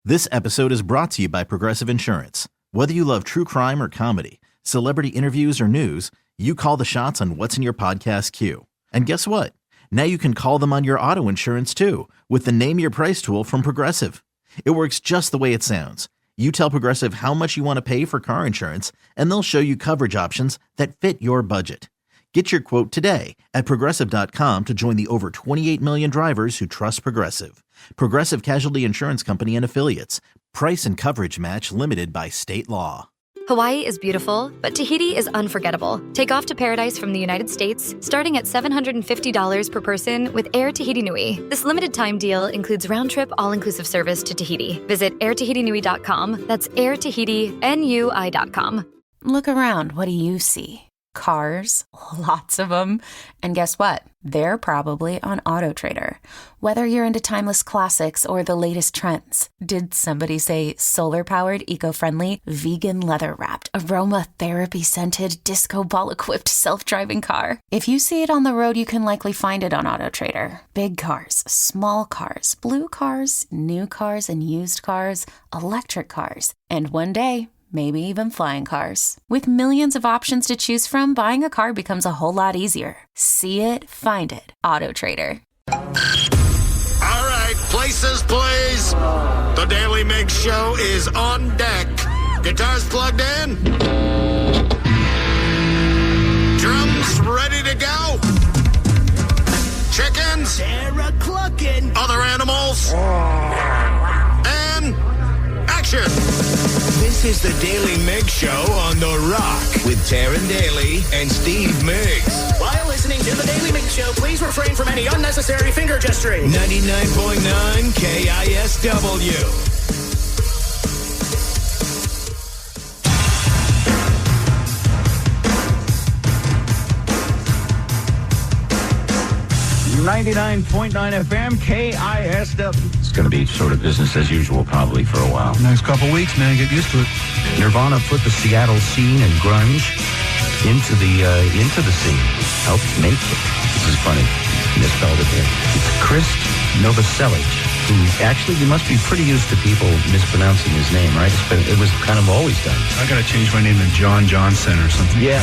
This episode is brought to you by Progressive Insurance. Whether you love true crime or comedy, celebrity interviews or news, you call the shots on what's in your podcast queue. And guess what? Now you can call them on your auto insurance too with the Name Your Price tool from Progressive. It works just the way it sounds. You tell Progressive how much you want to pay for car insurance, and they'll show you coverage options that fit your budget. Get your quote today at Progressive.com to join the over 28 million drivers who trust Progressive. Progressive Casualty Insurance Company and Affiliates. Price and coverage match limited by state law. Hawaii is beautiful, but Tahiti is unforgettable. Take off to paradise from the United States, starting at $750 per person with Air Tahiti Nui. This limited time deal includes round-trip all-inclusive service to Tahiti. Visit airtahitinui.com. That's airtahitinui.com. Look around. What do you see? Cars, lots of them. And guess what? They're probably on AutoTrader. Whether you're into timeless classics or the latest trends. Did somebody say solar-powered, eco-friendly, vegan leather-wrapped, aromatherapy-scented, disco ball-equipped self-driving car? If you see it on the road, you can likely find it on AutoTrader. Big cars, small cars, blue cars, new cars and used cars, electric cars, and one day, maybe even flying cars. With millions of options to choose from, buying a car becomes a whole lot easier. See it, find it. AutoTrader. All right, places, please. The Daly Migs Show is on deck. Guitars plugged in. Drums ready to go. Chickens. Sarah clucking. Other animals. And action. This is the Daly Migs Show on The Rock with Taryn Daly and Steve Migs. While listening to the Daly Migs Show, please refrain from any unnecessary finger gesturing. 99.9 KISW. .9 FM, KISW. It's going to be sort of business as usual probably for a while. Next couple weeks, man, get used to it. Nirvana put the Seattle scene and grunge into the scene. Helped make it. This is funny. Misspelled it there. It's Chris Novoselic, who actually, you must be pretty used to people mispronouncing his name, right? It was kind of always done. I got to change my name to John Johnson or something. Yeah.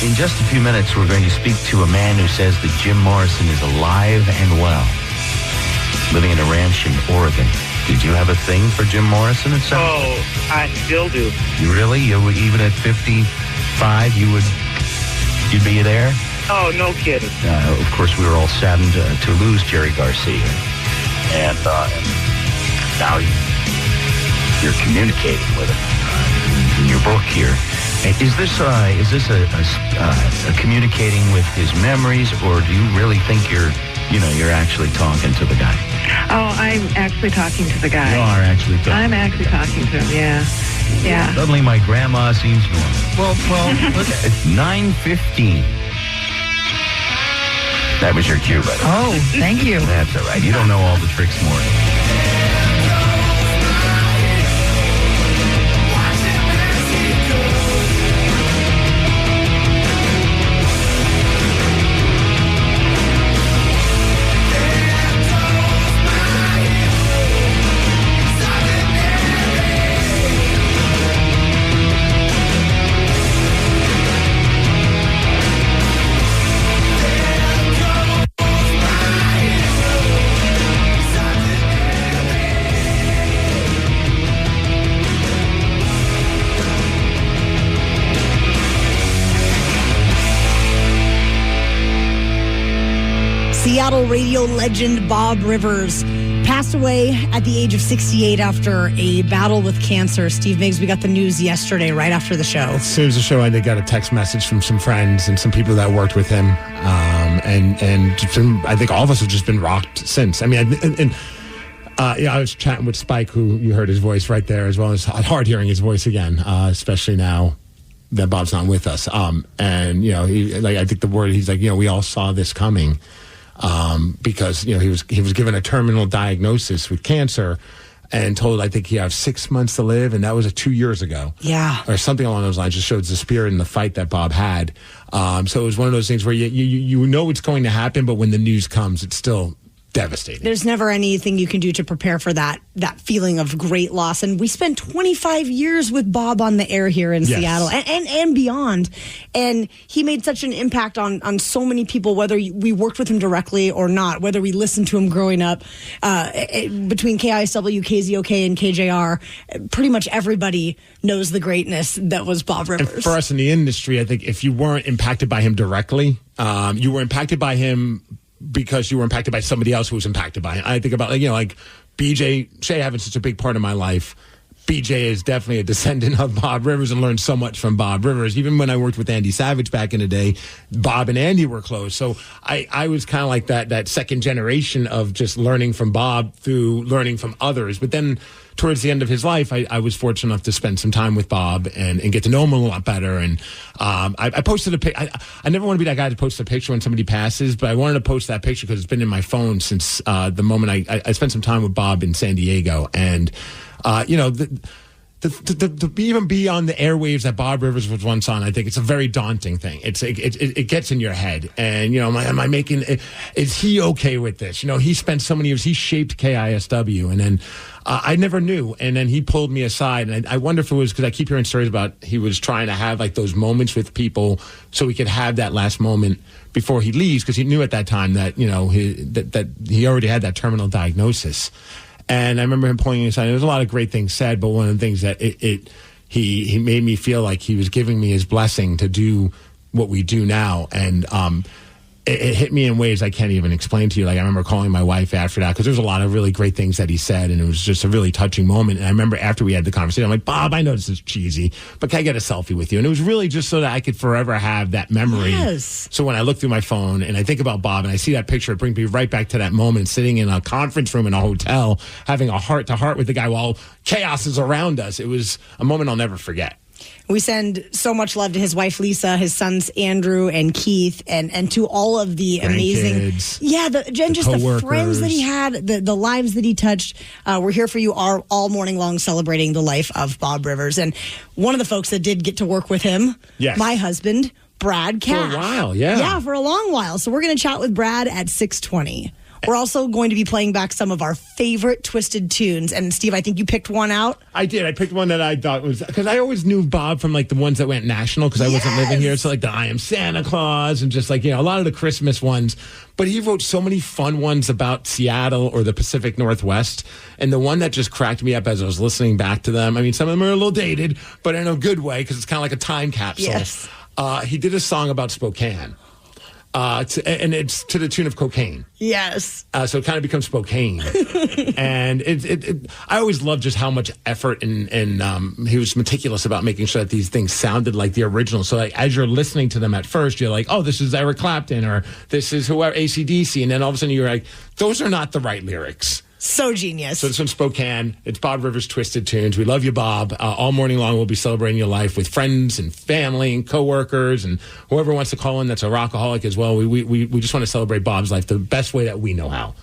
In just a few minutes, we're going to speak to a man who says that Jim Morrison is alive and well, living in a ranch in Oregon. Did you have a thing for Jim Morrison? Oh, I still do. You really? Even at 55, you'd be there? Oh, no kidding. Of course, we were all saddened to lose Jerry Garcia. And now you're communicating with him in your book here. Is this a communicating with his memories, or do you really think you're actually talking to the guy? Oh, I'm actually talking to the guy. You are actually talking. I'm actually talking to him. Yeah. Yeah. Suddenly, my grandma seems normal. Well, look at it. 9:15. That was your cue, by the way. Oh, thank you. That's all right. You don't know all the tricks, Morgan. Seattle radio legend Bob Rivers passed away at the age of 68 after a battle with cancer. Steve Migs, we got the news yesterday right after the show. As soon as the show ended, I got a text message from some friends and some people that worked with him. And I think all of us have just been rocked since. I mean, I was chatting with Spike, who you heard his voice right there, as well as hard hearing his voice again, especially now that Bob's not with us. And I think the word, he's like, we all saw this coming. Because he was given a terminal diagnosis with cancer and told, I think he has 6 months to live, and that was 2 years ago. Yeah. Or something along those lines. Just shows the spirit and the fight that Bob had. So it was one of those things where you know it's going to happen, but when the news comes, it's still devastating. There's never anything you can do to prepare for that feeling of great loss. And we spent 25 years with Bob on the air here in Seattle and beyond. And he made such an impact on so many people, whether we worked with him directly or not, whether we listened to him growing up. Between KISW, KZOK, and KJR, pretty much everybody knows the greatness that was Bob Rivers. And for us in the industry, I think if you weren't impacted by him directly, you were impacted by him because you were impacted by somebody else who was impacted by him. I think about, like BJ Shea having such a big part of my life. BJ is definitely a descendant of Bob Rivers and learned so much from Bob Rivers. Even when I worked with Andy Savage back in the day, Bob and Andy were close. So I was kind of like that second generation of just learning from Bob through learning from others. But then towards the end of his life, I was fortunate enough to spend some time with Bob and get to know him a lot better. And I posted a picture. I never want to be that guy to post a picture when somebody passes, but I wanted to post that picture because it's been in my phone since the moment I spent some time with Bob in San Diego. And to even be on the airwaves that Bob Rivers was once on, I think it's a very daunting thing. It gets in your head, and am I making? Is he okay with this? He spent so many years. He shaped KISW, and then I never knew. And then he pulled me aside, and I wonder if it was because I keep hearing stories about he was trying to have like those moments with people so he could have that last moment before he leaves, because he knew at that time that that he already had that terminal diagnosis. And I remember him pulling me aside. There was a lot of great things said, but one of the things that he made me feel like he was giving me his blessing to do what we do now. And it hit me in ways I can't even explain to you. Like, I remember calling my wife after that because there was a lot of really great things that he said, and it was just a really touching moment. And I remember after we had the conversation, I'm like, Bob, I know this is cheesy, but can I get a selfie with you? And it was really just so that I could forever have that memory. Yes. So when I look through my phone and I think about Bob and I see that picture, it brings me right back to that moment, sitting in a conference room in a hotel, having a heart-to-heart with the guy while chaos is around us. It was a moment I'll never forget. We send so much love to his wife, Lisa, his sons, Andrew and Keith, and to all of the amazing, the friends that he had, the lives that he touched. We're here for you all morning long celebrating the life of Bob Rivers. And one of the folks that did get to work with him, my husband, Brad Cash. For a while, yeah. Yeah, for a long while. So we're going to chat with Brad at 6:20. We're also going to be playing back some of our favorite Twisted tunes. And, Steve, I think you picked one out. I did. I picked one that I thought was... Because I always knew Bob from, like, the ones that went national because I wasn't living here. So, like, the I Am Santa Claus and just, like, a lot of the Christmas ones. But he wrote so many fun ones about Seattle or the Pacific Northwest. And the one that just cracked me up as I was listening back to them, I mean, some of them are a little dated, but in a good way because it's kind of like a time capsule. Yes. He did a song about Spokane. And it's to the tune of Cocaine. Yes. So it kind of becomes Spokane. And I always loved just how much effort and he was meticulous about making sure that these things sounded like the original. So like, as you're listening to them at first, you're like, oh, this is Eric Clapton or this is whoever, AC/DC. And then all of a sudden you're like, those are not the right lyrics. So genius. So it's from Spokane. It's Bob Rivers' Twisted Tunes. We love you, Bob. All morning long, we'll be celebrating your life with friends and family and coworkers and whoever wants to call in that's a rockaholic as well. We just want to celebrate Bob's life the best way that we know how.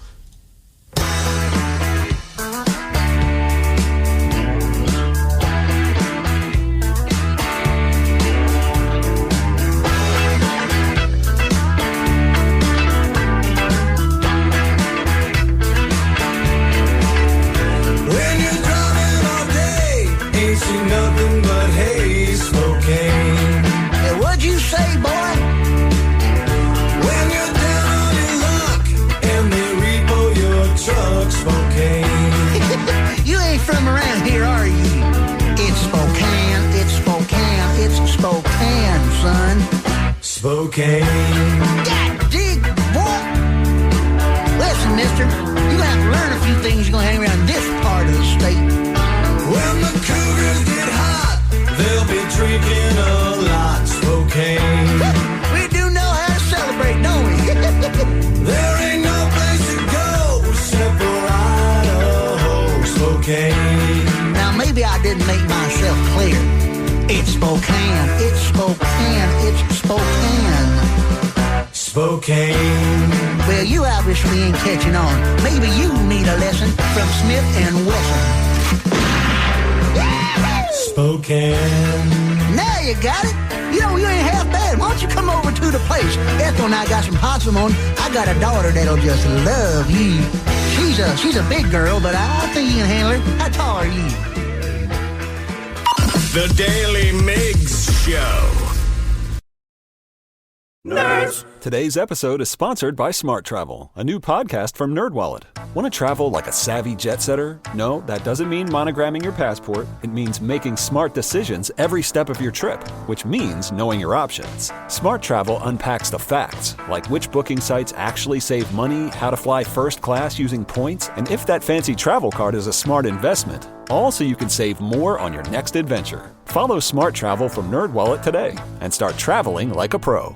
Spokane. God dig, boy. Listen, mister, you have to learn a few things you're going to hang around this part of the state. When the cougars get hot, they'll be drinking a lot. Spokane. We do know how to celebrate, don't we? There ain't no place to go except for Idaho. Spokane. Now, maybe I didn't make myself clear. It's Spokane, it's Spokane, it's Spokane. Spokane. Well, you obviously ain't catching on. Maybe you need a lesson from Smith and Wesson. Spokane. Now you got it. You know, you ain't half bad. Why don't you come over to the place? Ethel and I got some hot on. I got a daughter that'll just love you. She's a big girl, but I think you can handle her. How tall are you? The Daily Migs Show. Nerds! Today's episode is sponsored by Smart Travel, a new podcast from NerdWallet. Want to travel like a savvy jet setter? No, that doesn't mean monogramming your passport. It means making smart decisions every step of your trip, which means knowing your options. Smart Travel unpacks the facts, like which booking sites actually save money, how to fly first class using points, and if that fancy travel card is a smart investment. All so you can save more on your next adventure. Follow Smart Travel from NerdWallet today and start traveling like a pro.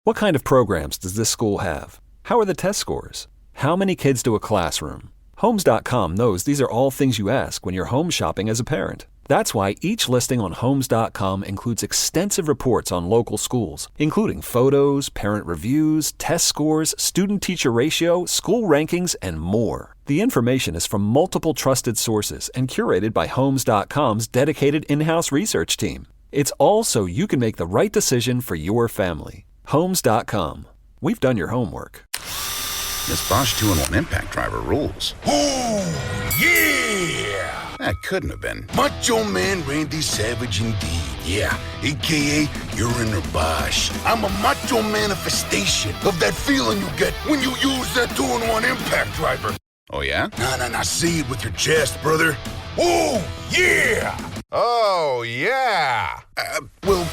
What kind of programs does this school have? How are the test scores? How many kids do a classroom? Homes.com knows these are all things you ask when you're home shopping as a parent. That's why each listing on Homes.com includes extensive reports on local schools, including photos, parent reviews, test scores, student-teacher ratio, school rankings, and more. The information is from multiple trusted sources and curated by Homes.com's dedicated in-house research team. It's all so you can make the right decision for your family. Homes.com. We've done your homework. This Bosch 2-in-1 impact driver rules. Oh, yeah! That couldn't have been. Macho Man Randy Savage indeed, yeah. A.K.A. you're in a Bosch. I'm a macho manifestation of that feeling you get when you use that 2-in-1 impact driver. Oh, yeah? Nah, say it with your chest, brother. Oh, yeah! Oh, yeah! We'll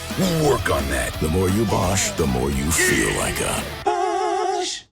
work on that. The more you Bosch, the more you feel like a Bosch.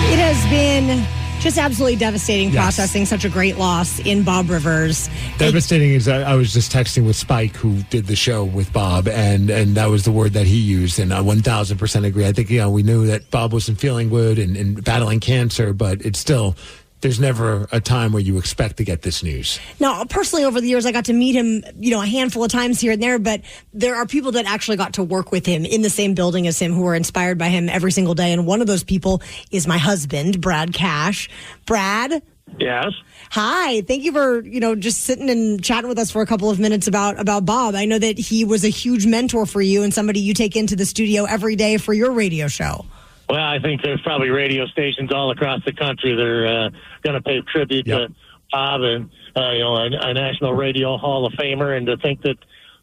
It has been just absolutely devastating processing such a great loss in Bob Rivers. Devastating is I was just texting with Spike, who did the show with Bob, and that was the word that he used, and I 1,000% agree. I think, we knew that Bob wasn't feeling good and battling cancer, but it's still... There's never a time where you expect to get this news. Now, personally, over the years, I got to meet him, a handful of times here and there, but there are people that actually got to work with him in the same building as him who are inspired by him every single day. And one of those people is my husband, Brad Cash. Brad? Yes. Hi. Thank you for, just sitting and chatting with us for a couple of minutes about Bob. I know that he was a huge mentor for you and somebody you take into the studio every day for your radio show. Well, I think there's probably radio stations all across the country that are going to pay tribute to Bob and, a National Radio Hall of Famer. And to think that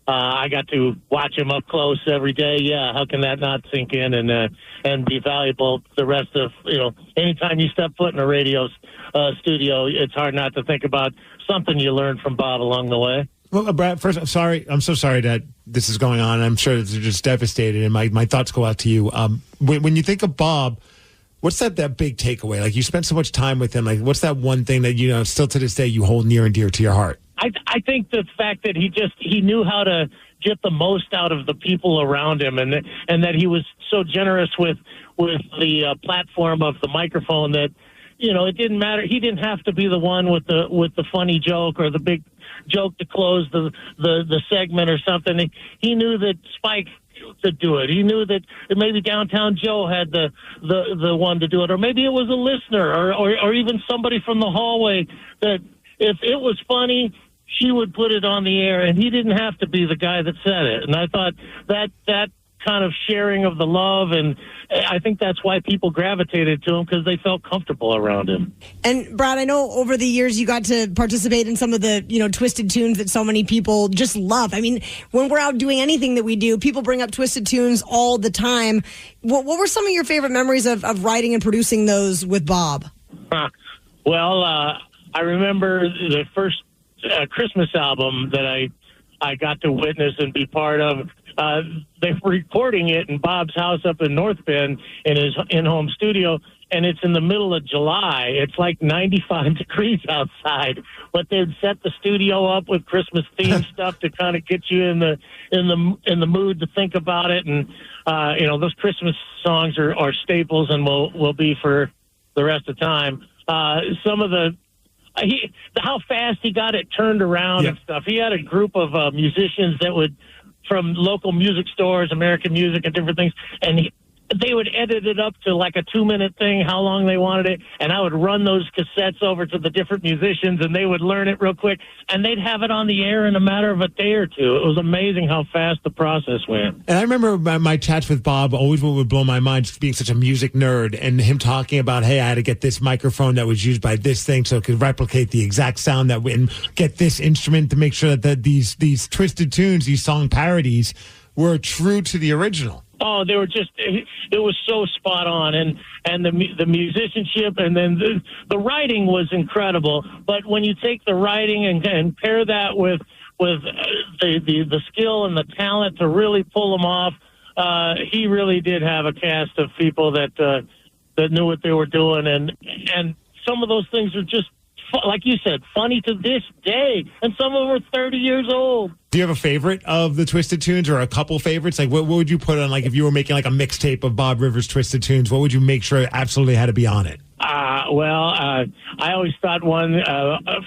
I got to watch him up close every day, how can that not sink in and be valuable the rest of, anytime you step foot in a radio studio, it's hard not to think about something you learned from Bob along the way. Well, Brad, first, I'm so sorry that this is going on. I'm sure they're just devastated, and my thoughts go out to you. When you think of Bob, what's that big takeaway? Like, you spent so much time with him. Like, what's that one thing that, still to this day, you hold near and dear to your heart? I think the fact that he knew how to get the most out of the people around him, and that he was so generous with the platform of the microphone that, it didn't matter. He didn't have to be the one with the funny joke or the big joke to close the segment or something. He knew that Spike could do it. He knew that maybe Downtown Joe had the one to do it, or maybe it was a listener or even somebody from the hallway that if it was funny, she would put it on the air, and he didn't have to be the guy that said it. And I thought that kind of sharing of the love, and I think that's why people gravitated to him, because they felt comfortable around him. And Brad, I know over the years you got to participate in some of the twisted tunes that so many people just love. I mean, when we're out doing anything that we do, people bring up twisted tunes all the time. What were some of your favorite memories of writing and producing those with Bob? Well, I remember the first Christmas album that I got to witness and be part of. They were recording it in Bob's house up in North Bend in his in-home studio, and it's in the middle of July. It's like 95 degrees outside, but they'd set the studio up with Christmas themed stuff to kind of get you in the mood to think about it. And those Christmas songs are staples and will be for the rest of time. Some of how fast he got it turned around and stuff. He had a group of musicians that would, from local music stores, American Music and different things, and they would edit it up to like a 2-minute thing, how long they wanted it, and I would run those cassettes over to the different musicians, and they would learn it real quick, and they'd have it on the air in a matter of a day or two. It was amazing how fast the process went. And I remember my chats with Bob, always what would blow my mind, just being such a music nerd, and him talking about, hey, I had to get this microphone that was used by this thing so it could replicate the exact sound and get this instrument to make sure that these twisted tunes, these song parodies, were true to the original. Oh, they were just, it was so spot on. And the musicianship, and then the writing was incredible. But when you take the writing and pair that with the skill and the talent to really pull them off, he really did have a cast of people that knew what they were doing. And some of those things are just, like you said, funny to this day. And some of them are 30 years old. Do you have a favorite of the Twisted Tunes, or a couple favorites? Like, what would you put on, like, if you were making like a mixtape of Bob Rivers' Twisted Tunes, what would you make sure absolutely had to be on it? I always thought one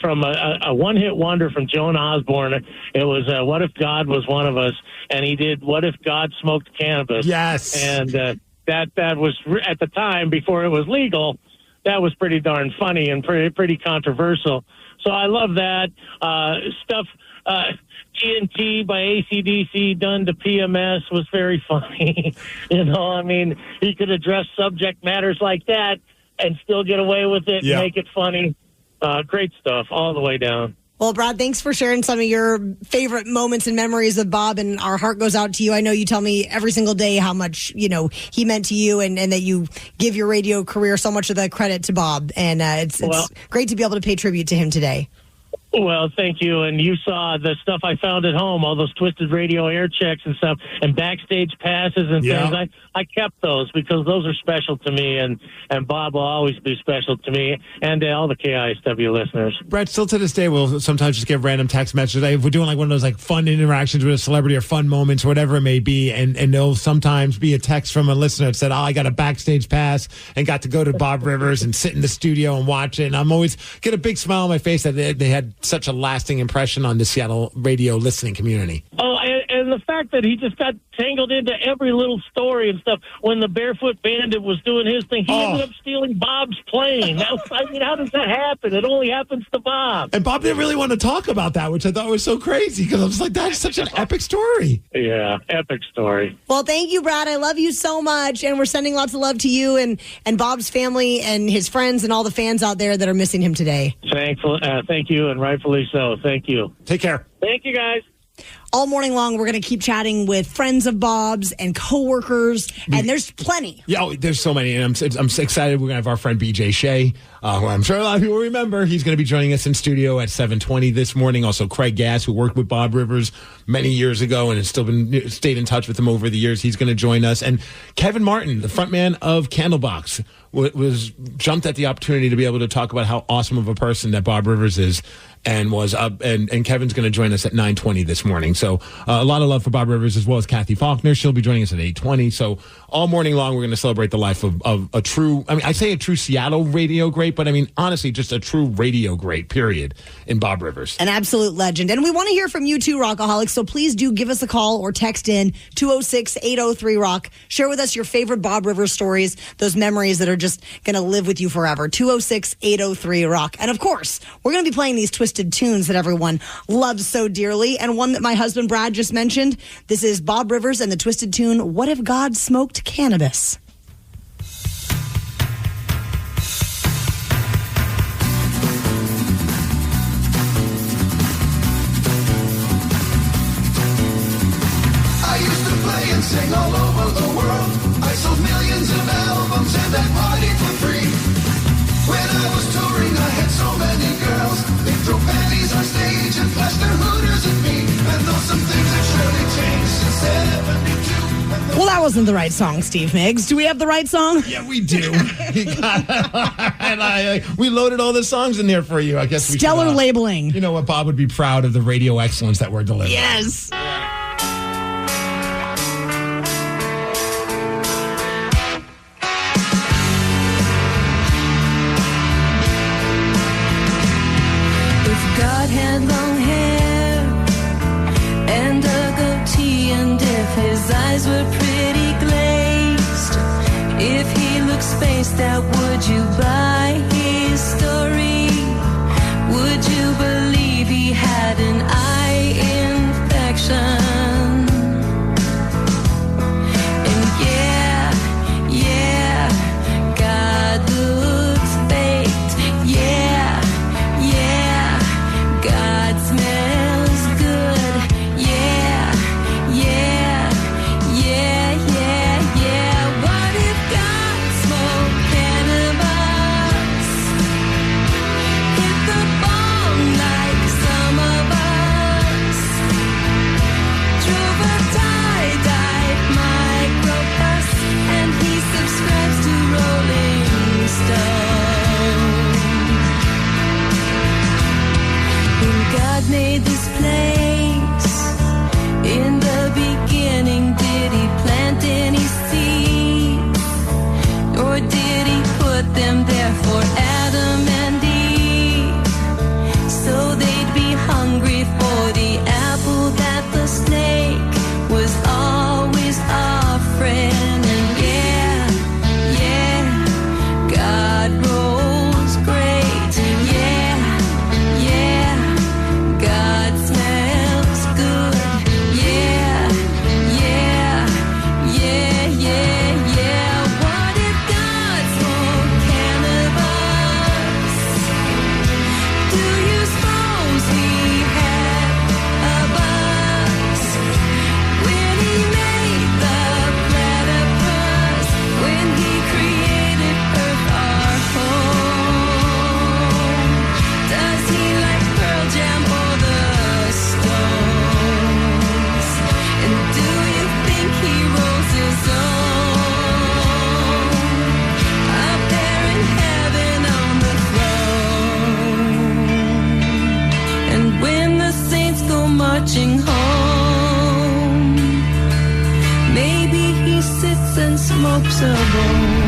from a one-hit wonder from Joan Osborne. It was What If God Was One of Us, and he did What If God Smoked Cannabis. Yes. And that was, at the time, before it was legal, that was pretty darn funny and pretty controversial. So I love that. Stuff, TNT by AC/DC done to PMS was very funny. I mean, he could address subject matters like that and still get away with it and make it funny. Great stuff all the way down. Well, Brad, thanks for sharing some of your favorite moments and memories of Bob, and our heart goes out to you. I know you tell me every single day how much, he meant to you, and that you give your radio career so much of the credit to Bob. And it's great to be able to pay tribute to him today. Well, thank you. And you saw the stuff I found at home, all those twisted radio air checks and stuff, and backstage passes and things. I kept those because those are special to me, and Bob will always be special to me and to all the KISW listeners. Brett, still to this day, we'll sometimes just get random text messages. If we're doing like one of those like fun interactions with a celebrity or fun moments or whatever it may be, and there'll sometimes be a text from a listener that said, I got a backstage pass and got to go to Bob Rivers and sit in the studio and watch it. And I'm always get a big smile on my face that they had such a lasting impression on the Seattle radio listening community. Oh, and the fact that he just got tangled into every little story and stuff. When the Barefoot Bandit was doing his thing, he ended up stealing Bob's plane. How does that happen? It only happens to Bob. And Bob didn't really want to talk about that, which I thought was so crazy, because I was like, that's such an epic story. Yeah, epic story. Well, thank you, Brad. I love you so much, and we're sending lots of love to you and Bob's family and his friends and all the fans out there that are missing him today. Thank you, and rightfully so. Thank you. Take care. Thank you, guys. All morning long, we're going to keep chatting with friends of Bob's and coworkers, and there's plenty. Yeah, there's so many, and I'm so excited. We're going to have our friend BJ Shea, who I'm sure a lot of people remember. He's going to be joining us in studio at 7:20 this morning. Also, Craig Gass, who worked with Bob Rivers many years ago and has still stayed in touch with him over the years. He's going to join us. And Kevin Martin, the frontman of Candlebox, was jumped at the opportunity to be able to talk about how awesome of a person that Bob Rivers is. And and Kevin's going to join us at 9:20 this morning. So a lot of love for Bob Rivers, as well as Kathy Faulkner. She'll be joining us at 8:20. So all morning long, we're going to celebrate the life of a true, I say a true Seattle radio great, but I mean, honestly, just a true radio great, period, in Bob Rivers. An absolute legend. And we want to hear from you too, Rockaholics. So please do give us a call or text in 206-803-ROCK. Share with us your favorite Bob Rivers stories, those memories that are just going to live with you forever. 206-803-ROCK. And of course, we're going to be playing these twisted tunes that everyone loves so dearly, and one that my husband Brad just mentioned. This is Bob Rivers and the twisted tune, What If God Smoked Cannabis? I used to play and sing all over the world. I sold millions of albums and I partied for free. When I was touring, I had so many girls. They throw panties on stage and flash their hooters at me. And though some things have surely changed since 72. Well, that wasn't the right song, Steve Migs. Do we have the right song? Yeah, we do. We loaded all the songs in there for you. I guess we Stellar labeling. You know what? Bob would be proud of the radio excellence that we're delivering. Yes. God had long hair and a goatee, and if his eyes were pretty glazed, spaced out, would you buy his story? Would you believe he had an eye infection? And yeah, God looks baked. Yeah, God smells good. Yeah. What if God smoked cannabis? Hit the bong like some of us. Drove a tie-dyed microbus, and he subscribes to Rolling Stone. When God made this place, in the beginning, did he plant any seeds? Or did he put them there for Adam and Eve? So they'd be hungry for the apple that the snake was always offering. And God rolls great. Yeah, God smells good. Yeah. What if God smoked cannabis? Do you suppose he had a buzz when he made the platypus? When he created Earth, our home? Does he like Pearl Jam or the Stones? And do you think he rolls his own up there in heaven on the throne? And when the saints go marching home, maybe he sits and smokes a bone.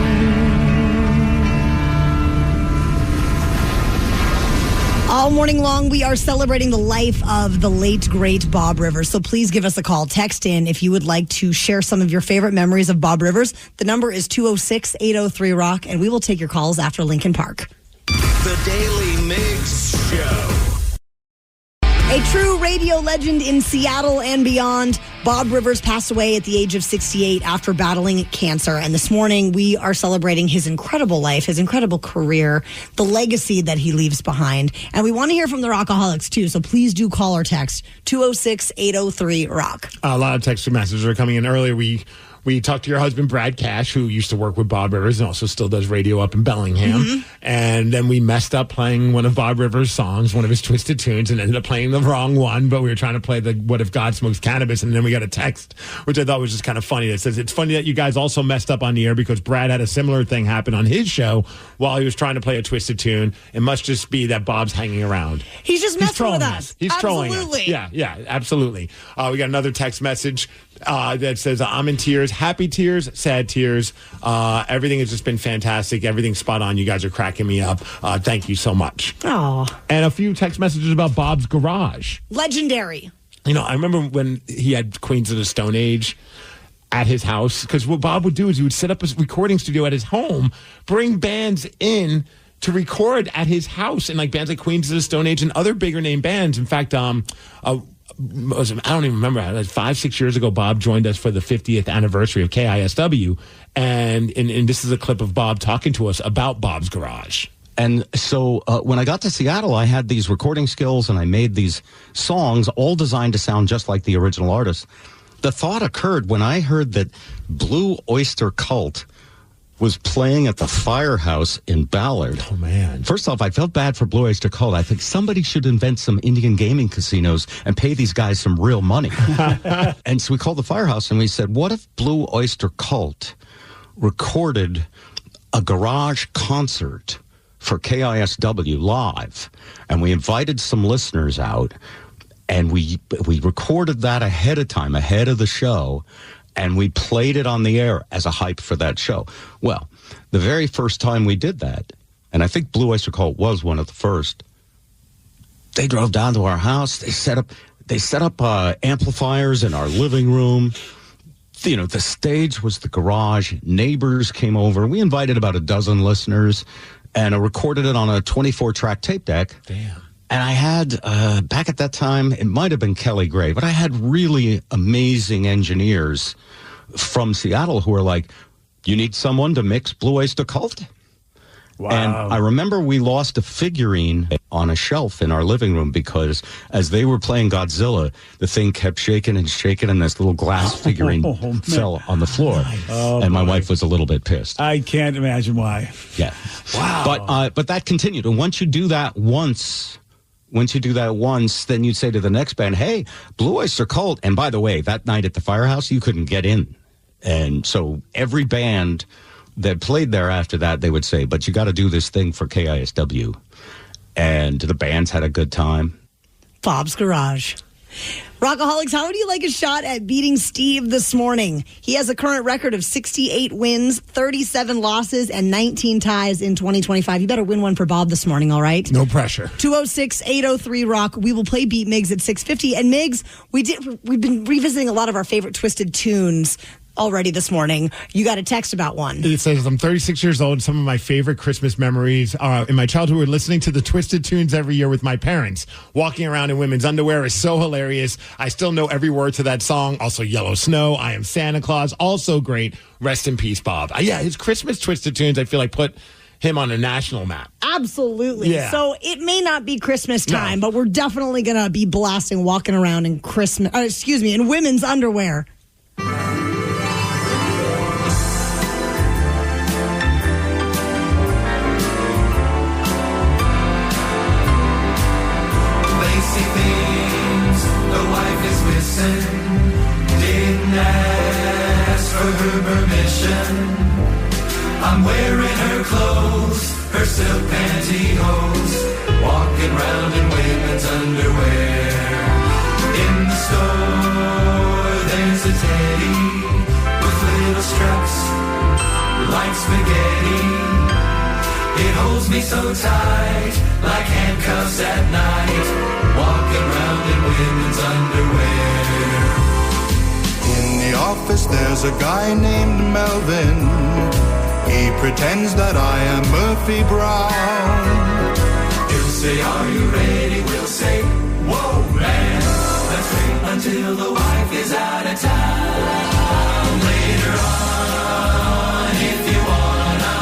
All morning long, we are celebrating the life of the late, great Bob Rivers. So please give us a call. Text in if you would like to share some of your favorite memories of Bob Rivers. The number is 206-803-ROCK, and we will take your calls after Lincoln Park. The Daily Migs Show. A true radio legend in Seattle and beyond, Bob Rivers passed away at the age of 68 after battling cancer. And this morning, we are celebrating his incredible life, his incredible career, the legacy that he leaves behind. And we want to hear from the Rockaholics, too. So please do call or text 206-803-ROCK. A lot of text messages are coming in earlier. We talked to your husband, Brad Cash, who used to work with Bob Rivers and also still does radio up in Bellingham. Mm-hmm. And then we messed up playing one of Bob Rivers' songs, one of his Twisted Tunes, and ended up playing the wrong one. But we were trying to play the What If God Smokes Cannabis, and then we got a text, which I thought was just kind of funny. That says, it's funny that you guys also messed up on the air because Brad had a similar thing happen on his show while he was trying to play a Twisted Tune. It must just be that Bob's hanging around. He's just messing with us. He's trolling us. Absolutely. Yeah, absolutely. We got another text message that says, I'm in tears, happy tears, sad tears. Everything has just been fantastic. Everything's spot on. You guys are cracking me up. Thank you so much. Oh. And a few text messages about Bob's garage. Legendary. You know, I remember when he had Queens of the Stone Age at his house, because what Bob would do is he would set up a recording studio at his home, bring bands in to record at his house, and like bands like Queens of the Stone Age and other bigger name bands. In fact, I don't even remember, like 5-6 years ago, Bob joined us for the 50th anniversary of KISW, and this is a clip of Bob talking to us about Bob's garage. And so when I got to Seattle, I had these recording skills, and I made these songs, all designed to sound just like the original artist. The thought occurred when I heard that Blue Oyster Cult was playing at the Firehouse in Ballard. Oh, man. First off, I felt bad for Blue Oyster Cult. I think somebody should invent some Indian gaming casinos and pay these guys some real money. And so we called the Firehouse and we said, what if Blue Oyster Cult recorded a garage concert for KISW live? And we invited some listeners out, and we recorded that ahead of time, ahead of the show, and we played it on the air as a hype for that show. Well, the very first time we did that, and I think Blue Oyster Cult was one of the first, they drove down to our house. They set up amplifiers in our living room, the stage was the garage. Neighbors came over. We invited about a dozen listeners and recorded it on a 24-track tape deck. Damn. And I had, back at that time, it might have been Kelly Gray, but I had really amazing engineers from Seattle who were like, you need someone to mix Blue Oyster Cult? Wow. And I remember we lost a figurine on a shelf in our living room because as they were playing Godzilla, the thing kept shaking and shaking, and this little glass figurine fell on the floor. Nice. And my wife was a little bit pissed. I can't imagine why. Yeah. Wow. But that continued. And once you do that once, then you'd say to the next band, hey, Blue Oyster Cult. And by the way, that night at the Firehouse, you couldn't get in. And so every band that played there after that, they would say, but you got to do this thing for KISW. And the bands had a good time. Bob's Garage. Rockaholics, how would you like a shot at beating Steve this morning? He has a current record of 68 wins, 37 losses, and 19 ties in 2025. You better win one for Bob this morning, all right? No pressure. 206-803-ROCK. We will play Beat Migs at 6:50. And Migs, we've been revisiting a lot of our favorite Twisted tunes already this morning. You got a text about one. It says, I'm 36 years old. Some of my favorite Christmas memories in my childhood were listening to the Twisted tunes every year with my parents. Walking around in women's underwear is so hilarious. I still know every word to that song. Also, Yellow Snow, I Am Santa Claus. Also great. Rest in peace, Bob. Yeah, his Christmas Twisted tunes, I feel like, put him on a national map. Absolutely. Yeah. So it may not be Christmas time, but we're definitely going to be blasting walking around in in women's underwear. Didn't ask for her permission. I'm wearing her clothes, her silk pantyhose, walking around in women's underwear. In the store, there's a teddy with little straps like spaghetti. It holds me so tight, like handcuffs at night, walking around in women's underwear. In the office there's a guy named Melvin. He pretends that I am Murphy Brown. He'll say, are you ready? We'll say, whoa, man. Let's wait until the wife is out of town. Later on, if you wanna,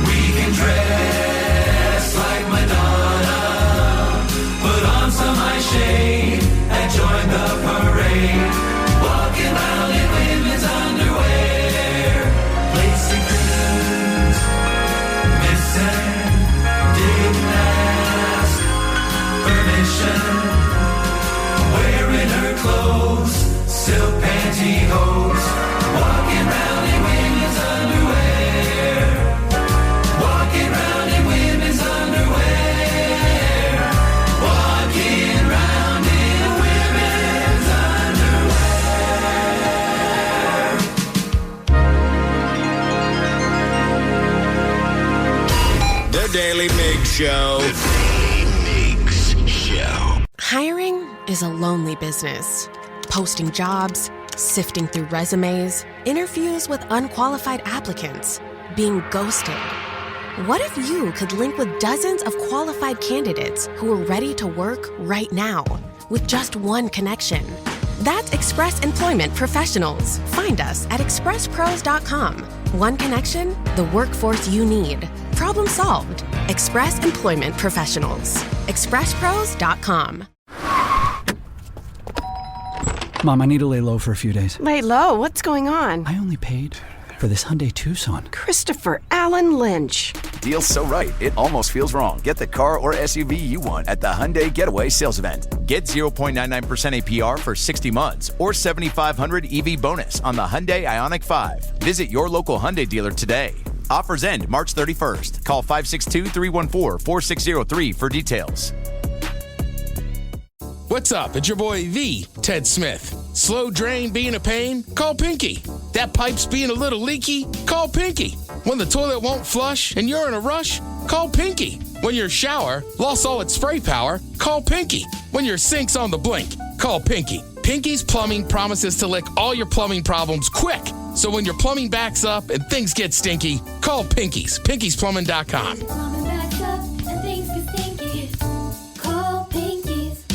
we can dress like Madonna. Put on some eye shade and join the parade. Walking around in women's underwear. Placing things missing. Didn't ask permission. Wearing her clothes, silk pantyhose. Walking around in women's underwear. Walking around in women's underwear. Walking around in women's underwear. The Daily Migs Show. The Daily Migs Show. Hiring is a lonely business. Posting jobs, sifting through resumes, interviews with unqualified applicants, being ghosted. What if you could link with dozens of qualified candidates who are ready to work right now with just one connection? That's Express Employment Professionals. Find us at expresspros.com. One connection, the workforce you need. Problem solved. Express Employment Professionals. expresspros.com. Mom, I need to lay low for a few days. Lay low? What's going on? I only paid for this Hyundai Tucson. Christopher Allen Lynch. Deal's so right, it almost feels wrong. Get the car or SUV you want at the Hyundai Getaway Sales Event. Get 0.99% APR for 60 months or $7,500 EV bonus on the Hyundai Ioniq 5. Visit your local Hyundai dealer today. Offers end March 31st. Call 562-314-4603 for details. What's up? It's your boy, the Ted Smith. Slow drain being a pain? Call Pinky. That pipe's being a little leaky? Call Pinky. When the toilet won't flush and you're in a rush? Call Pinky. When your shower lost all its spray power? Call Pinky. When your sink's on the blink? Call Pinky. Pinky's Plumbing promises to lick all your plumbing problems quick. So when your plumbing backs up and things get stinky, call Pinky's. Pinky'sPlumbing.com. Plumbing backs up and things get stinky. Call Pinky's.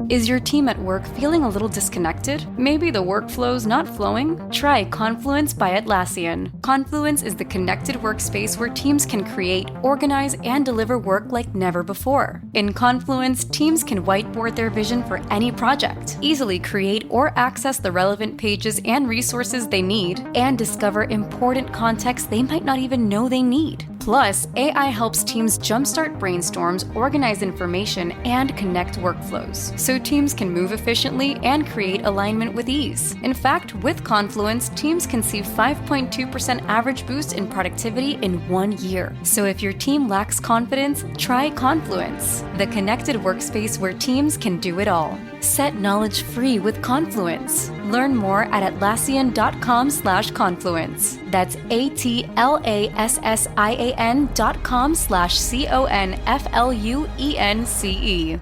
Is your team at work feeling a little disconnected? Maybe the workflow's not flowing? Try Confluence by Atlassian. Confluence is the connected workspace where teams can create, organize, and deliver work like never before. In Confluence, teams can whiteboard their vision for any project, easily create or access the relevant pages and resources they need, and discover important context they might not even know they need. Plus, AI helps teams jumpstart brainstorms, organize information, and connect workflows, so teams can move efficiently and create alignment with ease. In fact, with Confluence, teams can see 5.2% average boost in productivity in 1 year. So if your team lacks confidence, try Confluence, the connected workspace where teams can do it all. Set knowledge free with Confluence. Learn more at Atlassian.com/confluence. That's ATLASSIAN.com/CONFLUENCE.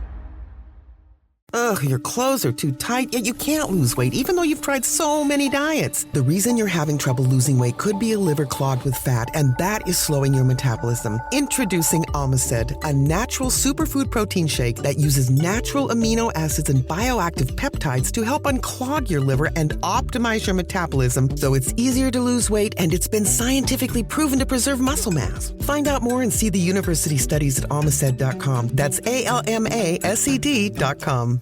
Ugh, your clothes are too tight, yet you can't lose weight, even though you've tried so many diets. The reason you're having trouble losing weight could be a liver clogged with fat, and that is slowing your metabolism. Introducing Omicid, a natural superfood protein shake that uses natural amino acids and bioactive peptides to help unclog your liver and optimize your metabolism so it's easier to lose weight, and it's been scientifically proven to preserve muscle mass. Find out more and see the university studies at omicid.com. That's ALMASED.com.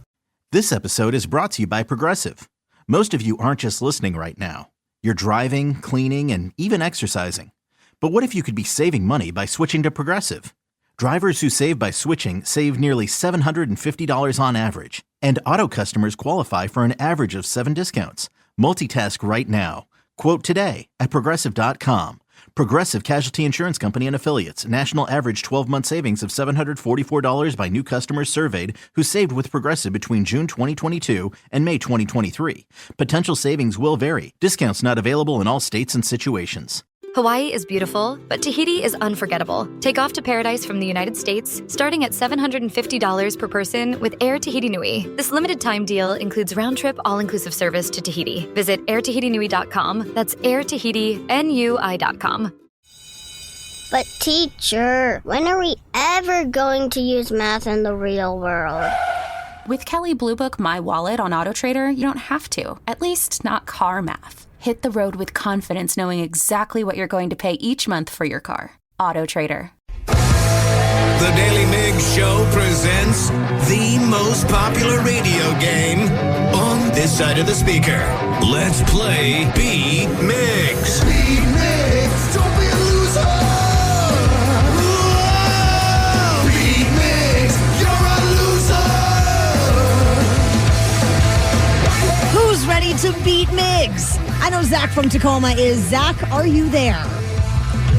This episode is brought to you by Progressive. Most of you aren't just listening right now. You're driving, cleaning, and even exercising. But what if you could be saving money by switching to Progressive? Drivers who save by switching save nearly $750 on average. And auto customers qualify for an average of 7 discounts. Multitask right now. Quote today at Progressive.com. Progressive Casualty Insurance Company and Affiliates. National average 12-month savings of $744 by new customers surveyed who saved with Progressive between June 2022 and May 2023. Potential savings will vary. Discounts not available in all states and situations. Hawaii is beautiful, but Tahiti is unforgettable. Take off to paradise from the United States, starting at $750 per person with Air Tahiti Nui. This limited time deal includes round-trip all-inclusive service to Tahiti. Visit airtahitinui.com. That's airtahitinui.com. But teacher, when are we ever going to use math in the real world? With Kelley Blue Book My Wallet on AutoTrader, you don't have to. At least not car math. Hit the road with confidence knowing exactly what you're going to pay each month for your car. AutoTrader. The Daily Migs Show presents the most popular radio game on this side of the speaker. Let's play Beat Migs. Beat Migs, don't be a loser. Whoa. Beat Migs, you're a loser. Who's ready to beat Migs? I know Zach from Tacoma is. Zach, are you there?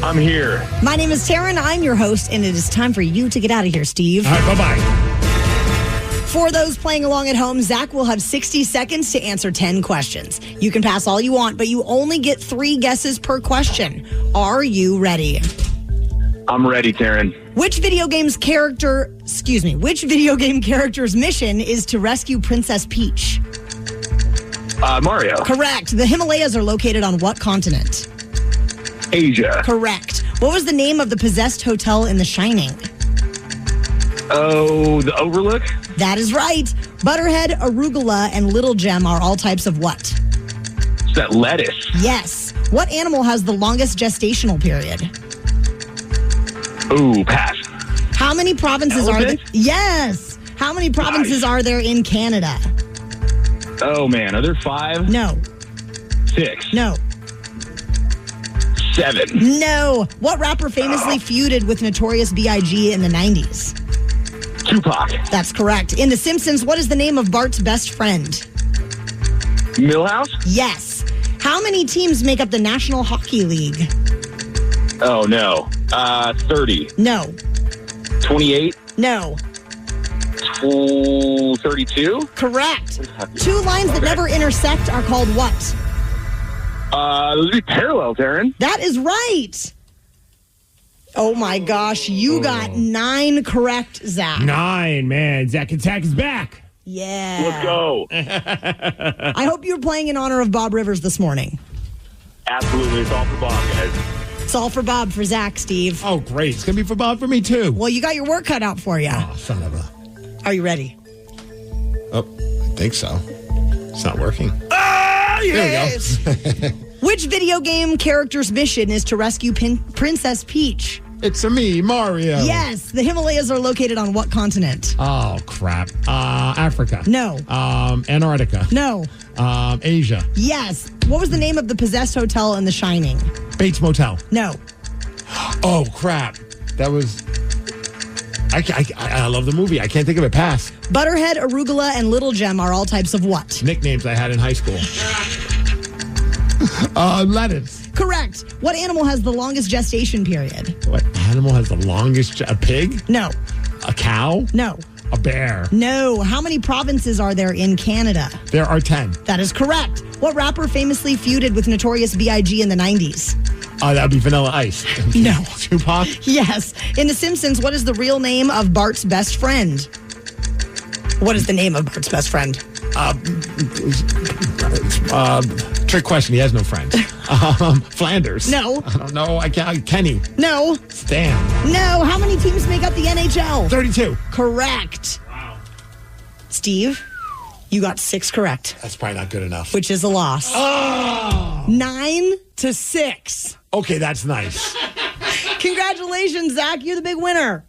I'm here. My name is Taryn. I'm your host, and it is time for you to get out of here, Steve. All right, bye-bye. For those playing along at home, Zach will have 60 seconds to answer 10 questions. You can pass all you want, but you only get 3 guesses per question. Are you ready? I'm ready, Taryn. Which video game character's mission is to rescue Princess Peach? Mario. Correct. The Himalayas are located on what continent? Asia. Correct. What was the name of the possessed hotel in The Shining? Oh, the Overlook? That is right. Butterhead, arugula, and little gem are all types of what? Is that lettuce? Yes. What animal has the longest gestational period? Ooh, pass. How many provinces are there? Elephant? Yes. How many provinces are there in Canada? Oh, man. Are there 5? No. 6? No. 7? No. What rapper famously feuded with Notorious B.I.G. in the 90s? Tupac. That's correct. In The Simpsons, what is the name of Bart's best friend? Millhouse? Yes. How many teams make up the National Hockey League? Oh, no. 30. No. 28? No. 32? Correct. 2 lines that never intersect are called what? Those would be parallel, Taryn. That is right. Oh my gosh, you got 9 correct, Zach. 9, man. Zach Attack is back. Yeah. Let's go. I hope you're playing in honor of Bob Rivers this morning. Absolutely. It's all for Bob, guys. It's all for Bob, for Zach, Steve. Oh, great. It's going to be for Bob for me, too. Well, you got your work cut out for you. Oh, son of a... Are you ready? Oh, I think so. It's not working. Ah, yes! There we go. Which video game character's mission is to rescue Princess Peach? It's me, Mario. Yes. The Himalayas are located on what continent? Oh, crap. Africa. No. Antarctica. No. Asia. Yes. What was the name of the possessed hotel in The Shining? Bates Motel. No. Oh, crap. That was... I love the movie. I can't think of it. Pass. Butterhead, arugula, and little gem are all types of what? Nicknames I had in high school. Lettuce. Correct. What animal has the longest gestation period? What animal has the longest? A pig? No. A cow? No. A bear? No. How many provinces are there in Canada? There are 10. That is correct. What rapper famously feuded with Notorious B.I.G. in the 90s? That would be Vanilla Ice. No. Tupac? Yes. In The Simpsons, what is the real name of Bart's best friend? What is the name of Bart's best friend? Trick question. He has no friends. Flanders. No. I don't know. I can't. Kenny. No. Stan. No. How many teams make up the NHL? 32. Correct. Wow. Steve, you got 6 correct. That's probably not good enough. Which is a loss. Oh! 9-6. Okay, that's nice. Congratulations, Zach. You're the big winner.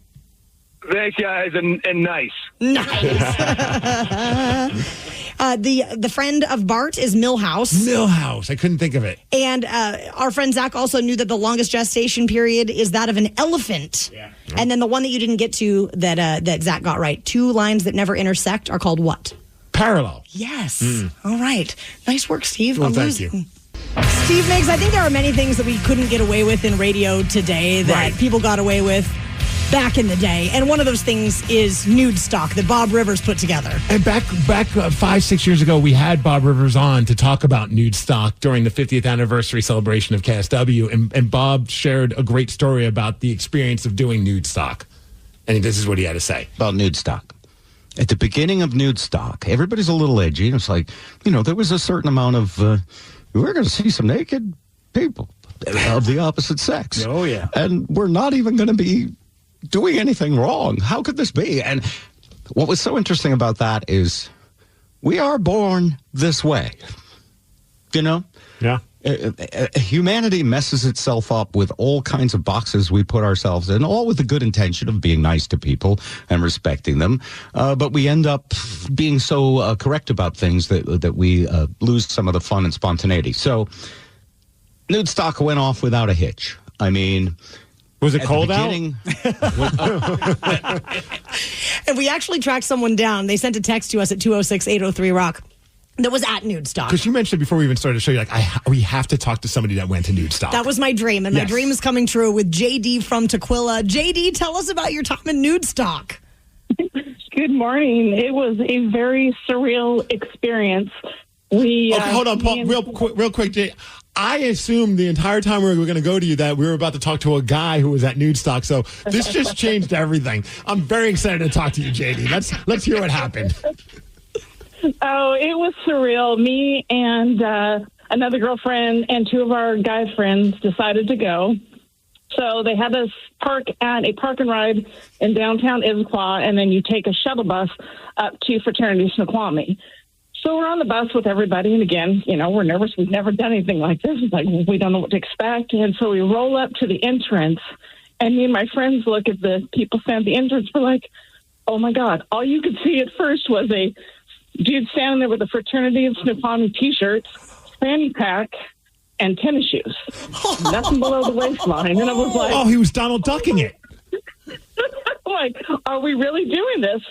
Thanks, guys, and nice. Nice. The friend of Bart is Milhouse. Milhouse. I couldn't think of it. And our friend Zach also knew that the longest gestation period is that of an elephant. Yeah. And then the one that you didn't get to that Zach got right. 2 lines that never intersect are called what? Parallel. Yes. All right. Nice work, Steve. Well, thank you. Steve Migs, I think there are many things that we couldn't get away with in radio today that people got away with back in the day. And one of those things is nude stock that Bob Rivers put together. And back 5-6 years ago, we had Bob Rivers on to talk about nude stock during the 50th anniversary celebration of KSW. And Bob shared a great story about the experience of doing nude stock. And this is what he had to say. About nude stock. At the beginning of nude stock, everybody's a little edgy. And it's like, there was a certain amount of, we're going to see some naked people of the opposite sex. Oh, yeah. And we're not even going to be doing anything wrong. How could this be? And what was so interesting about that is we are born this way. Yeah. Humanity messes itself up with all kinds of boxes we put ourselves in, all with the good intention of being nice to people and respecting them. But we end up being so correct about things that we lose some of the fun and spontaneity. So nude stock went off without a hitch. I mean... Was it cold out? And we actually tracked someone down. They sent a text to us at 206-803-ROCK that was at nude stock. Because you mentioned before we even started the show, you're like, we have to talk to somebody that went to nude stock. That was my dream, and my dream is coming true with JD from Tequila. JD, tell us about your time in nude stock. Good morning. It was a very surreal experience. Okay, hold on, Paul, real quick, Jay. I assumed the entire time we were going to go to you that we were about to talk to a guy who was at nude stock. So this just changed everything. I'm very excited to talk to you, JD. Let's hear what happened. Oh, it was surreal. Me and another girlfriend and 2 of our guy friends decided to go. So they had us park at a park and ride in downtown Issaquah, and then you take a shuttle bus up to Fraternity Snoqualmie. So we're on the bus with everybody, and again, we're nervous. We've never done anything like this. It's like, we don't know what to expect. And so we roll up to the entrance, and me and my friends look at the people standing at the entrance. We're like, oh, my God. All you could see at first was a dude standing there with a Fraternity of Snoqualmie T-shirt, fanny pack, and tennis shoes. Nothing below the waistline. And I was like... Oh, he was Donald Ducking it. Like, are we really doing this?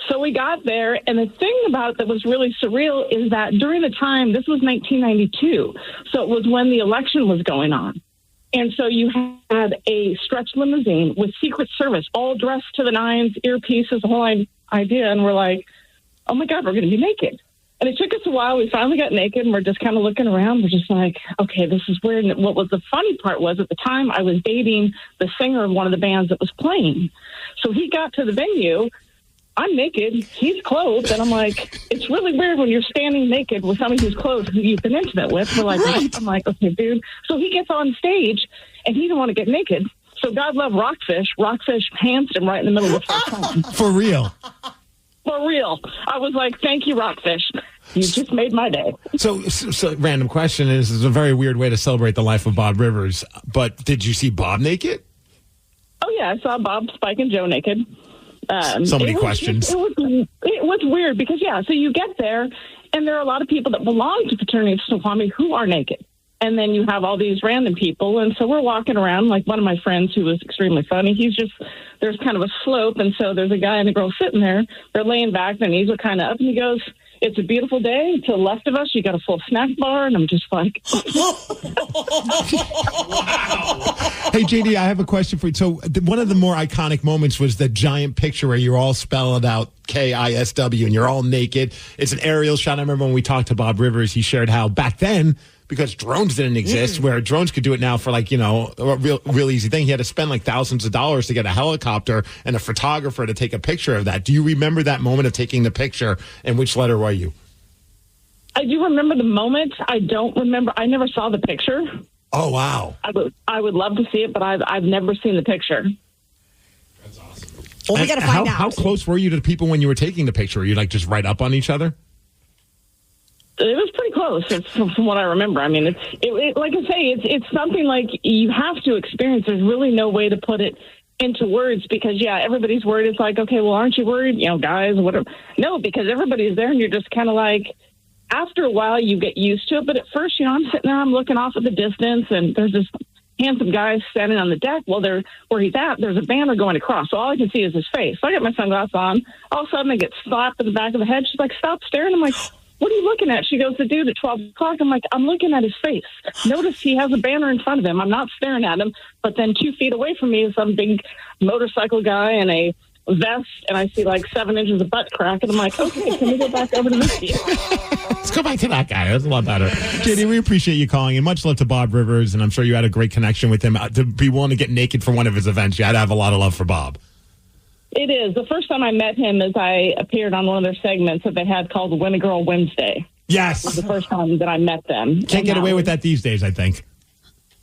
So we got there, and the thing about it that was really surreal is that during the time, this was 1992, so it was when the election was going on. And so you had a stretch limousine with Secret Service, all dressed to the nines, earpieces, the whole idea, and we're like, oh, my God, we're going to be naked. And it took us a while. We finally got naked, and we're just kind of looking around. We're just like, okay, this is weird. And what was the funny part was at the time I was dating the singer of one of the bands that was playing. So he got to the venue, I'm naked. He's clothed. And I'm like, it's really weird when you're standing naked with somebody who's clothed who you've been intimate with. We're like, right. I'm like, okay, dude. So he gets on stage, and he didn't want to get naked. So God love Rockfish. Rockfish pantsed him right in the middle of the first song. For real. For real. I was like, thank you, Rockfish. You just made my day. So random question is, this is a very weird way to celebrate the life of Bob Rivers, but did you see Bob naked? Oh, yeah. I saw Bob, Spike, and Joe naked. So many questions. It was weird because, so you get there, and there are a lot of people that belong to Fraternity of Snoqualmie who are naked. And then you have all these random people. And so we're walking around, like one of my friends who was extremely funny. There's kind of a slope. And so there's a guy and a girl sitting there. They're laying back. Their knees are kind of up. And he goes, it's a beautiful day. To the left of us, you got a full snack bar. And I'm just like, wow. Hey, JD, I have a question for you. So one of the more iconic moments was the giant picture where you're all spelled out KISW and you're all naked. It's an aerial shot. I remember when we talked to Bob Rivers, he shared how back then, because drones didn't exist, where drones could do it now for a real easy thing. He had to spend like thousands of dollars to get a helicopter and a photographer to take a picture of that. Do you remember that moment of taking the picture, and which letter were you? I do remember the moment. I don't remember. I never saw the picture. Oh, wow. I would love to see it, but I've never seen the picture. That's awesome. Well, we got to find out. How close were you to the people when you were taking the picture? Were you like just right up on each other? It was pretty close from what I remember. I mean, like I say, it's something like you have to experience. There's really no way to put it into words because, everybody's worried. It's like, okay, well, aren't you worried? Guys, whatever. No, because everybody's there and you're just kind of like, after a while you get used to it. But at first, I'm sitting there, I'm looking off at the distance and there's this handsome guy standing on the deck. Well, where he's at, there's a banner going across. So all I can see is his face. So I got my sunglasses on. All of a sudden I get slapped in the back of the head. She's like, stop staring. I'm like, what are you looking at? She goes, the dude at 12 o'clock. I'm like, I'm looking at his face. Notice he has a banner in front of him. I'm not staring at him. But then 2 feet away from me is some big motorcycle guy in a vest, and I see like 7 inches of butt crack. And I'm like, okay, can we go back over to this view? Let's go back to that guy. That's a lot better. JD, we appreciate you calling, and much love to Bob Rivers, and I'm sure you had a great connection with him. To be willing to get naked for one of his events, you had to have a lot of love for Bob. It is. The first time I met him is I appeared on one of their segments that they had called Win a Girl Wednesday. Yes. It was the first time that I met them. Can't get away with that these days, I think.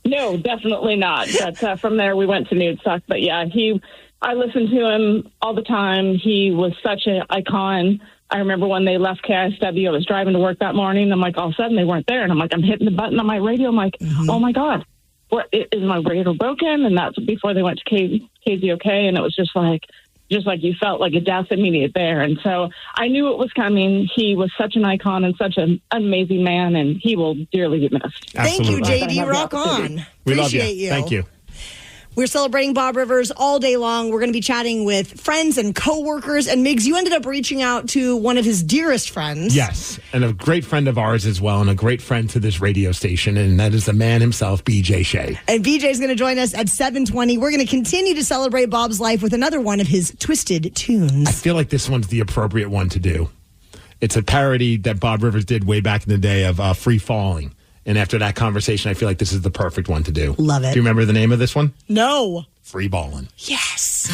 No, definitely not. But from there, we went to Nude Suck. But I listened to him all the time. He was such an icon. I remember when they left KISW, I was driving to work that morning. I'm like, all of a sudden they weren't there. And I'm like, I'm hitting the button on my radio. I'm like, oh my God, is my radio broken? And that's before they went to KZOK. And it was just like you felt like a death immediate there. And so I knew it was coming. He was such an icon and such an amazing man, and he will dearly be missed. Absolutely. Thank you, JD. Rock on. We Appreciate love you. you. Thank you. We're celebrating Bob Rivers all day long. We're going to be chatting with friends and coworkers. And Migs, you ended up reaching out to one of his dearest friends. Yes, and a great friend of ours as well, and a great friend to this radio station, and that is the man himself, BJ Shea. And BJ is going to join us at 7:20. We're going to continue to celebrate Bob's life with another one of his twisted tunes. I feel like this one's the appropriate one to do. It's a parody that Bob Rivers did way back in the day of Free Falling. And after that conversation, I feel like this is the perfect one to do. Love it. Do you remember the name of this one? No. Free Ballin'. Yes.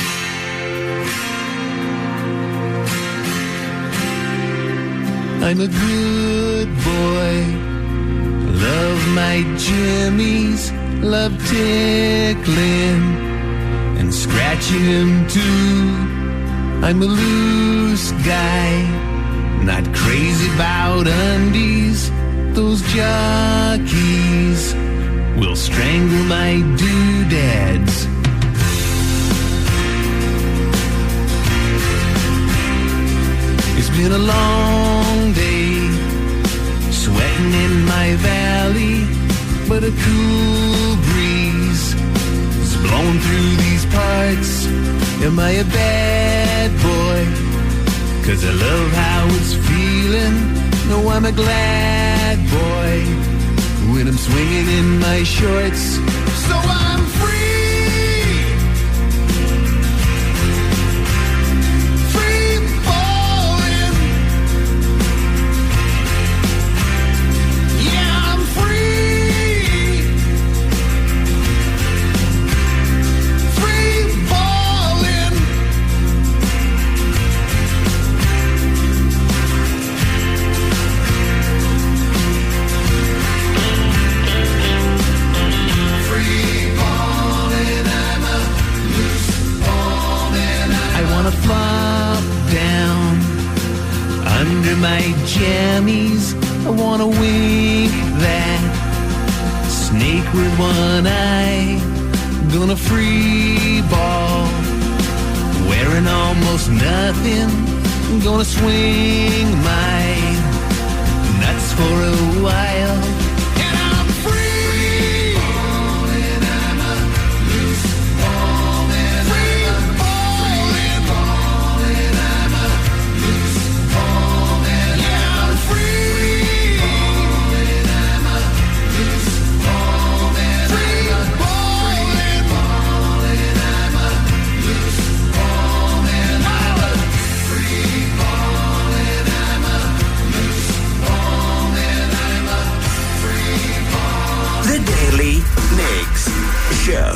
I'm a good boy. Love my jimmies. Love tickling and scratching him too. I'm a loose guy. Not crazy about undies. Those jockeys will strangle my doodads. It's been a long day, sweating in my valley, but a cool breeze is blowing through these parts. Am I a bad boy? 'Cause I love how it's feeling. No, I'm a glad boy when I'm swinging in my shorts. So I'm free, free falling. Yeah, I'm free, free falling. my jammies. I wanna wink that snake with one eye. Gonna free ball, wearing almost nothing. Gonna swing my nuts for a while. And I'm free falling, I'm a loose falling, free falling, falling, I'm a loose falling. Yeah, I'm free falling, I'm a loose falling, free falling, falling, I'm a loose falling, I'm a free falling, I'm a loose falling, I'm a free falling. The Daily Migs Show.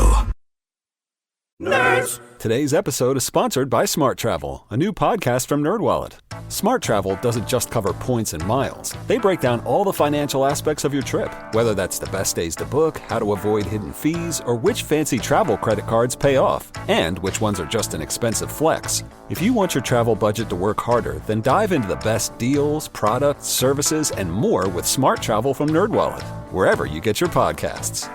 Nerds! Today's episode is sponsored by Smart Travel, a new podcast from NerdWallet. Smart Travel doesn't just cover points and miles. They break down all the financial aspects of your trip, whether that's the best days to book, how to avoid hidden fees, or which fancy travel credit cards pay off, and which ones are just an expensive flex. If you want your travel budget to work harder, then dive into the best deals, products, services, and more with Smart Travel from NerdWallet, wherever you get your podcasts.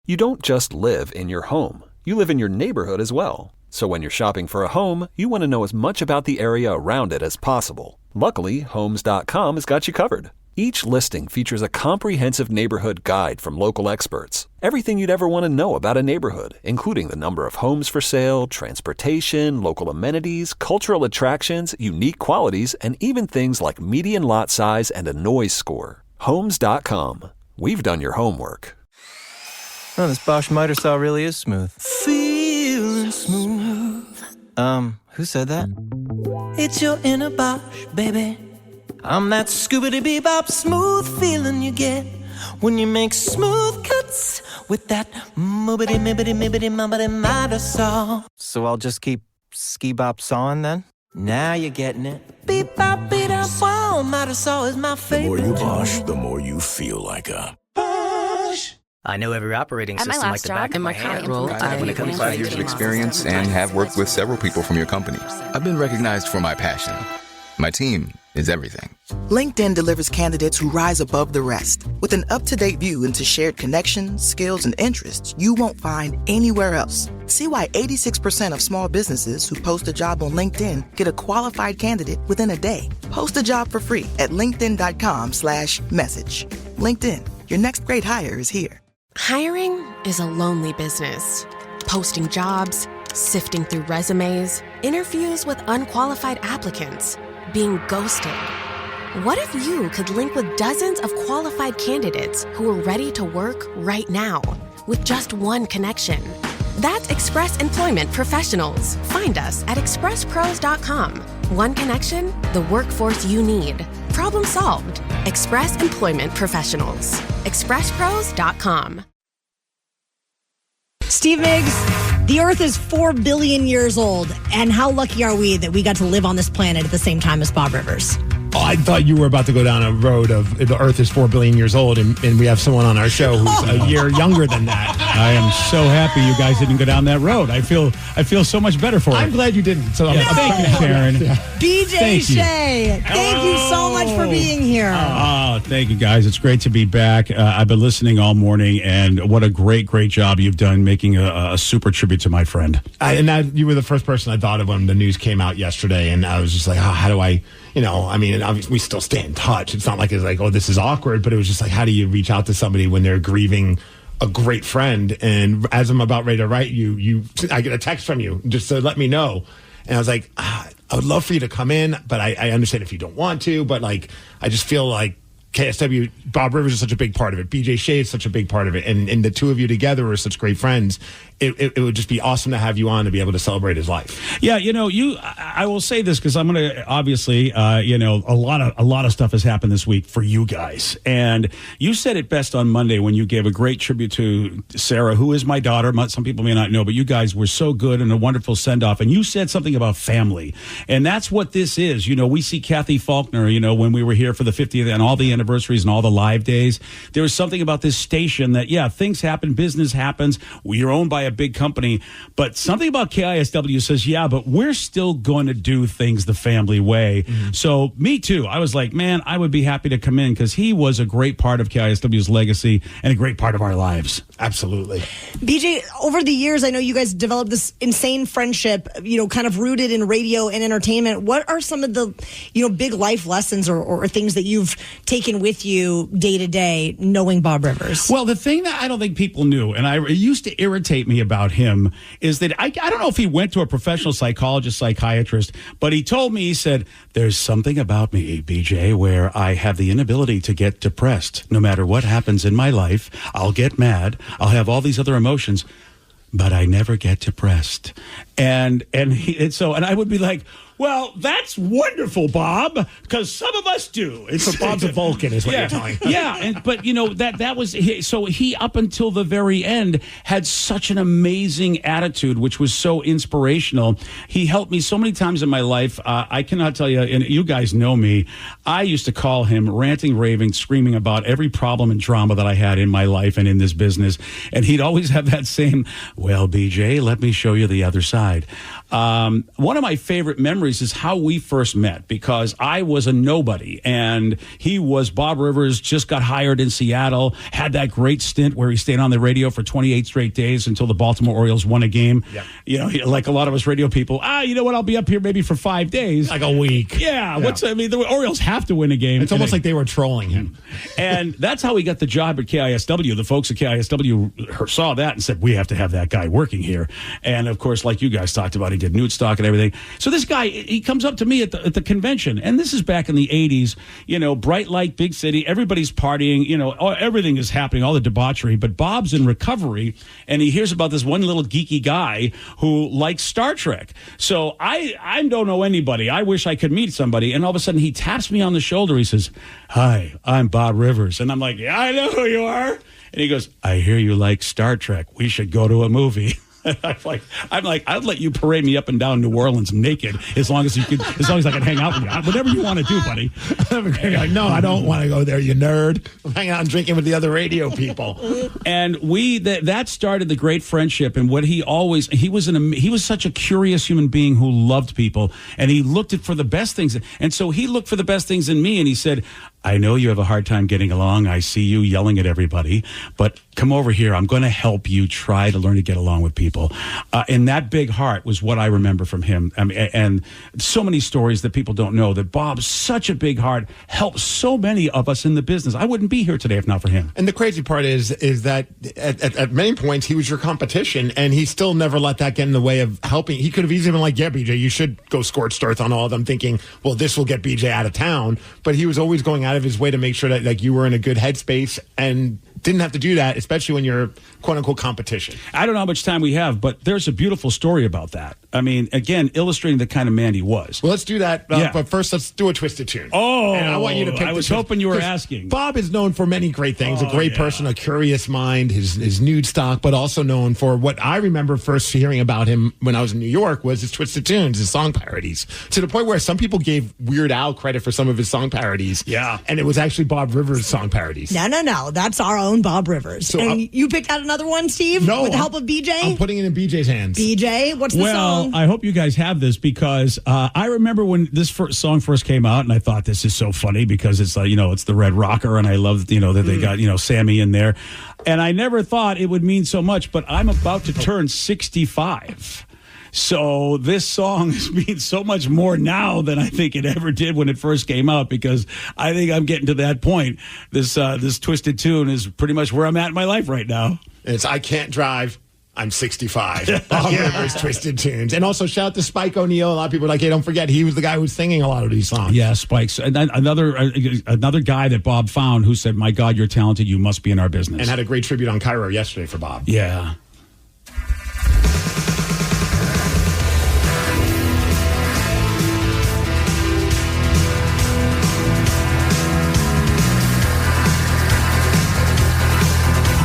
You don't just live in your home. You live in your neighborhood as well. So when you're shopping for a home, you want to know as much about the area around it as possible. Luckily, Homes.com has got you covered. Each listing features a comprehensive neighborhood guide from local experts. Everything you'd ever want to know about a neighborhood, including the number of homes for sale, transportation, local amenities, cultural attractions, unique qualities, and even things like median lot size and a noise score. Homes.com. We've done your homework. Oh, this Bosch miter saw really is smooth. Feeling smooth. Who said that? It's your inner Bosch, baby. I'm that scoobity-bebop smooth feeling you get when you make smooth cuts with that moobity-mibbity-mibbity-mubbity miter saw. So I'll just keep ski-bop sawing then? Now you're getting it. Beep-bop, beat-up, wow, miter saw is my The favorite. more you Bosch, the more you feel like a Bosch. I know every operating At my system like last the job, back of my hand. I have 25 years of experience and have worked with several people from your company. I've been recognized for my passion. My team is everything. LinkedIn delivers candidates who rise above the rest. With an up-to-date view into shared connections, skills, and interests you won't find anywhere else. See why 86% of small businesses who post a job on LinkedIn get a qualified candidate within a day. Post a job for free at linkedin.com/message. LinkedIn, your next great hire is here. Hiring is a lonely business. Posting jobs, sifting through resumes, interviews with unqualified applicants, being ghosted. What if you could link with dozens of qualified candidates who are ready to work right now with just one connection? That's Express Employment Professionals. Find us at expresspros.com. One connection, the workforce you need. Problem solved. Express Employment Professionals. expresspros.com. Steve Migs, the Earth is 4 billion years old. And how lucky are we that we got to live on this planet at the same time as Bob Rivers? Oh, I thought you were about to go down a road of the Earth is 4 billion years old, and we have someone on our show who's a year younger than that. I am so happy you guys didn't go down that road. I feel so much better for it. I'm glad you didn't. So thank you, Sharon. BJ Shea, thank you so much for being here. Oh, thank you, guys. It's great to be back. I've been listening all morning, and what a great job you've done making a super tribute to my friend. You were the first person I thought of when the news came out yesterday, and I was just like, how do I, obviously we still stay in touch. It's not like it's like, oh, this is awkward, but it was just like, how do you reach out to somebody when they're grieving a great friend? And as I'm about ready to write I get a text from you just to let me know. And I was like, I would love for you to come in, but I understand if you don't want to, but like, I just feel like KSW, Bob Rivers is such a big part of it. BJ Shea is such a big part of it. And the two of you together are such great friends. It would just be awesome to have you on to be able to celebrate his life. Yeah, I will say this because I'm going to obviously, a lot of stuff has happened this week for you guys. And you said it best on Monday when you gave a great tribute to Sarah, who is my daughter. Some people may not know, but you guys were so good and a wonderful send-off. And you said something about family. And that's what this is. We see Kathy Faulkner, when we were here for the 50th and all the anniversaries and all the live days. There was something about this station that, things happen, business happens. You're owned by a big company, but something about KISW says, yeah, but we're still going to do things the family way. So me too. I was like, man, I would be happy to come in because he was a great part of KISW's legacy and a great part of our lives. Absolutely. BJ, over the years, I know you guys developed this insane friendship, kind of rooted in radio and entertainment. What are some of the, big life lessons or things that you've taken with you day to day, knowing Bob Rivers? Well, the thing that I don't think people knew, and it used to irritate me about him, is that I don't know if he went to a professional psychiatrist, but he told me, he said, there's something about me, BJ, where I have the inability to get depressed. No matter what happens in my life, I'll get mad. I'll have all these other emotions, but I never get depressed. And I would be like, well, that's wonderful, Bob, because some of us do. So Bob's a Vulcan is what you're telling me. Yeah, but that was so he up until the very end had such an amazing attitude, which was so inspirational. He helped me so many times in my life. I cannot tell you, and you guys know me, I used to call him ranting, raving, screaming about every problem and drama that I had in my life and in this business. And he'd always have that same, well, BJ, let me show you the other side. One of my favorite memories is how we first met, because I was a nobody and he was Bob Rivers, just got hired in Seattle, had that great stint where he stayed on the radio for 28 straight days until the Baltimore Orioles won a game. Yeah. Like a lot of us radio people, you know what, I'll be up here maybe for 5 days. Like a week. Yeah. The Orioles have to win a game. It's almost like they were trolling him. And that's how he got the job at KISW. The folks at KISW saw that and said, we have to have that guy working here. And of course, like you guys talked about, he did Newtstock and everything. So this guy, he comes up to me at the convention, and this is back in the 80s, bright light, big city, everybody's partying, everything is happening, all the debauchery, but Bob's in recovery, and he hears about this one little geeky guy who likes Star Trek. So I don't know anybody. I wish I could meet somebody, and all of a sudden he taps me on the shoulder. He says, hi, I'm Bob Rivers. And I'm like, yeah, I know who you are. And he goes, I hear you like Star Trek. We should go to a movie. I'm like, I'd let you parade me up and down New Orleans naked as long as I can hang out with you. Whatever you want to do, buddy. Like, no, I don't want to go there, you nerd. I'm hanging out and drinking with the other radio people. And that started the great friendship. And he was such a curious human being who loved people, and he looked for the best things. And so he looked for the best things in me, and he said, I know you have a hard time getting along. I see you yelling at everybody, but come over here. I'm going to help you try to learn to get along with people. And that big heart was what I remember from him. And so many stories that people don't know, that Bob's such a big heart, helped so many of us in the business. I wouldn't be here today if not for him. And the crazy part is that at many points he was your competition, and he still never let that get in the way of helping. He could have easily been like, yeah, BJ, you should go scorched earth on all of them, thinking, well, this will get BJ out of town. But he was always going out of his way to make sure that you were in a good headspace and didn't have to do that, especially when you're quote-unquote competition. I don't know how much time we have, but there's a beautiful story about that. I mean, again, illustrating the kind of man he was. Well, let's do that. But first, let's do a Twisted Tune. Oh, and I want you to pick. I was hoping you were asking. Bob is known for many great things. A great person, a curious mind, his nude stock, but also known for what I remember first hearing about him when I was in New York was his Twisted Tunes, his song parodies, to the point where some people gave Weird Al credit for some of his song parodies. Yeah. And it was actually Bob Rivers' song parodies. No. That's our own Bob Rivers. So you picked out another one, Steve? No. With the help of BJ? I'm putting it in BJ's hands. BJ, what's the song? Well, I hope you guys have this, because I remember when this song first came out, and I thought this is so funny because it's it's the Red Rocker, and I love that they got Sammy in there, and I never thought it would mean so much, but I'm about to turn 65. So this song means so much more now than I think it ever did when it first came out, because I think I'm getting to that point. This Twisted Tune is pretty much where I'm at in my life right now. It's I Can't Drive, I'm 65. Bob Rivers, Twisted Tunes. And also shout out to Spike O'Neill. A lot of people are like, hey, don't forget, he was the guy who was singing a lot of these songs. Yeah, Spike's. And then another guy that Bob found who said, my God, you're talented. You must be in our business. And had a great tribute on Cairo yesterday for Bob. Yeah.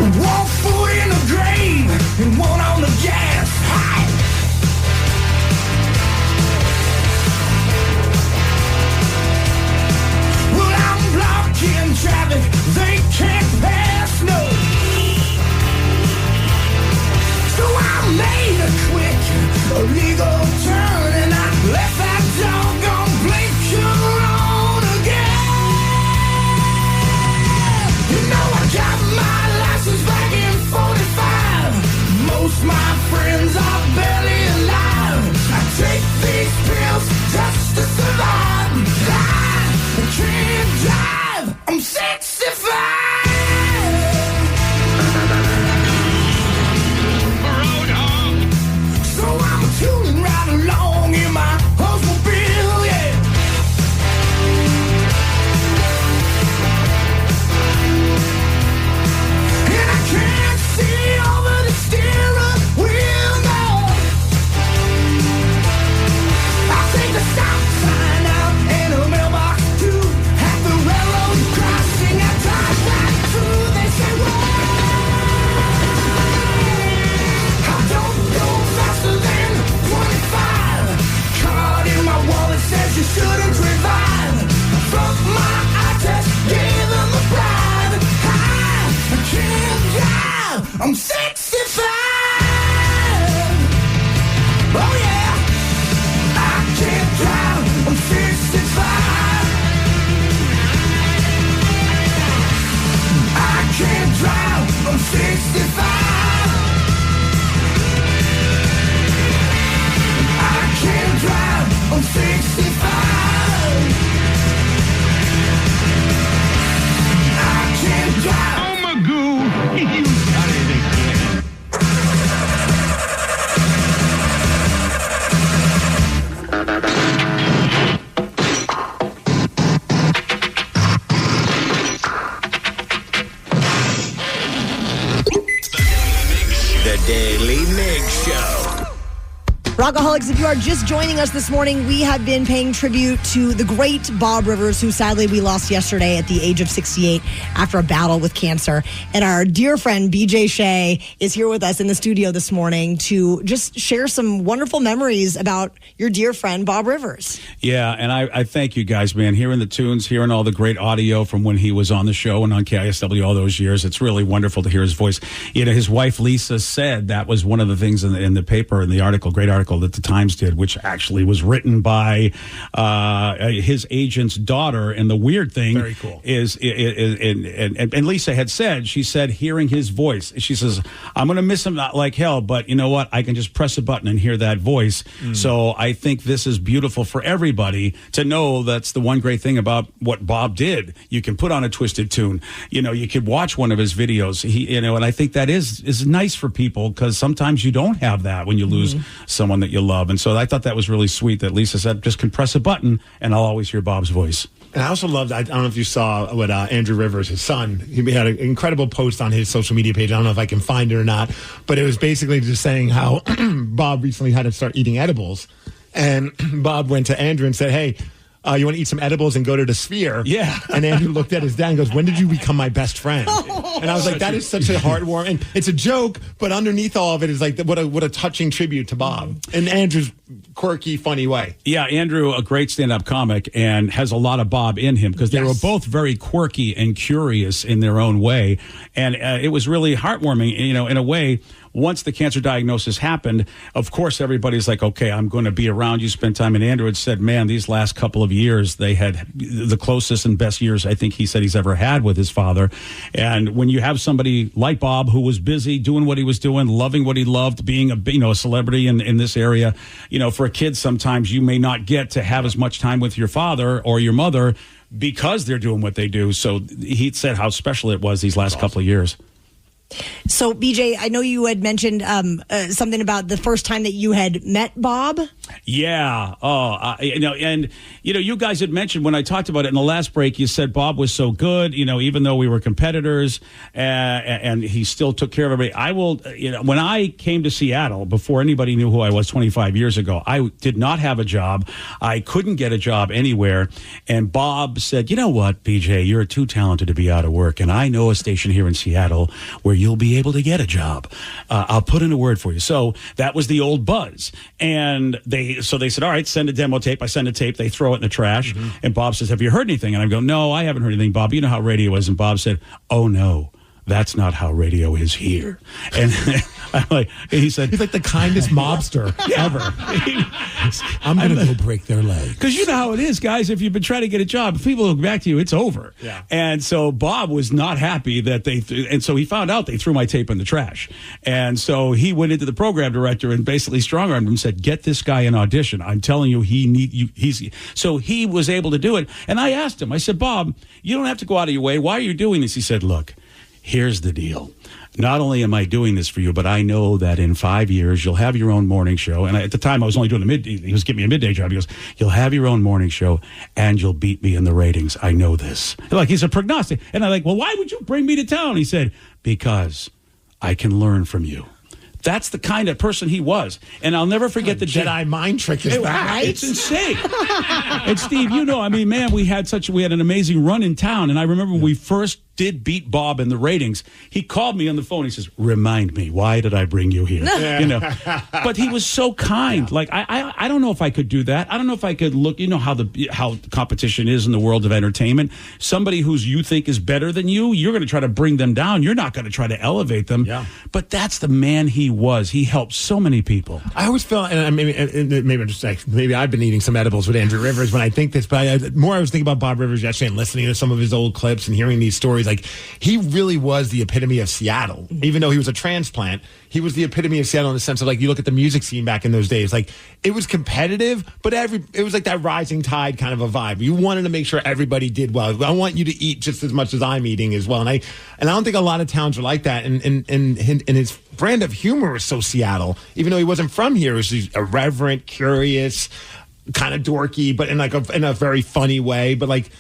One foot in the grave and one on the gas. Hi. Well, I'm blocking traffic. They can't pass, no. couldn't revive from my eye test. Gave them a bribe. I can't drive. I'm 65. Oh yeah. I can't drive. I'm 65. I can't drive. I'm 65. I can't drive. I'm 65. I can't drive. Oh my god. You got it again. The Daily Migs Show. Rockaholics, if you are just joining us this morning, we have been paying tribute to the great Bob Rivers, who sadly we lost yesterday at the age of 68 after a battle with cancer. And our dear friend BJ Shea is here with us in the studio this morning to just share some wonderful memories about your dear friend Bob Rivers. Yeah, and I thank you guys, man. Hearing the tunes, hearing all the great audio from when he was on the show and on KISW all those years, it's really wonderful to hear his voice. You know, his wife Lisa said that was one of the things in the paper, in the article, great article that the Times did, which actually was written by his agent's daughter. And the weird thing Very cool. is and Lisa had said, she said, hearing his voice, she says, I'm going to miss him like hell, but you know what? I can just press a button and hear that voice. So I think this is beautiful for everybody to know. That's the one great thing about what Bob did. You can put on a twisted tune. You know, you could watch one of his videos. And I think that is nice for people, because sometimes you don't have that when you lose someone that you love. And so I thought that was really sweet that Lisa said, just can press a button and I'll always hear Bob's voice. And I also loved, I don't know if you saw what Andrew Rivers, his son, he had an incredible post on his social media page. I don't know if I can find it or not, but it was basically just saying how Bob recently had to start eating edibles. And Bob went to Andrew and said, hey, you want to eat some edibles and go to the Sphere? Yeah. And Andrew looked at his dad and goes, when did you become my best friend? And I was like, that is such a heartwarming, and it's a joke, but underneath all of it is like, what a touching tribute to Bob in Andrew's quirky, funny way. Yeah, Andrew, a great stand-up comic, and has a lot of Bob in him, because they were both very quirky and curious in their own way. And it was really heartwarming, you know, in a way. Once the cancer diagnosis happened, of course, everybody's like, okay, I'm going to be around you, spend time. And Andrew had said, man, these last couple of years, they had the closest and best years I think he said he's ever had with his father. And when you have somebody like Bob, who was busy doing what he was doing, loving what he loved, being a celebrity in this area, you know, for a kid, sometimes you may not get to have as much time with your father or your mother because they're doing what they do. So he said how special it was these last couple of years. So, BJ, I know you had mentioned something about the first time that you had met Bob. Yeah. You guys had mentioned when I talked about it in the last break, you said Bob was so good, you know, even though we were competitors, and he still took care of everybody. When I came to Seattle, before anybody knew who I was 25 years ago, I did not have a job. I couldn't get a job anywhere. And Bob said, you know what, BJ, you're too talented to be out of work. And I know a station here in Seattle where you'll be able to get a job. I'll put in a word for you. So that was the old buzz. And they said, all right, send a demo tape. I send a tape. They throw it in the trash. And Bob says, have you heard anything? And I go, no, I haven't heard anything, Bob. You know how radio is. And Bob said, oh, no. That's not how radio is here. And I'm like, he said, he's like the kindest mobster ever. I'm going to go break their leg. Because you know how it is, guys. If you've been trying to get a job, if people look back to you, it's over. Yeah. And so Bob was not happy that and so he found out they threw my tape in the trash. And so he went into the program director and basically strong-armed him and said, get this guy an audition. I'm telling you, so he was able to do it. And I asked him, I said, Bob, you don't have to go out of your way. Why are you doing this? He said, look, here's the deal. Not only am I doing this for you, but I know that in 5 years, you'll have your own morning show. And at the time, I was only doing he was giving me a midday job. He goes, you'll have your own morning show and you'll beat me in the ratings. I know this. Like, he's a prognostic. And I'm like, well, why would you bring me to town? He said, because I can learn from you. That's the kind of person he was. And I'll never forget the Jedi mind trick is that. Right? It's insane. And Steve, you know, I mean, man, we had an amazing run in town. And I remember when we first did beat Bob in the ratings, he called me on the phone. He says, "Remind me, why did I bring you here?" But he was so kind. Like I don't know if I could do that. I don't know if I could look. You know how competition is in the world of entertainment. Somebody who's you think is better than you, you're going to try to bring them down. You're not going to try to elevate them. Yeah. But that's the man he was. He helped so many people. I always feel, and maybe I'm just like, maybe I've been eating some edibles with Andrew Rivers when I think this, but I was thinking about Bob Rivers yesterday and listening to some of his old clips and hearing these stories. Like, he really was the epitome of Seattle. Even though he was a transplant, he was the epitome of Seattle in the sense of, like, you look at the music scene back in those days, like, it was competitive, but it was like that rising tide kind of a vibe. You wanted to make sure everybody did well. I want you to eat just as much as I'm eating as well. And I don't think a lot of towns are like that. And his brand of humor was so Seattle, even though he wasn't from here. He was irreverent, curious, kind of dorky, but in a very funny way. But like,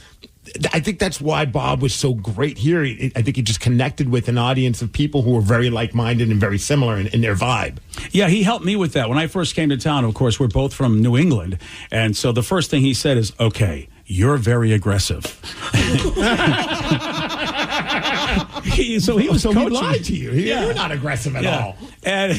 I think that's why Bob was so great here. I think he just connected with an audience of people who were very like-minded and very similar in their vibe. Yeah, he helped me with that. When I first came to town, of course, we're both from New England. And so the first thing he said is, "Okay, you're very aggressive." He was coaching. He lied to you. You're not aggressive at all. And,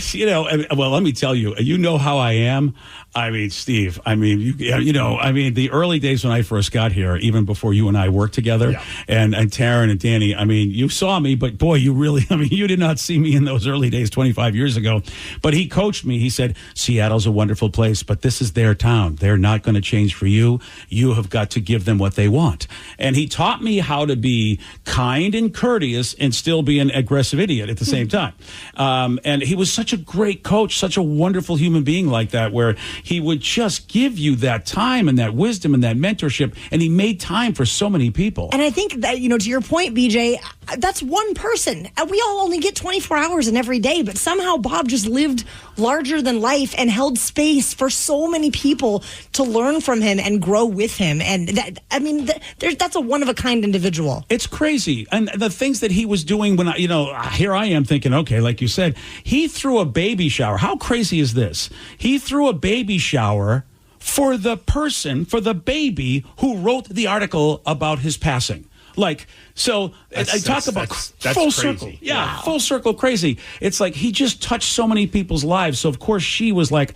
well, let me tell you, you know how I am. I mean, Steve, the early days when I first got here, even before you and I worked together, and Taryn and Danny, I mean, you saw me, but boy, you did not see me in those early days 25 years ago. But he coached me. He said, "Seattle's a wonderful place, but this is their town. They're not going to change for you. You have got to give them what they want." And he taught me how to be kind and courteous and still be an aggressive idiot at the same time. And he was such a great coach, such a wonderful human being like that, where he would just give you that time and that wisdom and that mentorship, and he made time for so many people. And I think that, to your point, BJ, that's one person. We all only get 24 hours in every day, but somehow Bob just lived larger than life and held space for so many people to learn from him and grow with him. And that's a one-of-a-kind individual. It's crazy. And the things that he was doing when here I am thinking, okay, like you said, he threw a baby shower. How crazy is this? He threw a baby shower for the baby who wrote the article about his passing. Like, so I talk about full circle. Yeah, wow. Full circle crazy. It's like he just touched so many people's lives. So, of course, she was like,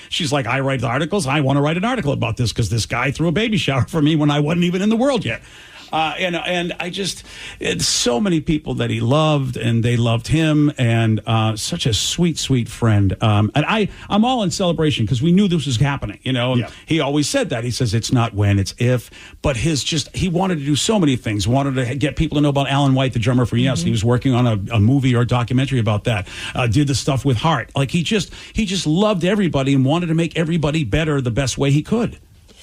she's like, I write the articles. I want to write an article about this because this guy threw a baby shower for me when I wasn't even in the world yet. And I just, it's so many people that he loved, and they loved him, and such a sweet, sweet friend. And I'm all in celebration because we knew this was happening, He always said that. He says it's not when, it's if. But he wanted to do so many things. Wanted to get people to know about Alan White, the drummer for Yes. Mm-hmm. He was working on a movie or a documentary about that. Did the stuff with Heart. Like he just loved everybody and wanted to make everybody better the best way he could.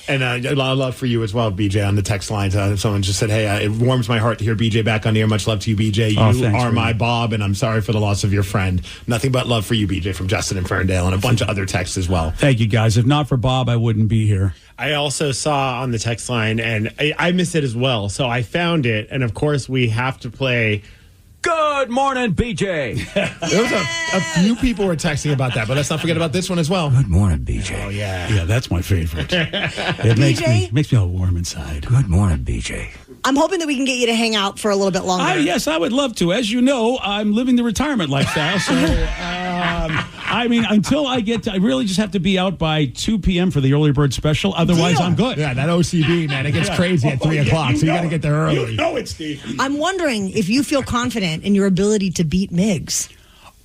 And a lot of love for you as well, BJ, on the text lines. Someone just said, hey, it warms my heart to hear BJ back on the air. Much love to you, BJ. You are my Bob, and I'm sorry for the loss of your friend. Nothing but love for you, BJ, from Justin and Ferndale, and a bunch of other texts as well. Thank you, guys. If not for Bob, I wouldn't be here. I also saw on the text line, and I missed it as well, so I found it. And, of course, we have to play Good morning, BJ. There was a few people were texting about that, but let's not forget about this one as well. Good morning, BJ. Oh, yeah. Yeah, that's my favorite. It makes me all warm inside. Good morning, BJ. I'm hoping that we can get you to hang out for a little bit longer. Yes, I would love to. As you know, I'm living the retirement lifestyle, so until I get to, I really just have to be out by 2 p.m. for the early bird special. Otherwise, I'm good. Yeah, that OCB, man, it gets crazy at 3 o'clock, so you got to get there early. You know it, Steve. I'm wondering if you feel confident in your ability to beat Migs.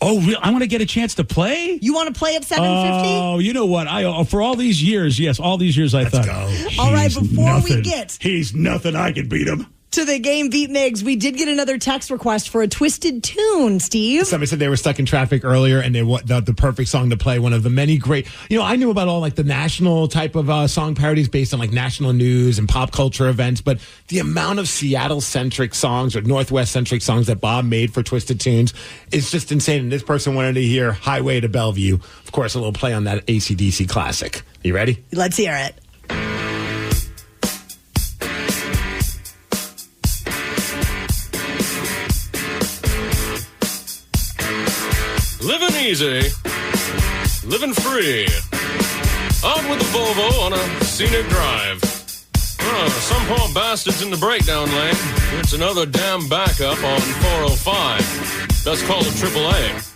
Oh, really? I want to get a chance to play? You want to play at 7:50? Oh, you know what? For all these years, I thought. Go. All right, before we get... He's nothing. I can beat him. To the game Beat Migs, we did get another text request for a Twisted Tune, Steve. Somebody said they were stuck in traffic earlier and they want the perfect song to play. One of the many great, I knew about all like the national type of song parodies based on like national news and pop culture events, but the amount of Seattle-centric songs or Northwest-centric songs that Bob made for Twisted Tunes is just insane. And this person wanted to hear Highway to Bellevue. Of course, a little play on that AC/DC classic. You ready? Let's hear it. Living easy, living free, out with the Volvo on a scenic drive. Some poor bastards in the breakdown lane. It's another damn backup on 405. That's called a AAA.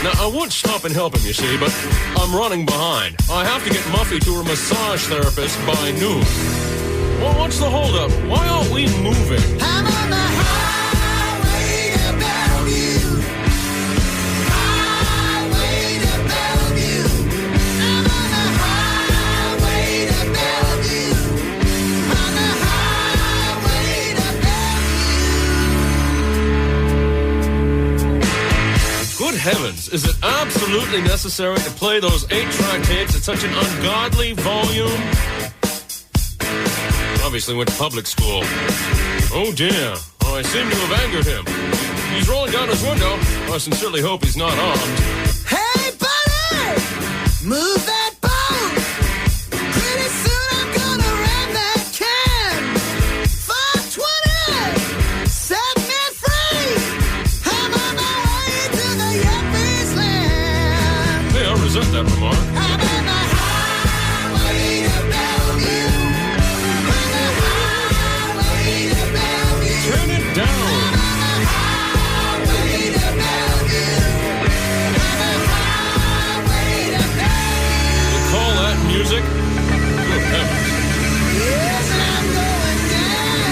Now, I would stop and help him, you see, but I'm running behind. I have to get Muffy to her massage therapist by noon. Well, what's the holdup? Why aren't we moving? I'm on the highway to Bellevue. Highway to Bellevue. I'm on the highway to Bellevue. On the highway to Bellevue. Good heavens, is it absolutely necessary to play those 8-track tapes at such an ungodly volume? Obviously went to public school. Oh dear. Oh, I seem to have angered him. He's rolling down his window. I sincerely hope he's not armed. Hey, buddy! Move that boat! Pretty soon I'm gonna ram that can! 520! Set me free! I'm on my way to the Yuppies land! Hey, I resent that remark. I'm on the highway to Bellevue! Turn it down. You call that music? Good heavens. Yes, I'm going down.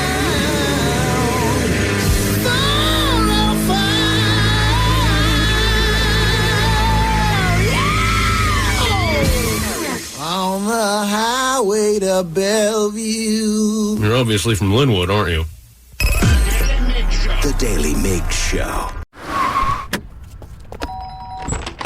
On the highway to Bellevue. You're obviously from Linwood, aren't you? The Daily Migs Show.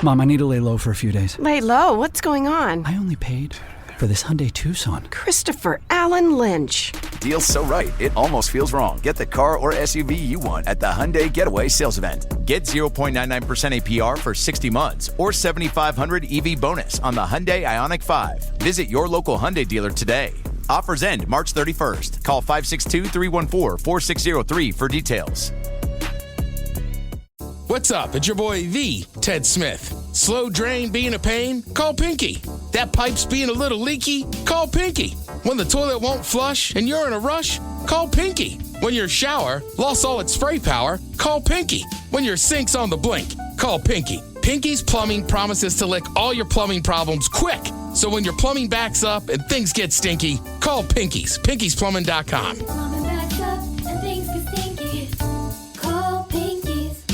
Mom, I need to lay low for a few days. Lay low? What's going on? I only paid for this Hyundai Tucson. Christopher Allen Lynch. Deal's so right, it almost feels wrong. Get the car or SUV you want at the Hyundai Getaway Sales Event. Get 0.99% APR for 60 months or $7,500 EV bonus on the Hyundai Ioniq 5. Visit your local Hyundai dealer today. Offers end March 31st. Call 562-314-4603 for details. What's up? It's your boy, the Ted Smith. Slow drain being a pain? Call Pinky. That pipe's being a little leaky? Call Pinky. When the toilet won't flush and you're in a rush? Call Pinky. When your shower lost all its spray power? Call Pinky. When your sink's on the blink? Call Pinky. Pinky's Plumbing promises to lick all your plumbing problems quick. So when your plumbing backs up and things get stinky, call Pinky's. Pinky'sPlumbing.com. Plumbing backs up and things get stinky. Call Pinky's.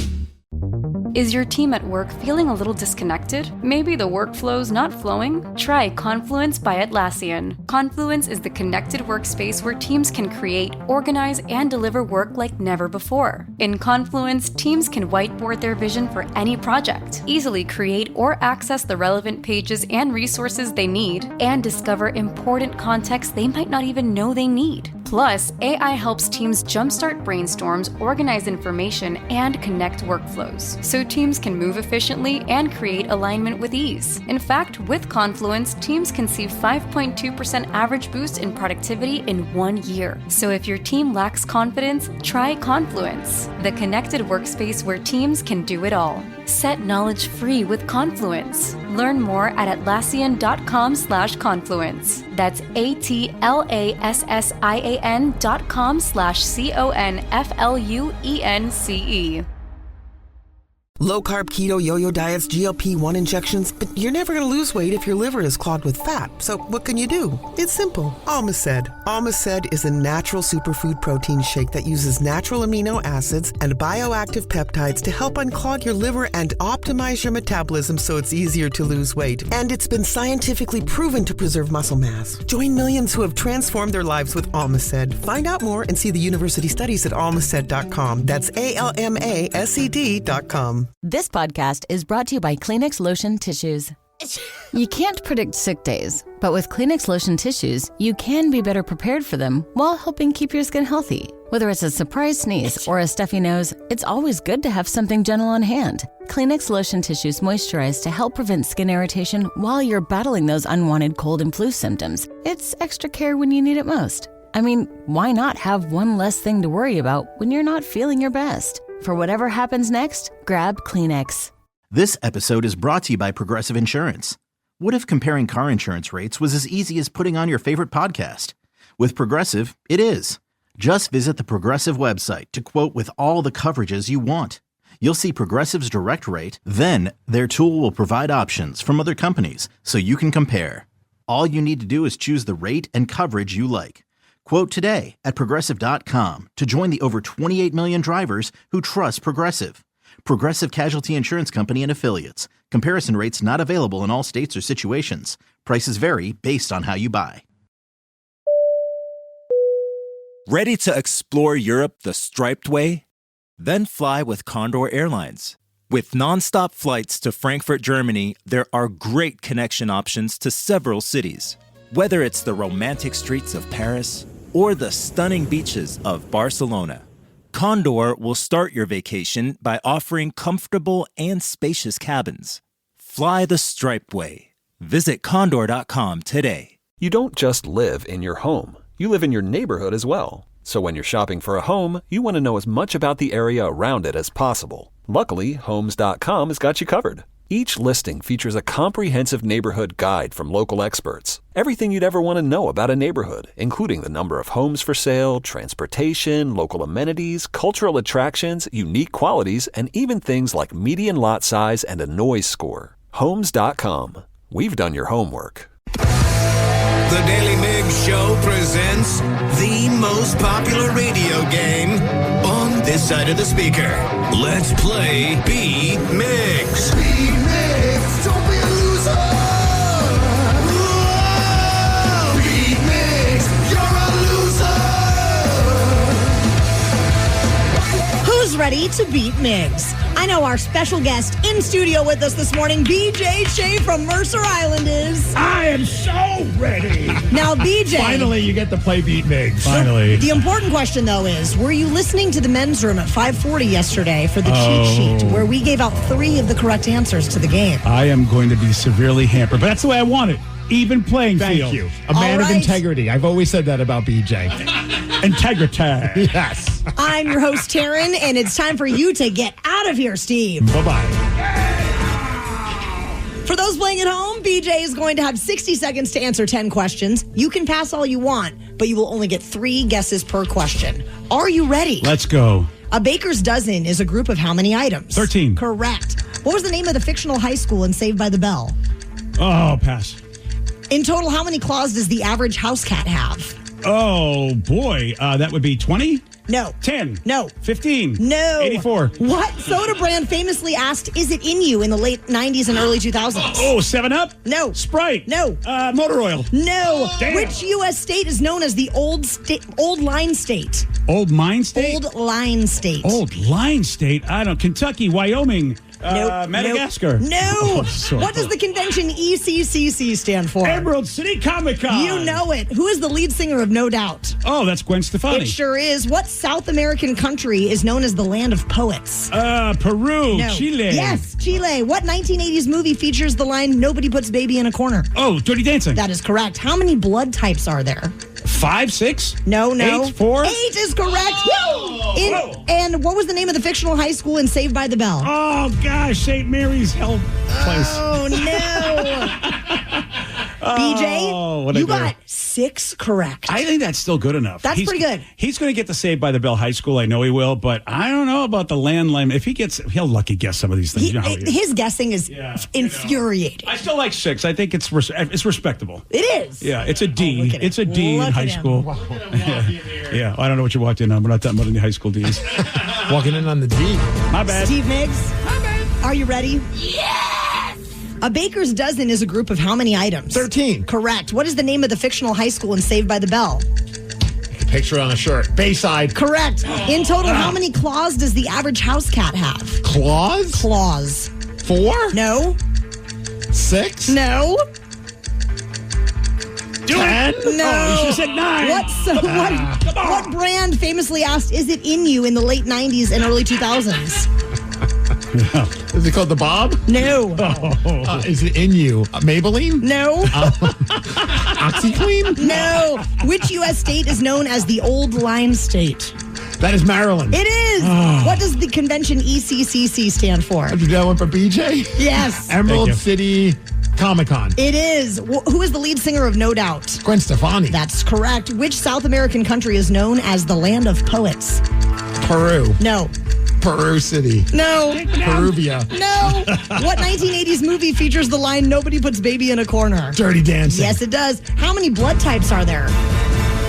Is your team at work feeling a little disconnected? Maybe the workflow's not flowing? Try Confluence by Atlassian. Confluence is the connected workspace where teams can create, organize, and deliver work like never before. In Confluence, teams can whiteboard their vision for any project, easily create or access the relevant pages and resources they need, and discover important context they might not even know they need. Plus, AI helps teams jumpstart brainstorms, organize information, and connect workflows, so teams can move efficiently and create alignment with ease. In fact, with Confluence, teams can see 5.2% average boost in productivity in 1 year. So if your team lacks confidence, try Confluence, the connected workspace where teams can do it all. Set knowledge free with Confluence. Learn more at Atlassian.com/confluence. That's ATLASSIAN.com/CONFLUENCE. Low carb keto yo-yo diets, GLP-1 injections, but you're never going to lose weight if your liver is clogged with fat. So what can you do? It's simple. Almaced. Almaced is a natural superfood protein shake that uses natural amino acids and bioactive peptides to help unclog your liver and optimize your metabolism so it's easier to lose weight. And it's been scientifically proven to preserve muscle mass. Join millions who have transformed their lives with Almaced. Find out more and see the university studies at almaced.com. That's ALMASED.com. This podcast is brought to you by Kleenex Lotion Tissues. You can't predict sick days, but with Kleenex Lotion Tissues, you can be better prepared for them while helping keep your skin healthy. Whether it's a surprise sneeze or a stuffy nose, it's always good to have something gentle on hand. Kleenex Lotion Tissues moisturize to help prevent skin irritation while you're battling those unwanted cold and flu symptoms. It's extra care when you need it most. I mean, why not have one less thing to worry about when you're not feeling your best? For whatever happens next, grab Kleenex. This episode is brought to you by Progressive Insurance. What if comparing car insurance rates was as easy as putting on your favorite podcast? With Progressive, it is. Just visit the Progressive website to quote with all the coverages you want. You'll see Progressive's direct rate, then their tool will provide options from other companies so you can compare. All you need to do is choose the rate and coverage you like. Quote today at Progressive.com to join the over 28 million drivers who trust Progressive. Progressive Casualty Insurance Company and Affiliates. Comparison rates not available in all states or situations. Prices vary based on how you buy. Ready to explore Europe the striped way? Then fly with Condor Airlines. With nonstop flights to Frankfurt, Germany, there are great connection options to several cities. Whether it's the romantic streets of Paris or the stunning beaches of Barcelona, Condor will start your vacation by offering comfortable and spacious cabins. Fly the striped way. Visit condor.com today. You don't just live in your home. You live in your neighborhood as well. So when you're shopping for a home, you want to know as much about the area around it as possible. Luckily, Homes.com has got you covered. Each listing features a comprehensive neighborhood guide from local experts. Everything you'd ever want to know about a neighborhood, including the number of homes for sale, transportation, local amenities, cultural attractions, unique qualities, and even things like median lot size and a noise score. Homes.com. We've done your homework. The Daily Migs Show presents the most popular radio game on this side of the speaker. Let's play Be Migs. Be Migs, don't be a loser. Whoa! Be Migs, you're a loser. Who's ready to beat Migs? I know our special guest in studio with us this morning, BJ Shea from Mercer Island is. I am so ready. Now, BJ. Finally, you get to play Beat Migs. Finally. The important question, though, is were you listening to the men's room at 5:40 yesterday for the cheat sheet where we gave out 3 of the correct answers to the game? I am going to be severely hampered, but that's the way I want it. Even playing field. Thank you. A man of integrity. I've always said that about BJ. Integrity. Yes. I'm your host, Taryn, and it's time for you to get out of here, Steve. Bye-bye. For those playing at home, BJ is going to have 60 seconds to answer 10 questions. You can pass all you want, but you will only get 3 guesses per question. Are you ready? Let's go. A baker's dozen is a group of how many items? 13. Correct. What was the name of the fictional high school in Saved by the Bell? Oh, pass. In total, how many claws does the average house cat have? Oh, boy. That would be 20? No. 10? No. 15? No. 84? What soda brand famously asked, is it in you in the late 90s and early 2000s? Oh, 7-Up? No. Sprite? No. Motor oil? No. Damn. Which U.S. state is known as the Old Line State? Old Mine State? Old Line State. Old Line State? I don't know. Kentucky, Wyoming, Madagascar. No. What does the convention ECCC stand for? Emerald City Comic Con. You know it. Who is the lead singer of No Doubt? Oh, that's Gwen Stefani. It sure is. What South American country is known as the land of poets? Peru, No. Chile. Yes, Chile. What 1980s movie features the line, nobody puts baby in a corner? Oh, Dirty Dancing. That is correct. How many blood types are there? 5, 6? No. 8, 4? 8 is correct. Whoa. And what was the name of the fictional high school in Saved by the Bell? Oh, gosh, St. Mary's Hell Place. Oh, no. BJ, you got 6 correct. I think that's still good enough. That's pretty good. He's going to get the Saved by the Bell High School. I know he will, but I don't know about the landline. If he'll lucky guess some of these things. You know how he is. His guessing is infuriating. I still like 6. I think it's respectable. It is. Yeah, it's a D. It's a D Look in high at him. school. Yeah, I don't know what you walked in on. We're not talking about any high school Ds. Walking in on the D. My bad. Steve Migs, are you ready? Yes! A baker's dozen is a group of how many items? 13. Correct. What is the name of the fictional high school in Saved by the Bell? Picture on a shirt. Bayside. Correct. In total, how many claws does the average house cat have? Claws? Claws. 4? No. 6? No. 10? No. Oh, you should have said 9. What brand famously asked, is it in you in the late 90s and early 2000s? Is it called the Bob? No. Is it in you? Maybelline? No. OxyClean? No. Which U.S. state is known as the Old Line State? That is Maryland. It is. What does the convention ECCC stand for? Did you get one for BJ? Yes. Emerald City Comic-Con. It is. Who is the lead singer of No Doubt? Gwen Stefani. That's correct. Which South American country is known as the land of poets? Peru. No. Peru City. No. Peruvia. No. What 1980s movie features the line, "Nobody puts baby in a corner"? Dirty Dancing. Yes, it does. How many blood types are there?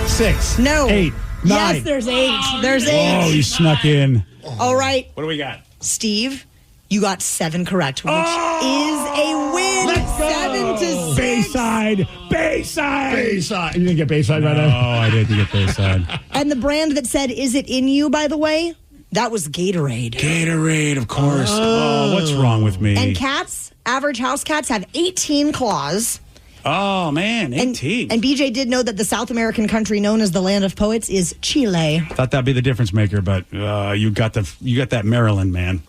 6. No. 8. 9. Yes, there's 8. There's 8. Oh, you snuck in. All right. What do we got? Steve, you got 7 correct, which is a win. Let's go. 7-6. Bayside. Bayside. You didn't get Bayside right now? No, I didn't get Bayside. And the brand that said, "Is it in you," by the way, that was Gatorade. Gatorade, of course. Oh, what's wrong with me? And cats, average house cats, have 18 claws. Oh, man, 18. And BJ did know that the South American country known as the land of poets is Chile. Thought that'd be the difference maker, but you got that Maryland, man.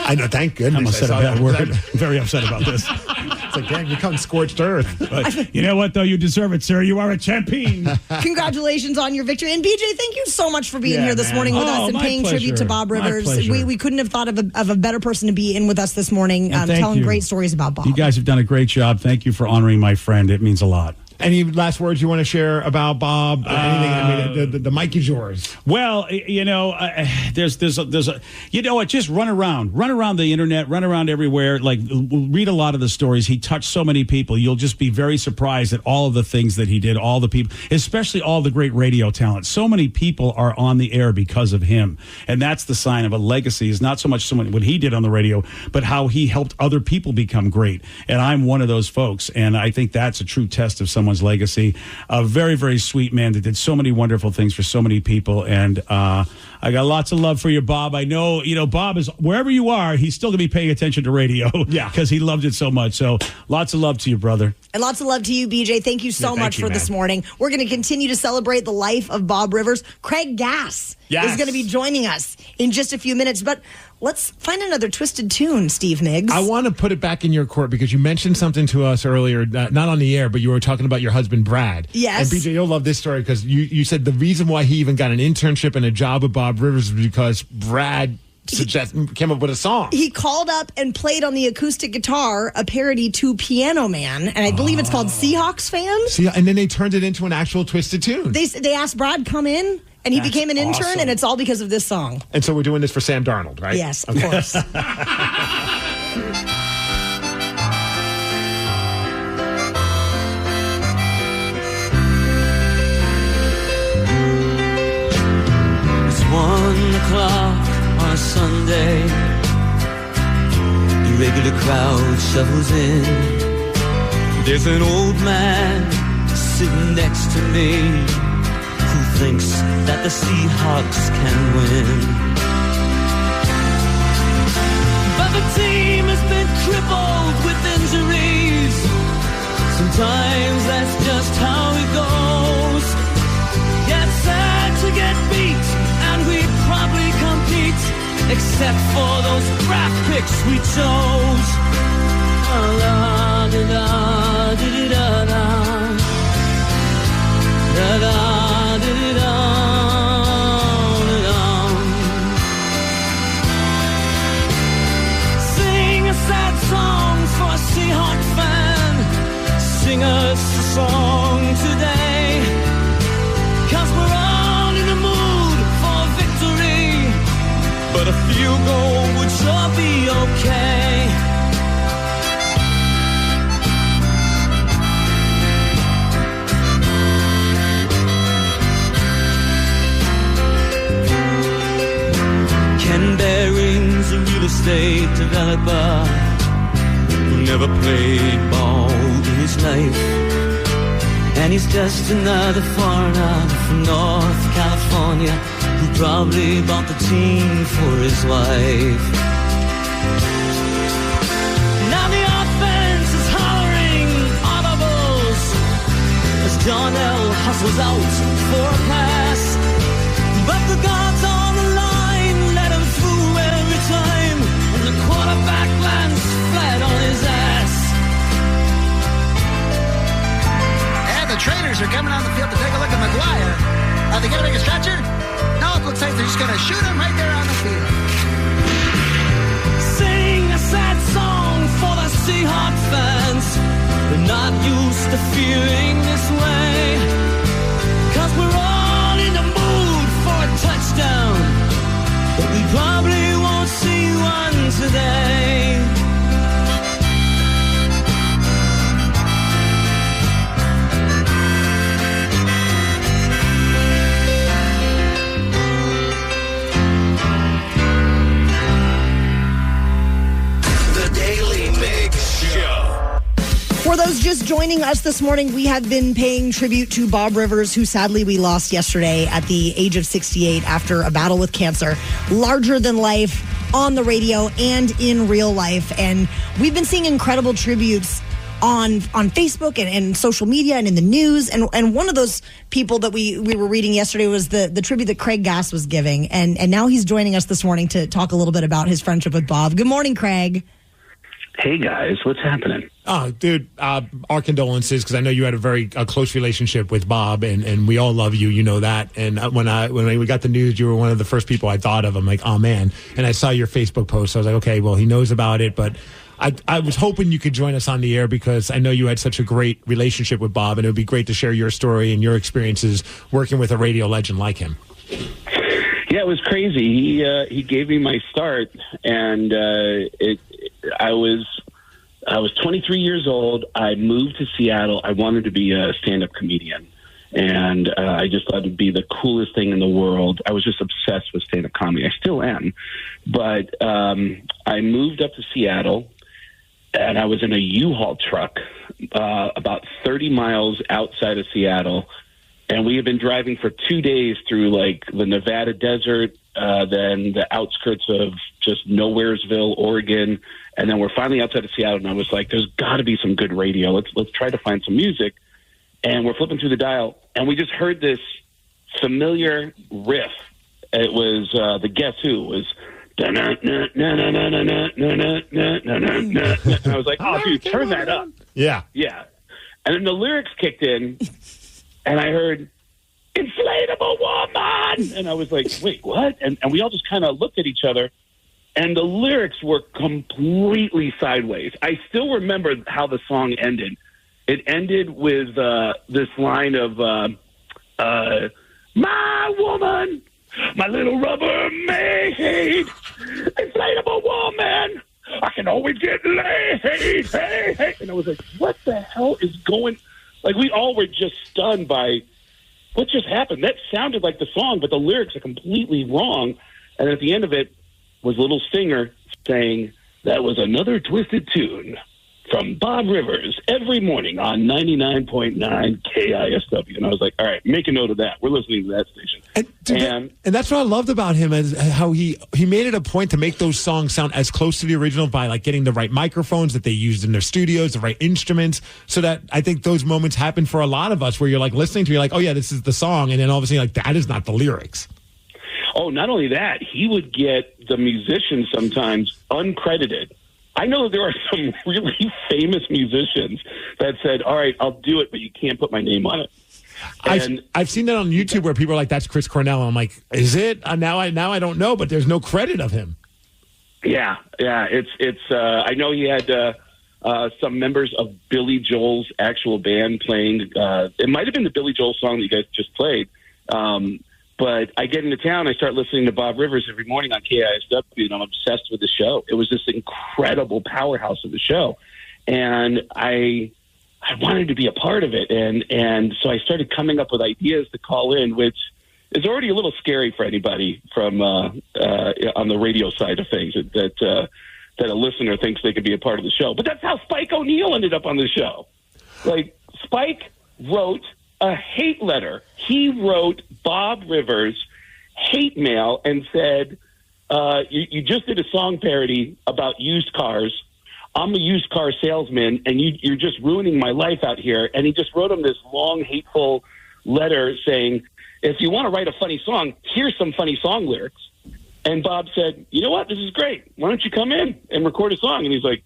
I know, thank goodness. I almost said a bad word. Very upset about this. It's like, damn, you come scorched earth. But you know what, though? You deserve it, sir. You are a champion. Congratulations on your victory. And BJ, thank you so much for being here this morning with us and paying tribute to Bob Rivers. We couldn't have thought of a better person to be in with us this morning, telling great stories about Bob. You guys have done a great job. Thank you for honoring my friend. It means a lot. Any last words you want to share about Bob? Anything? I mean, the mic is yours. Well, there's a, you know what? Just run around the internet, run around everywhere. Like, read a lot of the stories. He touched so many people. You'll just be very surprised at all of the things that he did. All the people, especially all the great radio talent. So many people are on the air because of him, and that's the sign of a legacy. Is not so much what he did on the radio, but how he helped other people become great. And I'm one of those folks, and I think that's a true test of someone's legacy. A very, very sweet man that did so many wonderful things for so many people. And I got lots of love for you, Bob. I know, Bob is, wherever you are, he's still going to be paying attention to radio. Yeah. Because he loved it so much. So lots of love to you, brother. And lots of love to you, BJ. Thank you so much for this morning. We're going to continue to celebrate the life of Bob Rivers. Craig Gass is going to be joining us in just a few minutes. But let's find another twisted tune, Steve Migs. I want to put it back in your court because you mentioned something to us earlier, not on the air, but you were talking about your husband, Brad. Yes. And BJ, you'll love this story because you said the reason why he even got an internship and a job with Bob Rivers was because Brad came up with a song. He called up and played on the acoustic guitar a parody to Piano Man, and I believe it's called Seahawks Fans. And then they turned it into an actual twisted tune. They asked Brad come in, and he became an intern, awesome. And it's all because of this song. And so we're doing this for Sam Darnold, right? Yes, of course. It's 1 o'clock on a Sunday. The regular crowd shovels in. There's an old man sitting next to me who thinks that the Seahawks can win. But the team has been crippled with injuries. Sometimes that's just how it goes. Yeah, it's sad to get beat, and we probably compete, except for those draft picks we chose. La da da da da da da da da da. Sing a sad song for a Seahawk fan. Sing us a song today, 'cause we're all in the mood for victory. But a field goal would sure be okay. Ken Baring's a real estate developer who never played ball in his life. And he's just another foreigner from North California who probably bought the team for his wife. Now the offense is hollering audibles as Darnell hustles out for a pass. But the guard's on the line, let him through every time, and the quarterback lands flat on his ass. And the Traders are coming on the field to take a look at McGuire. Are they going to make a stretcher? No, it looks like they're just going to shoot him right there on the field. Sing a sad song for the Seahawks fans, they're not used to feeling this way. 'Cause we're all in the mood for a touchdown, but we probably won't see one today. The Daily Migs Show. For those just joining us this morning, we have been paying tribute to Bob Rivers, who sadly we lost yesterday at the age of 68 after a battle with cancer. Larger than life on the radio and in real life. And we've been seeing incredible tributes on Facebook and social media and in the news. And one of those people that we were reading yesterday was the tribute that Craig Gass was giving. And now he's joining us this morning to talk a little bit about his friendship with Bob. Good morning, Craig. Hey guys, what's happening? Oh, dude, our condolences, because I know you had a very close relationship with Bob, and we all love you. You know that. And when we got the news, you were one of the first people I thought of. I'm like, oh man. And I saw your Facebook post. I was like, okay, well, he knows about it, but I was hoping you could join us on the air because I know you had such a great relationship with Bob, and it would be great to share your story and your experiences working with a radio legend like him. Yeah, it was crazy. He gave me my start, and I was 23 years old. I moved to Seattle. I wanted to be a stand-up comedian, and I just thought it'd be the coolest thing in the world. I was just obsessed with stand-up comedy. I still am, but I moved up to Seattle, and I was in a U-Haul truck about 30 miles outside of Seattle. And we had been driving for 2 days through like the Nevada desert, then the outskirts of just Nowheresville, Oregon, and then we're finally outside of Seattle. And I was like, "There's got to be some good radio. Let's try to find some music." And we're flipping through the dial, and we just heard this familiar riff. It was the Guess Who was. And I was like, "Oh, dude, turn that up!" Yeah. And then the lyrics kicked in. And I heard, "Inflatable woman!" And I was like, wait, what? And we all just kind of looked at each other, and the lyrics were completely sideways. I still remember how the song ended. It ended with this line of, "My woman, my little rubber maid, inflatable woman, I can always get laid, hey, hey." And I was like, what the hell is going on? Like, we all were just stunned by what just happened. That sounded like the song, but the lyrics are completely wrong. And at the end of it was a little singer saying, "That was another twisted tune from Bob Rivers every morning on 99.9 KISW." And I was like, all right, make a note of that. We're listening to that station. And that's what I loved about him, is how he made it a point to make those songs sound as close to the original by like getting the right microphones that they used in their studios, the right instruments, so that I think those moments happen for a lot of us where you're like listening to, you're like, oh yeah, this is the song, and then all of a sudden like, that is not the lyrics. Oh, not only that, he would get the musicians sometimes uncredited. I know there are some really famous musicians that said, all right, I'll do it, but you can't put my name on it. And I've seen that on YouTube where people are like, "That's Chris Cornell." I'm like, "Is it?" Now I don't know, but there's no credit of him. Yeah. It's. I know he had some members of Billy Joel's actual band playing. It might have been the Billy Joel song that you guys just played. But I get into town, I start listening to Bob Rivers every morning on KISW, and I'm obsessed with the show. It was this incredible powerhouse of the show, and I wanted to be a part of it, and so I started coming up with ideas to call in, which is already a little scary for anybody from on the radio side of things, that a listener thinks they could be a part of the show. But that's how Spike O'Neill ended up on the show. Like, Spike wrote a hate letter. He wrote Bob Rivers hate mail and said, you just did a song parody about used cars. I'm a used car salesman, and you're just ruining my life out here. And he just wrote him this long, hateful letter saying, if you want to write a funny song, here's some funny song lyrics. And Bob said, you know what? This is great. Why don't you come in and record a song? And he's like,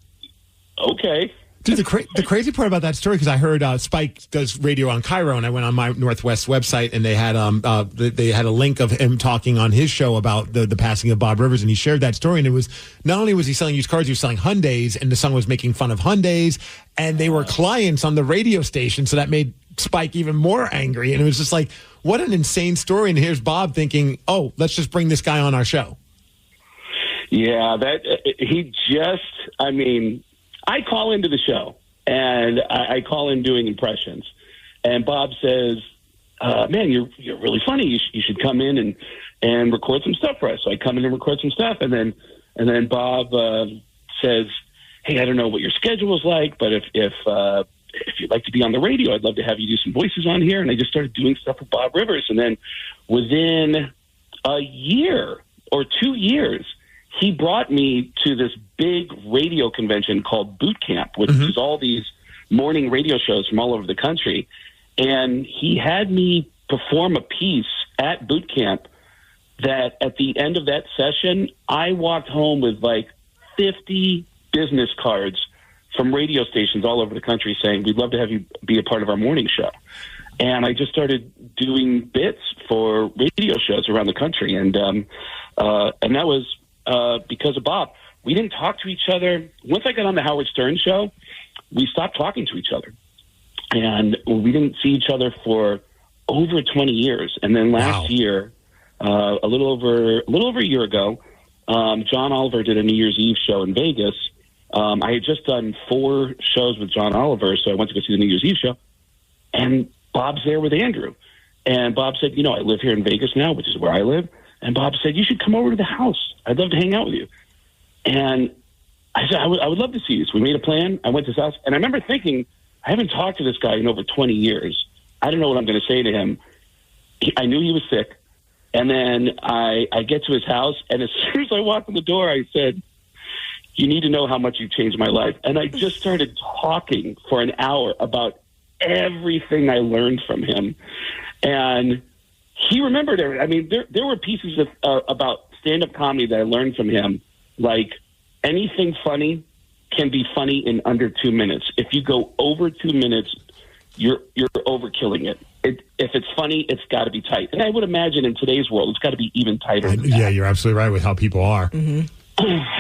okay. Dude, the crazy part about that story, because I heard Spike does radio on Cairo, and I went on my Northwest website, and they had a link of him talking on his show about the passing of Bob Rivers, and he shared that story. And it was not only was he selling used cars, he was selling Hyundais, and the song was making fun of Hyundais, and they were clients on the radio station, so that made Spike even more angry. And it was just like, what an insane story. And here's Bob thinking, oh, let's just bring this guy on our show. Yeah, I call into the show, and I call in doing impressions. And Bob says, man, you're really funny. You should come in and record some stuff for us. So I come in and record some stuff. And then Bob says, hey, I don't know what your schedule is like, but if you'd like to be on the radio, I'd love to have you do some voices on here. And I just started doing stuff with Bob Rivers. And then within a year or 2 years, he brought me to this big radio convention called Boot Camp, which is all these morning radio shows from all over the country. And he had me perform a piece at Boot Camp that at the end of that session, I walked home with like 50 business cards from radio stations all over the country saying, we'd love to have you be a part of our morning show. And I just started doing bits for radio shows around the country. And that was because of Bob. We didn't talk to each other. Once I got on the Howard Stern show, we stopped talking to each other. And we didn't see each other for over 20 years. And then last year, a little over a year ago, John Oliver did a New Year's Eve show in Vegas. I had just done 4 shows with John Oliver, so I went to go see the New Year's Eve show. And Bob's there with Andrew. And Bob said, I live here in Vegas now, which is where I live. And Bob said, you should come over to the house. I'd love to hang out with you. And I said, I would love to see you. So we made a plan. I went to his house. And I remember thinking, I haven't talked to this guy in over 20 years. I don't know what I'm going to say to him. I knew he was sick. And then I get to his house. And as soon as I walked in the door, I said, you need to know how much you've changed my life. And I just started talking for an hour about everything I learned from him. And he remembered everything. I mean, there were pieces of about stand-up comedy that I learned from him, like anything funny can be funny in under 2 minutes. If you go over 2 minutes, you're overkilling it. If it's funny, it's got to be tight. And I would imagine in today's world, it's got to be even tighter than that. Yeah, you're absolutely right with how people are. Mm-hmm.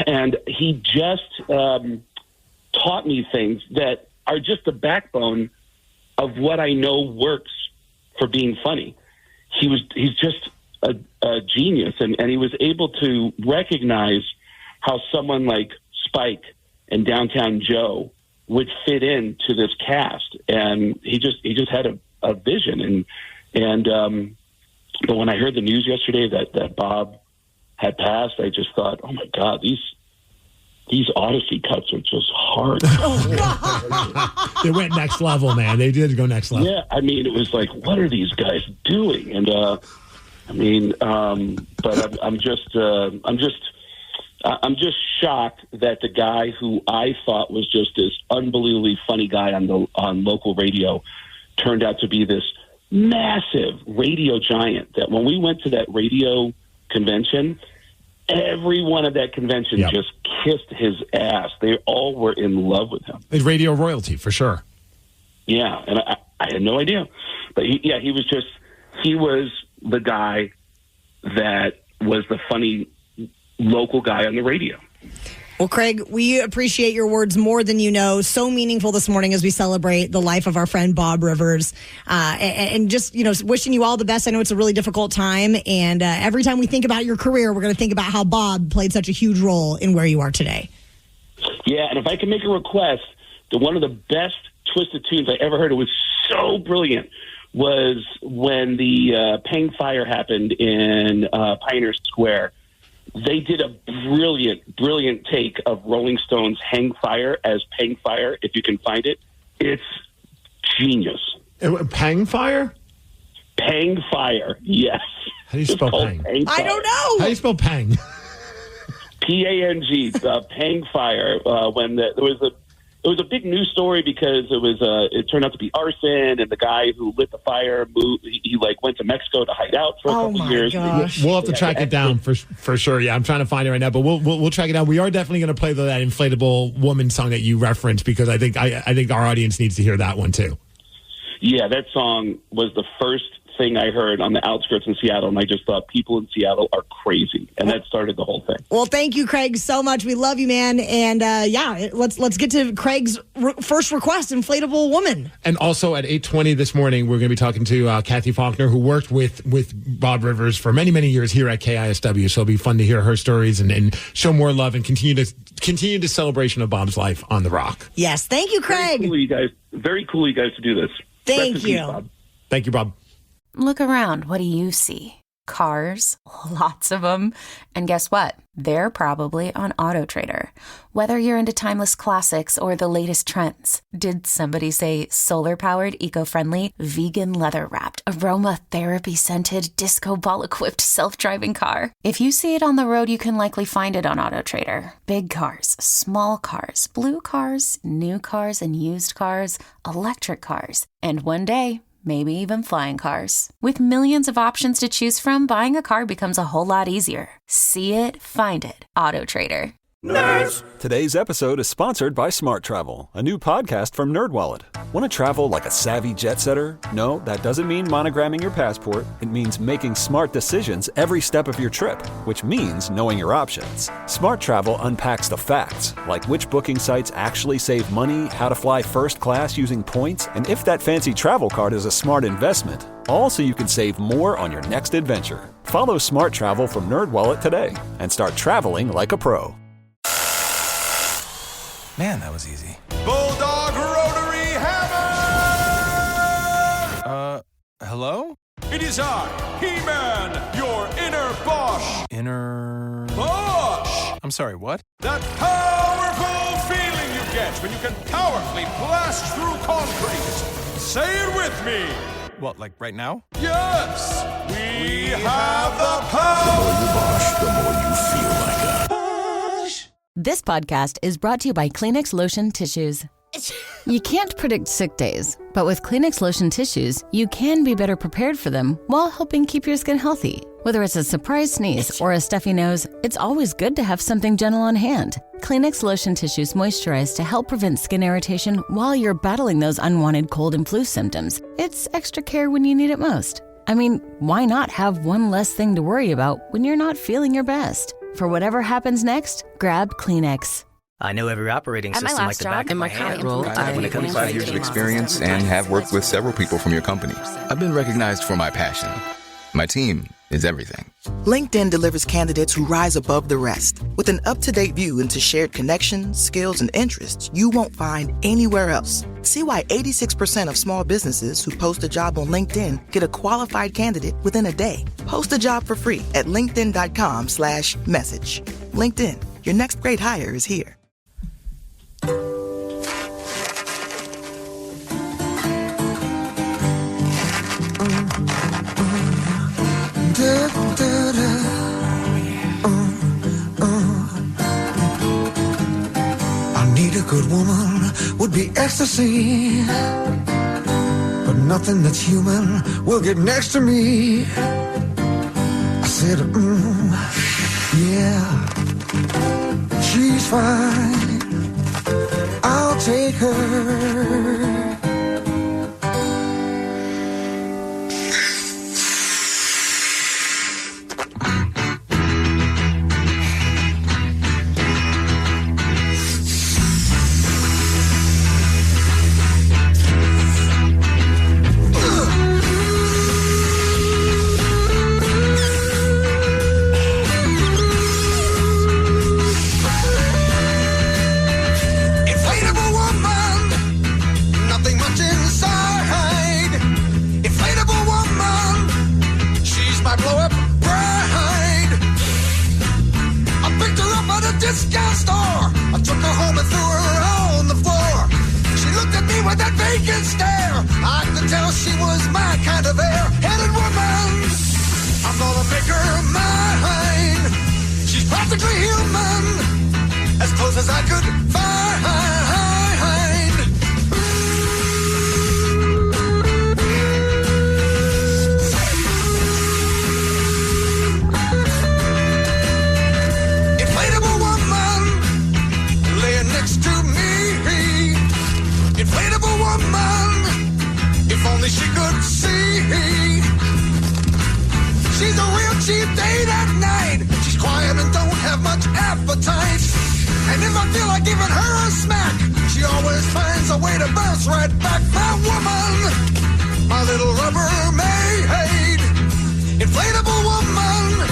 And he just taught me things that are just the backbone of what I know works for being funny. He's just a genius, and he was able to recognize how someone like Spike and Downtown Joe would fit into this cast, and he just had a vision. But when I heard the news yesterday that Bob had passed, I just thought, oh my God, these Odyssey cuts are just hard. They went next level, man. They did go next level. Yeah, I mean, it was like, what are these guys doing? And but I'm just shocked that the guy who I thought was just this unbelievably funny guy on local radio turned out to be this massive radio giant. That when we went to that radio convention, everyone at that convention just kissed his ass. They all were in love with him. It's radio royalty, for sure. Yeah, and I had no idea. But he was the guy that was the funny local guy on the radio. Well, Craig, we appreciate your words more than you know. So meaningful this morning as we celebrate the life of our friend Bob Rivers. And just, wishing you all the best. I know it's a really difficult time. And every time we think about your career, we're going to think about how Bob played such a huge role in where you are today. Yeah, and if I can make a request, one of the best Twisted tunes I ever heard, it was so brilliant, was when the Pang Fire happened in Pioneer Square. They did a brilliant take of Rolling Stones' Hang Fire as Pang Fire, if you can find it. It's genius. Pang Fire? Pang Fire, yes. How do you spell Pang? I don't know. How do you spell Pang? P-A-N-G, Pang Fire. When there was it was a big news story because it turned out to be arson, and the guy who lit the fire moved. He went to Mexico to hide out for a couple of years. Gosh. We'll have to track it down for sure. Yeah, I'm trying to find it right now, but we'll track it down. We are definitely going to play that inflatable woman song that you referenced because I think our audience needs to hear that one too. Yeah, that song was the first thing I heard on the outskirts in Seattle, and I just thought people in Seattle are crazy, and that started the whole thing. Well, thank you, Craig, so much. We love you, man. And let's get to Craig's first request, inflatable woman. And also at 8:20 this morning, we're going to be talking to Kathy Faulkner, who worked with Bob Rivers for many, many years here at KISW. So it'll be fun to hear her stories and show more love and continue the celebration of Bob's life on the Rock. Yes, thank you, Craig. Very cool, you guys, to do this. Thank you. Peace, Bob. Thank you, Bob. Look around. What do you see? Cars, lots of them. And guess what? They're probably on AutoTrader. Whether you're into timeless classics or the latest trends. Did somebody say solar-powered, eco-friendly, vegan leather-wrapped, aromatherapy-scented, disco ball-equipped self-driving car? If you see it on the road, you can likely find it on AutoTrader. Big cars, small cars, blue cars, new cars and used cars, electric cars. And one day, maybe even flying cars. With millions of options to choose from, buying a car becomes a whole lot easier. See it, find it. AutoTrader. Nerds! Today's episode is sponsored by Smart Travel, a new podcast from NerdWallet. Want to travel like a savvy jet setter? No, that doesn't mean monogramming your passport. It means making smart decisions every step of your trip, which means knowing your options. Smart Travel unpacks the facts, like which booking sites actually save money, how to fly first class using points, and if that fancy travel card is a smart investment. All so you can save more on your next adventure. Follow Smart Travel from NerdWallet today and start traveling like a pro. Man, that was easy. Bulldog Rotary Hammer! Hello? It is I, He-Man, your inner Bosch. Inner... Bosch! I'm sorry, what? That powerful feeling you get when you can powerfully blast through concrete. Say it with me. What, like right now? Yes! We have the power! The more you Bosch, the more you feel like a... This podcast is brought to you by Kleenex Lotion Tissues. You can't predict sick days, but with Kleenex Lotion Tissues, you can be better prepared for them while helping keep your skin healthy. Whether it's a surprise sneeze or a stuffy nose, it's always good to have something gentle on hand. Kleenex Lotion Tissues moisturize to help prevent skin irritation while you're battling those unwanted cold and flu symptoms. It's extra care when you need it most. I mean, why not have one less thing to worry about when you're not feeling your best? For whatever happens next, grab Kleenex. I know every operating system like the back of my hand. When it comes to 5 years of experience and have worked with several people from your company, I've been recognized for my passion. My team is everything. LinkedIn delivers candidates who rise above the rest. With an up-to-date view into shared connections, skills, and interests you won't find anywhere else. See why 86% of small businesses who post a job on LinkedIn get a qualified candidate within a day. Post a job for free at linkedin.com/message. LinkedIn, your next great hire is here. I need a good woman would be ecstasy, but nothing that's human will get next to me. I said, yeah, she's fine. I'll take her. Discount store. I took her home and threw her on the floor. She looked at me with that vacant stare. I could tell she was my kind of air-headed woman. I'm gonna make her mine. She's practically human, as close as I could find. giving her a smack. She always finds a way to bounce right back. My woman, my little Rubbermaid, inflatable woman,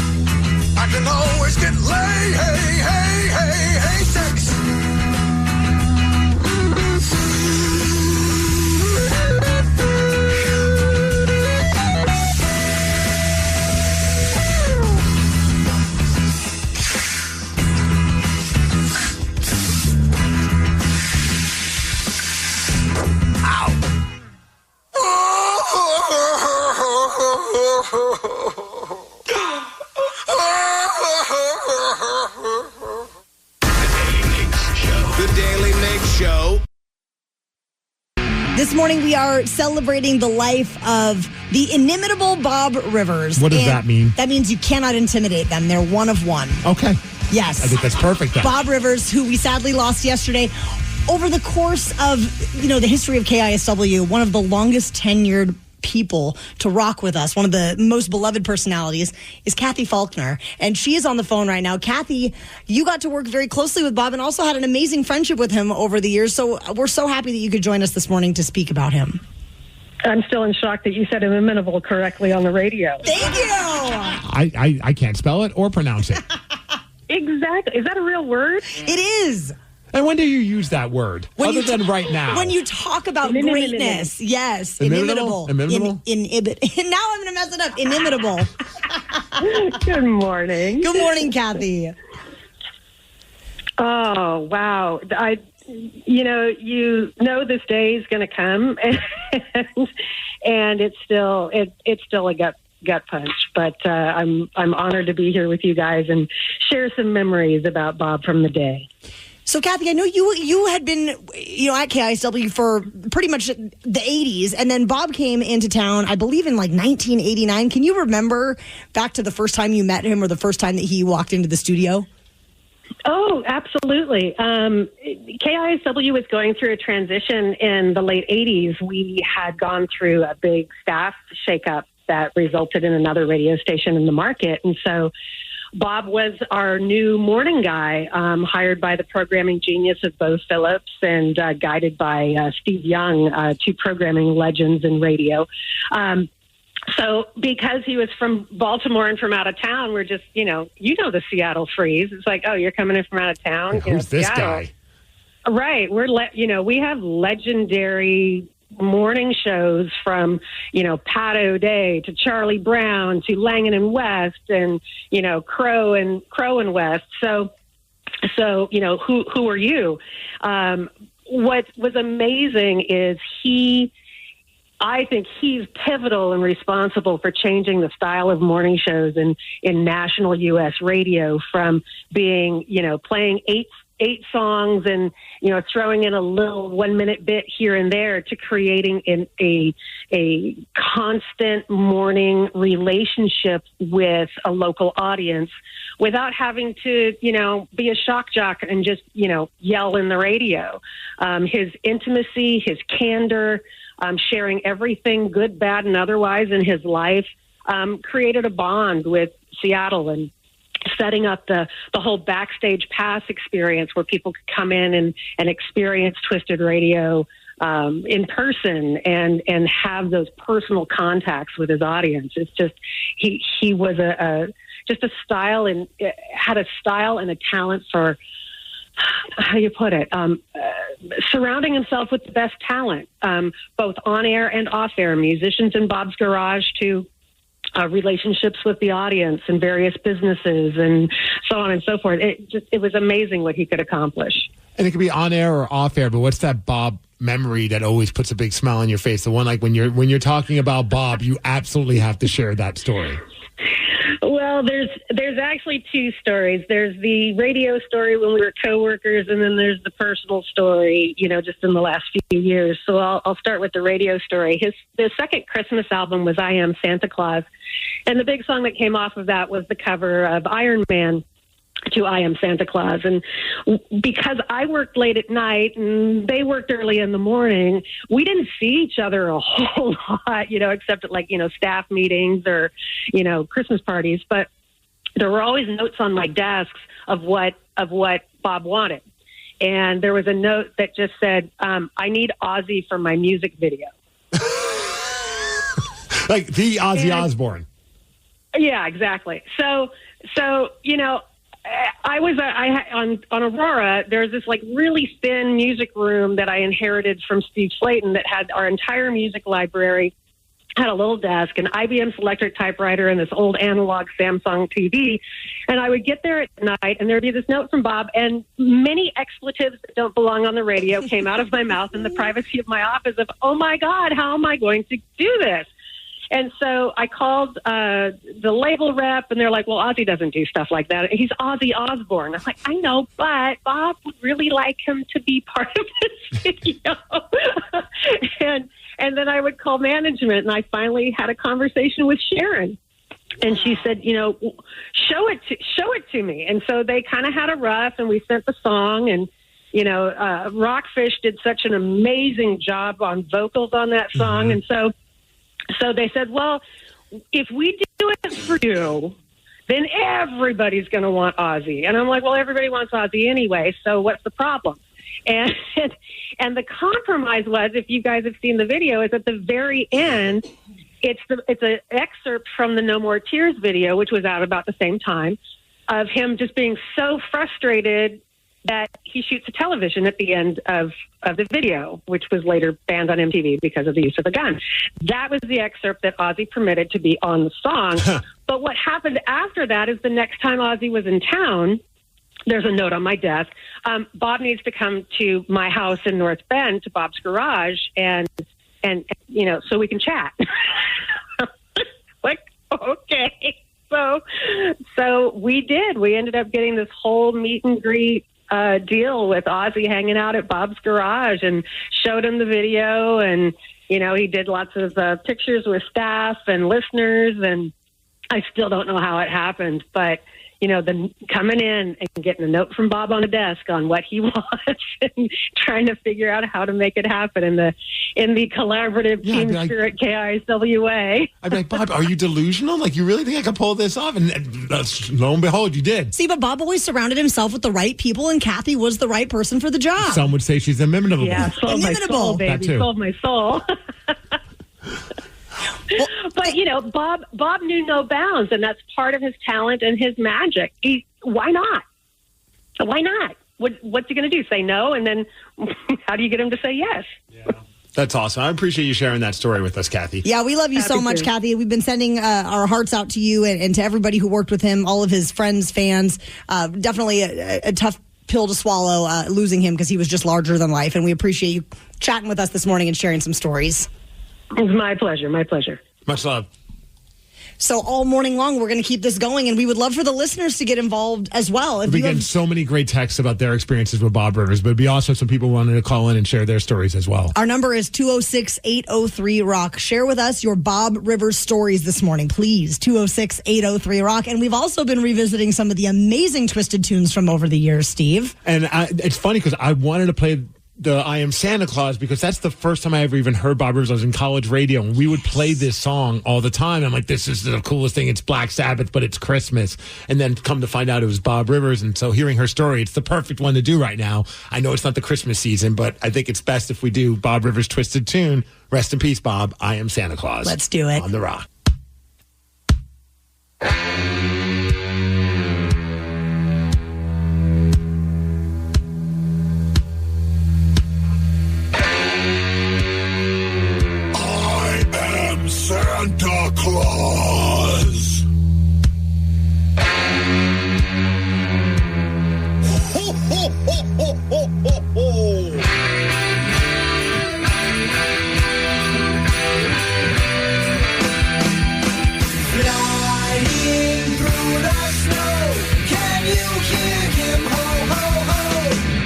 I can always get laid. Hey, hey, hey, hey, sex. The Daily Migs Show. This morning we are celebrating the life of the inimitable Bob Rivers. What does that mean? That means you cannot intimidate them. They're one of one. Okay. Yes. I think that's perfect then. Bob Rivers, who we sadly lost yesterday. Over the course of, the history of KISW, one of the longest tenured people to rock with us, one of the most beloved personalities, is Kathy Faulkner. And she is on the phone right now. Kathy, you got to work very closely with Bob and also had an amazing friendship with him over the years. So we're so happy that you could join us this morning to speak about him. I'm still in shock that you said inimitable correctly on the radio. Thank you. I can't spell it or pronounce it. Exactly. Is that a real word? It is. And when do you use that word? Other than right now. When you talk about greatness. Yes. Inimitable? Inimitable. Now I'm going to mess it up. Inimitable. Good morning. Good morning, Kathy. Oh, wow. You know this day is going to come, and it's still a gut punch. But I'm honored to be here with you guys and share some memories about Bob from the day. So, Kathy, I know you had been, at KISW for pretty much the 80s, and then Bob came into town, I believe, in like 1989. Can you remember back to the first time you met him or the first time that he walked into the studio? Oh, absolutely. KISW was going through a transition in the late 80s. We had gone through a big staff shakeup that resulted in another radio station in the market, and so Bob was our new morning guy, hired by the programming genius of Bo Phillips and guided by Steve Young, two programming legends in radio. So because he was from Baltimore and from out of town, we're just, the Seattle freeze. It's like, oh, you're coming in from out of town? Who's this Seattle. guy? Right. We have legendary morning shows from, Pat O'Day to Charlie Brown to Langan and West and, Crow and West. So, who are you? What was amazing is I think he's pivotal and responsible for changing the style of morning shows in national U.S. radio from being, playing eight songs and, throwing in a little 1 minute bit here and there to creating a constant morning relationship with a local audience without having to, be a shock jock and just, yell in the radio. His intimacy, his candor, sharing everything good, bad, and otherwise in his life, created a bond with Seattle and setting up the whole backstage pass experience where people could come in and experience Twisted Radio in person and have those personal contacts with his audience. It's just he was just a style and had a style and a talent for, how do you put it, surrounding himself with the best talent, both on air and off air, musicians in Bob's Garage to relationships with the audience and various businesses and so on and so forth. It was amazing what he could accomplish. And it could be on air or off air, but what's that Bob memory that always puts a big smile on your face? The one like when you're talking about Bob, you absolutely have to share that story. Well, there's actually two stories. There's the radio story when we were coworkers, and then there's the personal story, just in the last few years. So I'll start with the radio story. The second Christmas album was I Am Santa Claus, and the big song that came off of that was the cover of Iron Man to I Am Santa Claus. And because I worked late at night and they worked early in the morning, we didn't see each other a whole lot, except at staff meetings or, Christmas parties. But there were always notes on my desks of what Bob wanted. and there was a note that just said, I need Ozzy for my music video. Like the Ozzy Osbourne. Yeah, exactly. So on Aurora, there's this like really thin music room that I inherited from Steve Slayton that had our entire music library, had a little desk, an IBM Selectric typewriter, and this old analog Samsung TV. And I would get there at night, and there'd be this note from Bob, and many expletives that don't belong on the radio came out of my mouth in the privacy of my office of, oh my God, how am I going to do this? And so I called the label rep, and they're like, well, Ozzy doesn't do stuff like that. He's Ozzy Osbourne. I'm like, I know, but Bob would really like him to be part of this video. And then I would call management, and I finally had a conversation with Sharon. And she said, show it to me. And so they kind of had a rough, and we sent the song, and Rockfish did such an amazing job on vocals on that song. And so they said, well, if we do it for you, then everybody's going to want Ozzy. And I'm like, well, everybody wants Ozzy anyway, so what's the problem? And the compromise was, if you guys have seen the video, is at the very end, it's an excerpt from the No More Tears video, which was out about the same time, of him just being so frustrated that he shoots a television at the end of the video, which was later banned on MTV because of the use of a gun. That was the excerpt that Ozzy permitted to be on the song. But what happened after that is the next time Ozzy was in town, there's a note on my desk. Bob needs to come to my house in North Bend, to Bob's garage, and so we can chat. Like, okay. So we did. We ended up getting this whole meet and greet deal with Ozzy hanging out at Bob's garage, and showed him the video, and he did lots of pictures with staff and listeners, and I still don't know how it happened, but the coming in and getting a note from Bob on the desk on what he wants and trying to figure out how to make it happen in the collaborative team spirit KISW. I'd be like, Bob, are you delusional? Like, you really think I could pull this off? And lo and behold, you did. See, but Bob always surrounded himself with the right people, and Kathy was the right person for the job. Some would say she's inimitable. Yeah, sold my soul, baby. Sold my soul. But Bob knew no bounds, and that's part of his talent and his magic. Why not? Why not? What's he going to do? Say no, and then how do you get him to say yes? Yeah. That's awesome. I appreciate you sharing that story with us, Kathy. Yeah, we love you so much, Kathy. We've been sending our hearts out to you and to everybody who worked with him, all of his friends, fans. Definitely a tough pill to swallow, losing him, because he was just larger than life. And we appreciate you chatting with us this morning and sharing some stories. It's my pleasure. My pleasure. Much love. So all morning long, we're going to keep this going, and we would love for the listeners to get involved as well. We've been getting so many great texts about their experiences with Bob Rivers, but it'd be also some people wanting to call in and share their stories as well. Our number is 206-803-ROCK. Share with us your Bob Rivers stories this morning, please. 206-803-ROCK. And we've also been revisiting some of the amazing Twisted tunes from over the years, Steve. And it's funny because I wanted to play the I Am Santa Claus because that's the first time I ever even heard Bob Rivers. I was in college radio, and we would play this song all the time. I'm like, this is the coolest thing. It's Black Sabbath, but it's Christmas. And then come to find out it was Bob Rivers. And so hearing her story, it's the perfect one to do right now. I know it's not the Christmas season, but I think it's best if we do Bob Rivers' Twisted tune. Rest in peace, Bob. I Am Santa Claus. Let's do it. On the Rock. Santa Claus. Ho, ho, ho, ho, ho, ho, ho. Flying through the snow, can you hear him? Ho, ho, ho.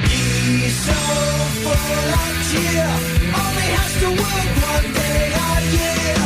He's so full of cheer, only has to work one day a year.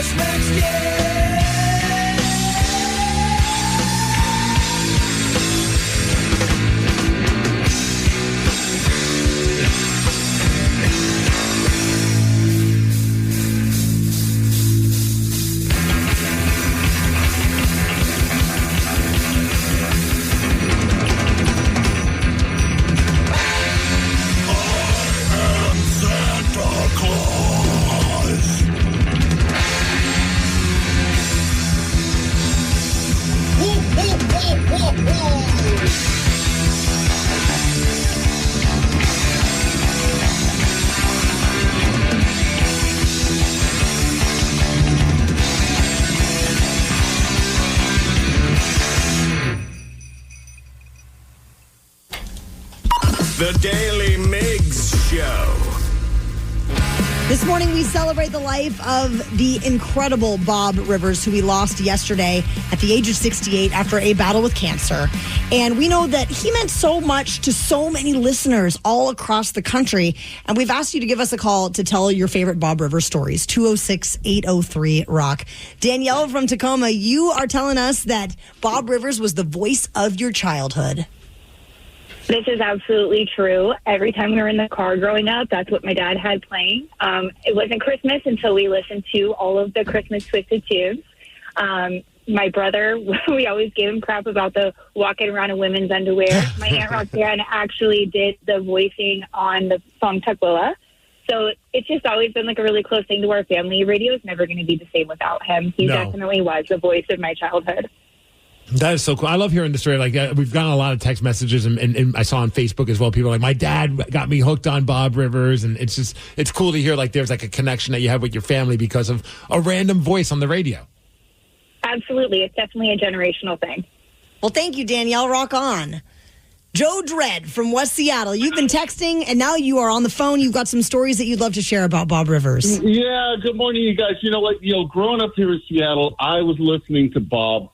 this next year. The Daly Migs Show. This morning, we celebrate the life of the incredible Bob Rivers, who we lost yesterday at the age of 68 after a battle with cancer. And we know that he meant so much to so many listeners all across the country. And we've asked you to give us a call to tell your favorite Bob Rivers stories, 206-803-ROCK. Danielle from Tacoma, you are telling us that Bob Rivers was the voice of your childhood. This is absolutely true. Every time we were in the car growing up, that's what my dad had playing. It wasn't Christmas until we listened to all of the Christmas Twisted tunes. My brother, we always gave him crap about the walking around in women's underwear. My Aunt Roxanne actually did the voicing on the song Tukwila. So it's just always been like a really close thing to our family. Radio is never going to be the same without him. He definitely was the voice of my childhood. That is so cool. I love hearing the story. Like we've gotten a lot of text messages, and I saw on Facebook as well. People are like, my dad got me hooked on Bob Rivers, and it's cool to hear like there's like a connection that you have with your family because of a random voice on the radio. Absolutely, it's definitely a generational thing. Well, thank you, Danielle. Rock on. Joe Dredd from West Seattle. You've been texting, and now you are on the phone. You've got some stories that you'd love to share about Bob Rivers. Yeah, good morning, you guys. You know what? Growing up here in Seattle, I was listening to Bob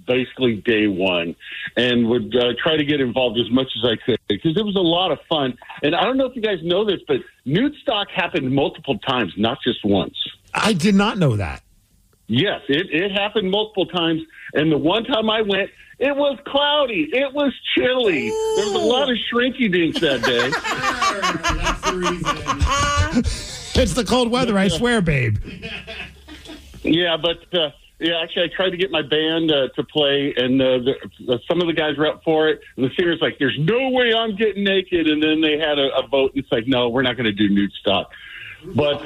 basically day one and would try to get involved as much as I could because it was a lot of fun. And I don't know if you guys know this, but nude stock happened multiple times, not just once. I did not know that. Yes, it happened multiple times. And the one time I went, it was cloudy. It was chilly. Ooh. There was a lot of shrinky dinks that day. That's the reason. It's the cold weather, I swear, babe. Yeah, but actually, I tried to get my band to play, and some of the guys were up for it. And the singer's like, "There's no way I'm getting naked." And then they had a vote, and it's like, "No, we're not going to do nude stock." But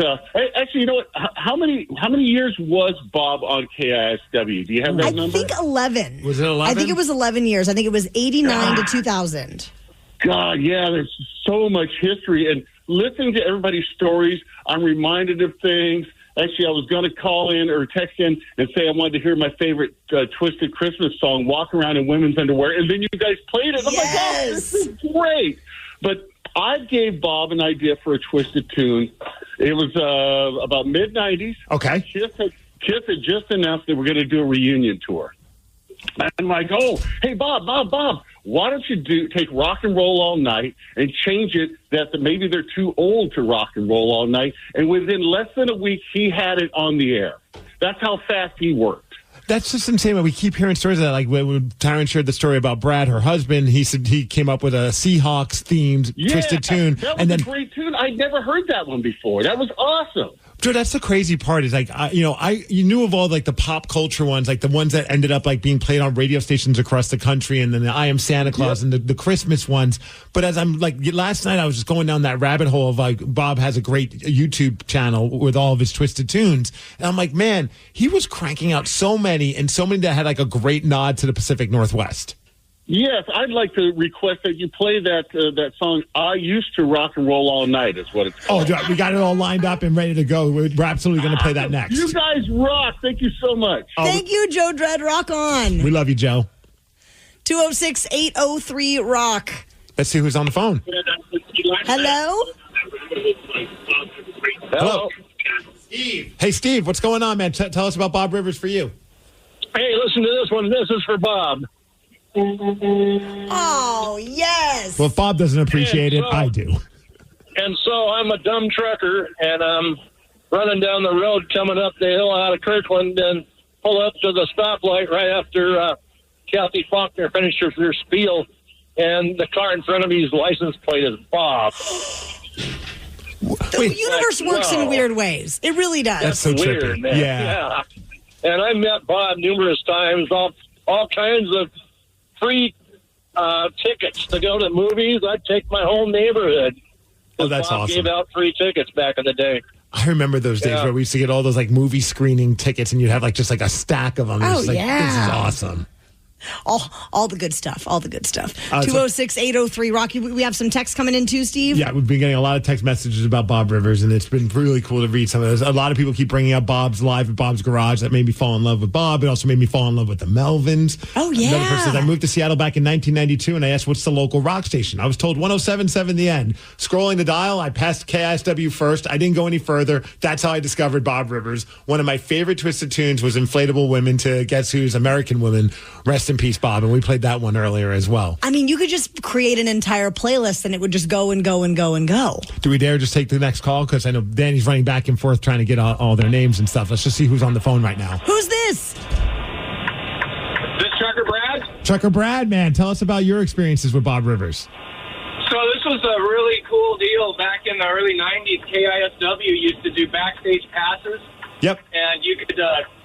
actually, you know what? How many years was Bob on KISW? Do you have that number? I think 11. Was it 11? I think it was 11 years. I think it was 89 to 2000. God, yeah, there's so much history. And listening to everybody's stories, I'm reminded of things. Actually, I was going to call in or text in and say I wanted to hear my favorite Twisted Christmas song, Walk Around in Women's Underwear. And then you guys played it. I'm like, oh, this is great. But I gave Bob an idea for a Twisted tune. It was about mid-'90s. Okay. Kiss had just announced they were going to do a reunion tour. I'm like, oh, hey, Bob, why don't you take Rock and Roll All Night and change it that maybe they're too old to rock and roll all night? And within less than a week, he had it on the air. That's how fast he worked. That's just insane. When we keep hearing stories of that, like when Tyron shared the story about Brad, her husband, he said he came up with a Seahawks themed Twisted tune. That was a great tune. I'd never heard that one before. That was awesome. Dude, that's the crazy part is like, you knew of all like the pop culture ones, like the ones that ended up like being played on radio stations across the country, and then the I Am Santa Claus and the Christmas ones. But as I'm like, last night I was just going down that rabbit hole of like, Bob has a great YouTube channel with all of his Twisted tunes. And I'm like, man, he was cranking out so many that had like a great nod to the Pacific Northwest. Yes, I'd like to request that you play that song, I Used to Rock and Roll All Night is what it's called. Oh, we got it all lined up and ready to go. We're absolutely going to play that next. You guys rock. Thank you so much. Thank you, Joe Dredd. Rock on. We love you, Joe. 206-803-ROCK. Let's see who's on the phone. Hello? Hello. Steve. Hey, Steve, what's going on, man? Tell us about Bob Rivers for you. Hey, listen to this one. This is for Bob. Oh, yes. Well, if Bob doesn't appreciate it, I do. And so I'm a dumb trucker, and running down the road coming up the hill out of Kirkland and pull up to the stoplight right after Kathy Faulkner finishes her spiel, and the car in front of me's license plate is Bob. The universe works in weird ways. It really does. That's so weird, trippy. man. Yeah. And I met Bob numerous times, all kinds of free tickets to go to movies. I'd take my whole neighborhood. Oh, that's Bob awesome. gave out free tickets back in the day. I remember those days where we used to get all those like movie screening tickets, and you'd have like just like a stack of them. Oh, It's like, yeah. This is awesome. All the good stuff. 206-803 Rocky. We have some texts coming in too, Steve. Yeah, we've been getting a lot of text messages about Bob Rivers, and it's been really cool to read some of those. A lot of people keep bringing up Bob's Live at Bob's Garage. That made me fall in love with Bob. It also made me fall in love with the Melvins. Oh, yeah. Another person says, I moved to Seattle back in 1992, and I asked, what's the local rock station? I was told 107.7 The End. Scrolling the dial, I passed KISW first. I didn't go any further. That's how I discovered Bob Rivers. One of my favorite Twisted tunes was Inflatable Women to Guess Who's American Woman. Rest in peace, Bob. And we played that one earlier as well. I mean, you could just create an entire playlist and it would just go and go and go and go. Do we dare just take the next call? Because I know Danny's running back and forth trying to get all their names and stuff. Let's just see who's on the phone right now. Who's this? This Trucker Brad? Trucker Brad, man, tell us about your experiences with Bob Rivers. So this was a really cool deal back in the early 90s. KISW used to do backstage passes. Yep. And you could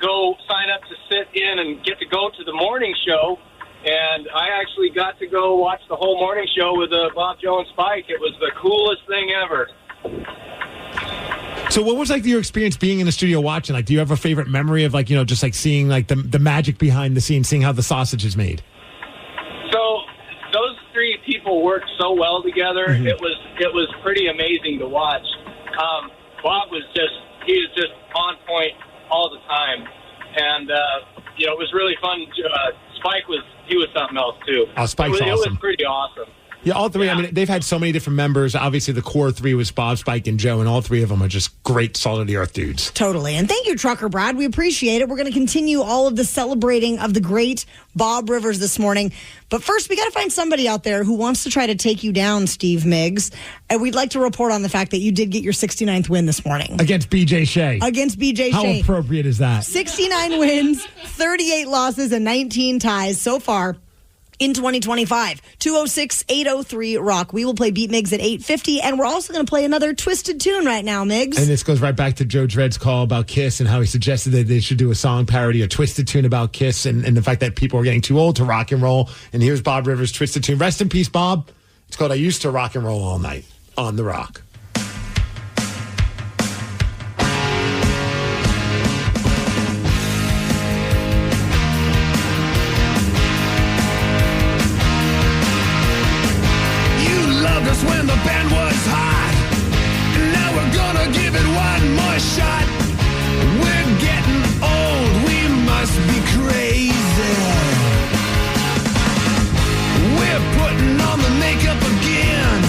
go sign up to sit in and get to go to the morning show. And I actually got to go watch the whole morning show with Bob, Joe, and Spike. It was the coolest thing ever. So what was like your experience being in the studio watching? Like, do you have a favorite memory of like, you know, just like seeing like the magic behind the scenes, seeing how the sausage is made? So those three people worked so well together. Mm-hmm. It was pretty amazing to watch. Bob was just on point all the time, and it was really fun. Spike was something else too. Oh, Spike's awesome. It was pretty awesome. Yeah, all three. Yeah. I mean, they've had so many different members. Obviously, the core three was Bob, Spike, and Joe, and all three of them are just great, solid-earth dudes. Totally. And thank you, Trucker Brad. We appreciate it. We're going to continue all of the celebrating of the great Bob Rivers this morning. But first, we got to find somebody out there who wants to try to take you down, Steve Migs. And we'd like to report on the fact that you did get your 69th win this morning. Against BJ Shea. Against BJ How Shea. appropriate is that? 69 wins, 38 losses, and 19 ties so far in 2025. 206-803-ROCK. We will play Beat Migs at 8:50, and we're also going to play another Twisted tune right now, Migs. And this goes right back to Joe Dredd's call about Kiss and how he suggested that they should do a song parody, a Twisted tune about Kiss, and the fact that people are getting too old to rock and roll. And here's Bob Rivers' Twisted tune. Rest in peace, Bob. It's called I Used to Rock and Roll All Night on The Rock. When the band was hot, and now we're gonna give it one more shot. We're getting old, we must be crazy. We're putting on the makeup again.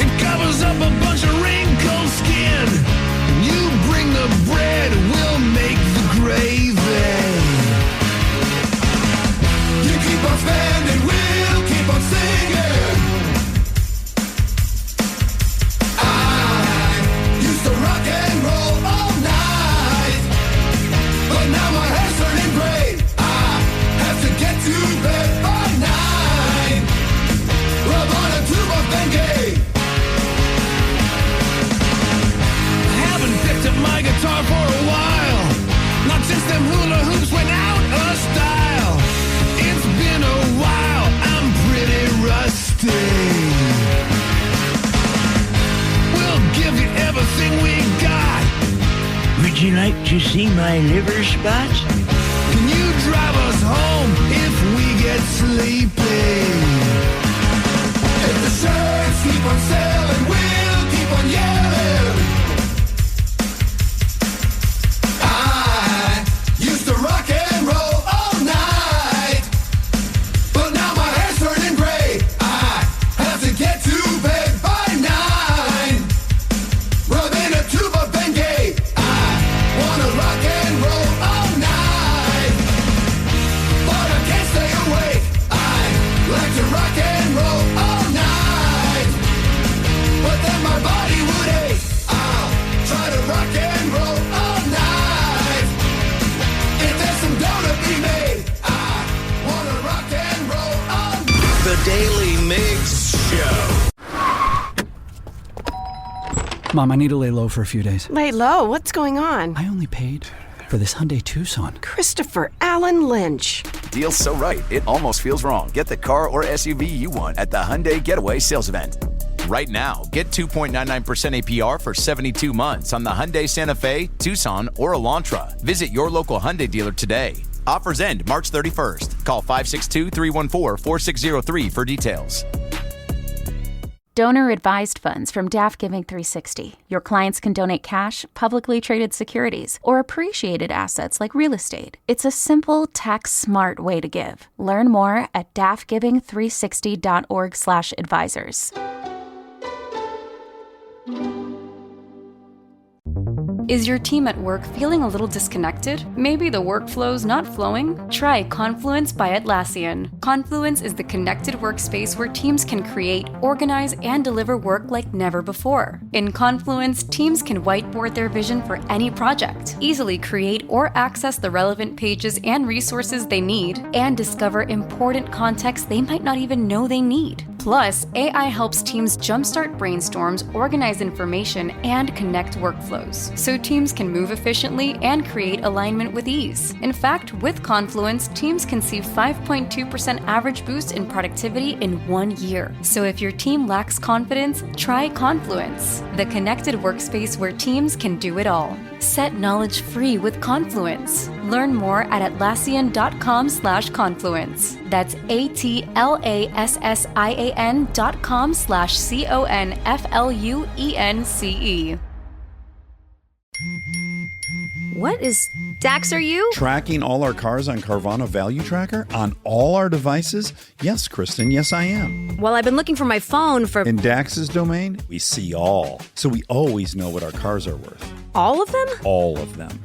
It covers up a bunch of wrinkled skin. You bring the bread, we'll make the gravy. You keep on spending, we'll keep on singing. My guitar for a while, not since them hula hoops went out of style. It's been a while, I'm pretty rusty. We'll give you everything we got. Would you like to see my liver spots? Can you drive us home if we get sleepy? If the shirts keep on selling, we'll keep on yelling. Rock and roll all night, but now my hair's turning gray. I have to get to bed by 9. Rubbing a tube of Bengay. I wanna rock and roll all night, but I can't stay awake. I like to rock and roll all night. Mom, I need to lay low for a few days. Lay low? What's going on? I only paid for this Hyundai Tucson. Christopher Allen Lynch. Deal's so right, it almost feels wrong. Get the car or SUV you want at the Hyundai Getaway Sales Event. Right now, get 2.99% APR for 72 months on the Hyundai Santa Fe, Tucson, or Elantra. Visit your local Hyundai dealer today. Offers end March 31st. Call 562-314-4603 for details. Donor-advised funds from DAF Giving 360. Your clients can donate cash, publicly traded securities, or appreciated assets like real estate. It's a simple, tax-smart way to give. Learn more at dafgiving360.org/advisors. Is your team at work feeling a little disconnected? Maybe the workflow's not flowing? Try Confluence by Atlassian. Confluence is the connected workspace where teams can create, organize, and deliver work like never before. In Confluence, teams can whiteboard their vision for any project, easily create or access the relevant pages and resources they need, and discover important context they might not even know they need. Plus, AI helps teams jumpstart brainstorms, organize information, and connect workflows, so teams can move efficiently and create alignment with ease. In fact, with Confluence, teams can see 5.2% average boost in productivity in 1 year. So if your team lacks confidence, try Confluence, the connected workspace where teams can do it all. Set knowledge free with Confluence. Learn more at Atlassian.com/confluence. That's Atlassian.com/CONFLUENCE. What is Dax, are you? Tracking all our cars on Carvana Value Tracker on all our devices? Yes, Kristen, yes, I am. Well, I've been looking for my phone for... In Dax's domain, we see all. So we always know what our cars are worth. All of them? All of them.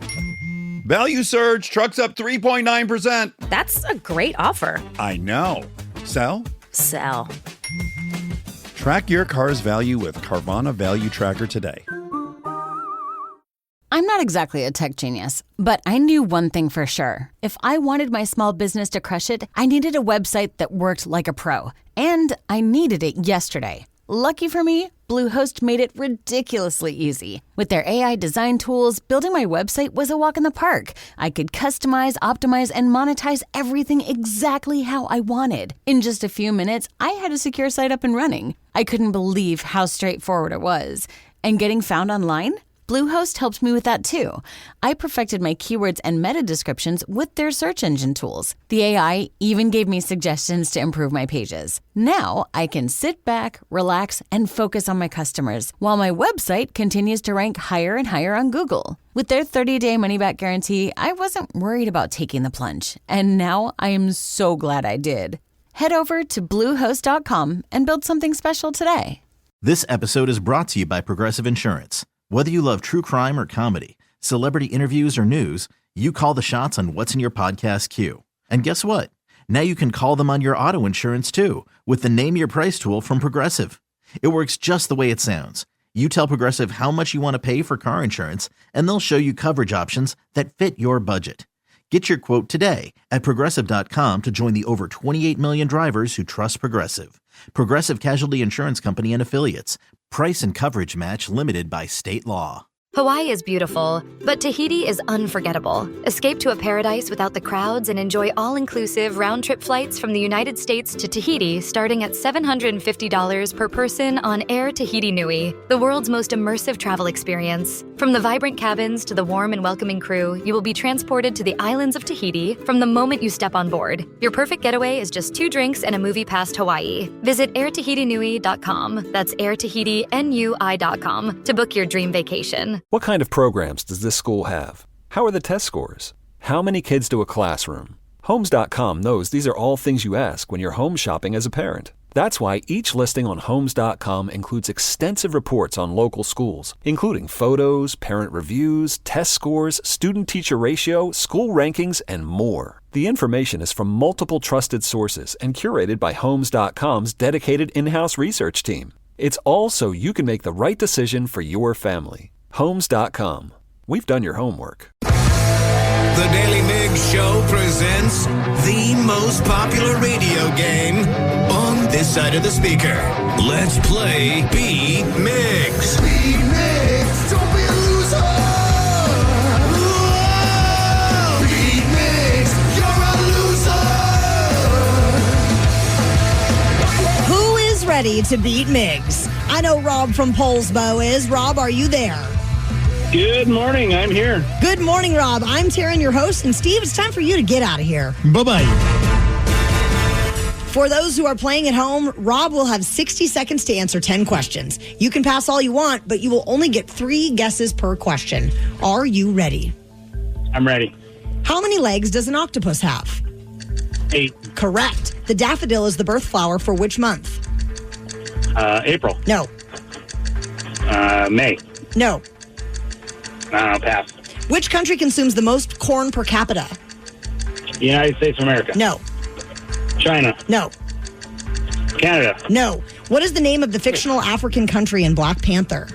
Value surge, trucks up 3.9%. That's a great offer. I know. Sell? Sell. Track your car's value with Carvana Value Tracker today. I'm not exactly a tech genius, but I knew one thing for sure. If I wanted my small business to crush it, I needed a website that worked like a pro. And I needed it yesterday. Lucky for me, Bluehost made it ridiculously easy. With their AI design tools, building my website was a walk in the park. I could customize, optimize, and monetize everything exactly how I wanted. In just a few minutes, I had a secure site up and running. I couldn't believe how straightforward it was. And getting found online? Bluehost helped me with that too. I perfected my keywords and meta descriptions with their search engine tools. The AI even gave me suggestions to improve my pages. Now I can sit back, relax, and focus on my customers while my website continues to rank higher and higher on Google. With their 30-day money-back guarantee, I wasn't worried about taking the plunge. And now I am so glad I did. Head over to Bluehost.com and build something special today. This episode is brought to you by Progressive Insurance. Whether you love true crime or comedy, celebrity interviews or news, you call the shots on what's in your podcast queue. And guess what? Now you can call them on your auto insurance too with the Name Your Price tool from Progressive. It works just the way it sounds. You tell Progressive how much you want to pay for car insurance, and they'll show you coverage options that fit your budget. Get your quote today at Progressive.com to join the over 28 million drivers who trust Progressive. Progressive Casualty Insurance Company and Affiliates. Price and coverage match limited by state law. Hawaii is beautiful, but Tahiti is unforgettable. Escape to a paradise without the crowds and enjoy all-inclusive round-trip flights from the United States to Tahiti starting at $750 per person on Air Tahiti Nui, the world's most immersive travel experience. From the vibrant cabins to the warm and welcoming crew, you will be transported to the islands of Tahiti from the moment you step on board. Your perfect getaway is just 2 drinks and a movie past Hawaii. Visit airtahitinui.com, that's airtahitinui.com, to book your dream vacation. What kind of programs does this school have? How are the test scores? How many kids do a classroom? Homes.com knows these are all things you ask when you're home shopping as a parent. That's why each listing on Homes.com includes extensive reports on local schools, including photos, parent reviews, test scores, student-teacher ratio, school rankings, and more. The information is from multiple trusted sources and curated by Homes.com's dedicated in-house research team. It's all so you can make the right decision for your family. Homes.com. We've done your homework. The Daly Migs Show presents the most popular radio game on this side of the speaker. Let's play Beat Migs. Beat Migs, don't be a loser. Whoa. Beat Migs, you're a loser. Who is ready to beat Migs? I know Rob from Polsbo is. Rob, are you there? Good morning. I'm here. Good morning, Rob. I'm Taryn, your host, and Steve, it's time for you to get out of here. Bye-bye. For those who are playing at home, Rob will have 60 seconds to answer 10 questions. You can pass all you want, but you will only get 3 guesses per question. Are you ready? I'm ready. How many legs does an octopus have? 8. Correct. The daffodil is the birth flower for which month? April. No. May. No. Pass. Which country consumes the most corn per capita? United States of America. No. China. No. Canada. No. What is the name of the fictional African country in Black Panther?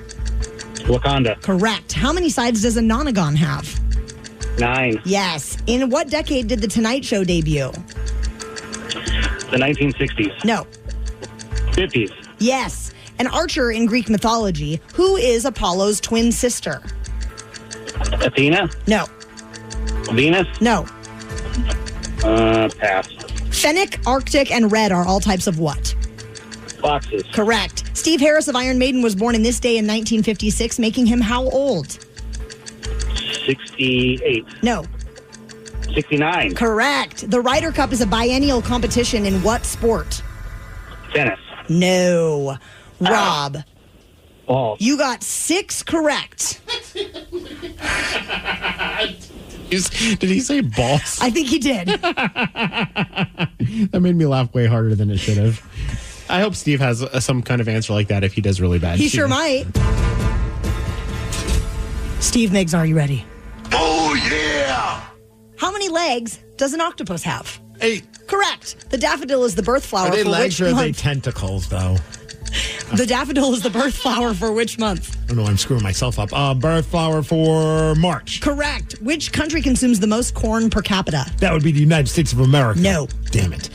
Wakanda. Correct. How many sides does a nonagon have? 9. Yes. In what decade did The Tonight Show debut? The 1960s. No. 50s. Yes. An archer in Greek mythology. Who is Apollo's twin sister? Athena. No. Venus. No. Pass. Fennec, Arctic, and red are all types of what? Foxes. Correct. Steve Harris of Iron Maiden was born in this day in 1956, making him how old? 68. No. 69. Correct. The Ryder Cup is a biennial competition in what sport? Tennis. No. Rob. Balls. You got 6 correct. Did he say balls? I think he did. That made me laugh way harder than it should have. I hope Steve has some kind of answer like that if he does really bad. He sure might. Steve Migs, are you ready? Oh, yeah. How many legs does an octopus have? 8. Correct. The daffodil is the birth flower Are they for legs which or are they month? tentacles, though? The daffodil is the birth flower for which month? I don't know, I'm screwing myself up. Birth flower for March. Correct. Which country consumes the most corn per capita? That would be the United States of America. No. Damn it.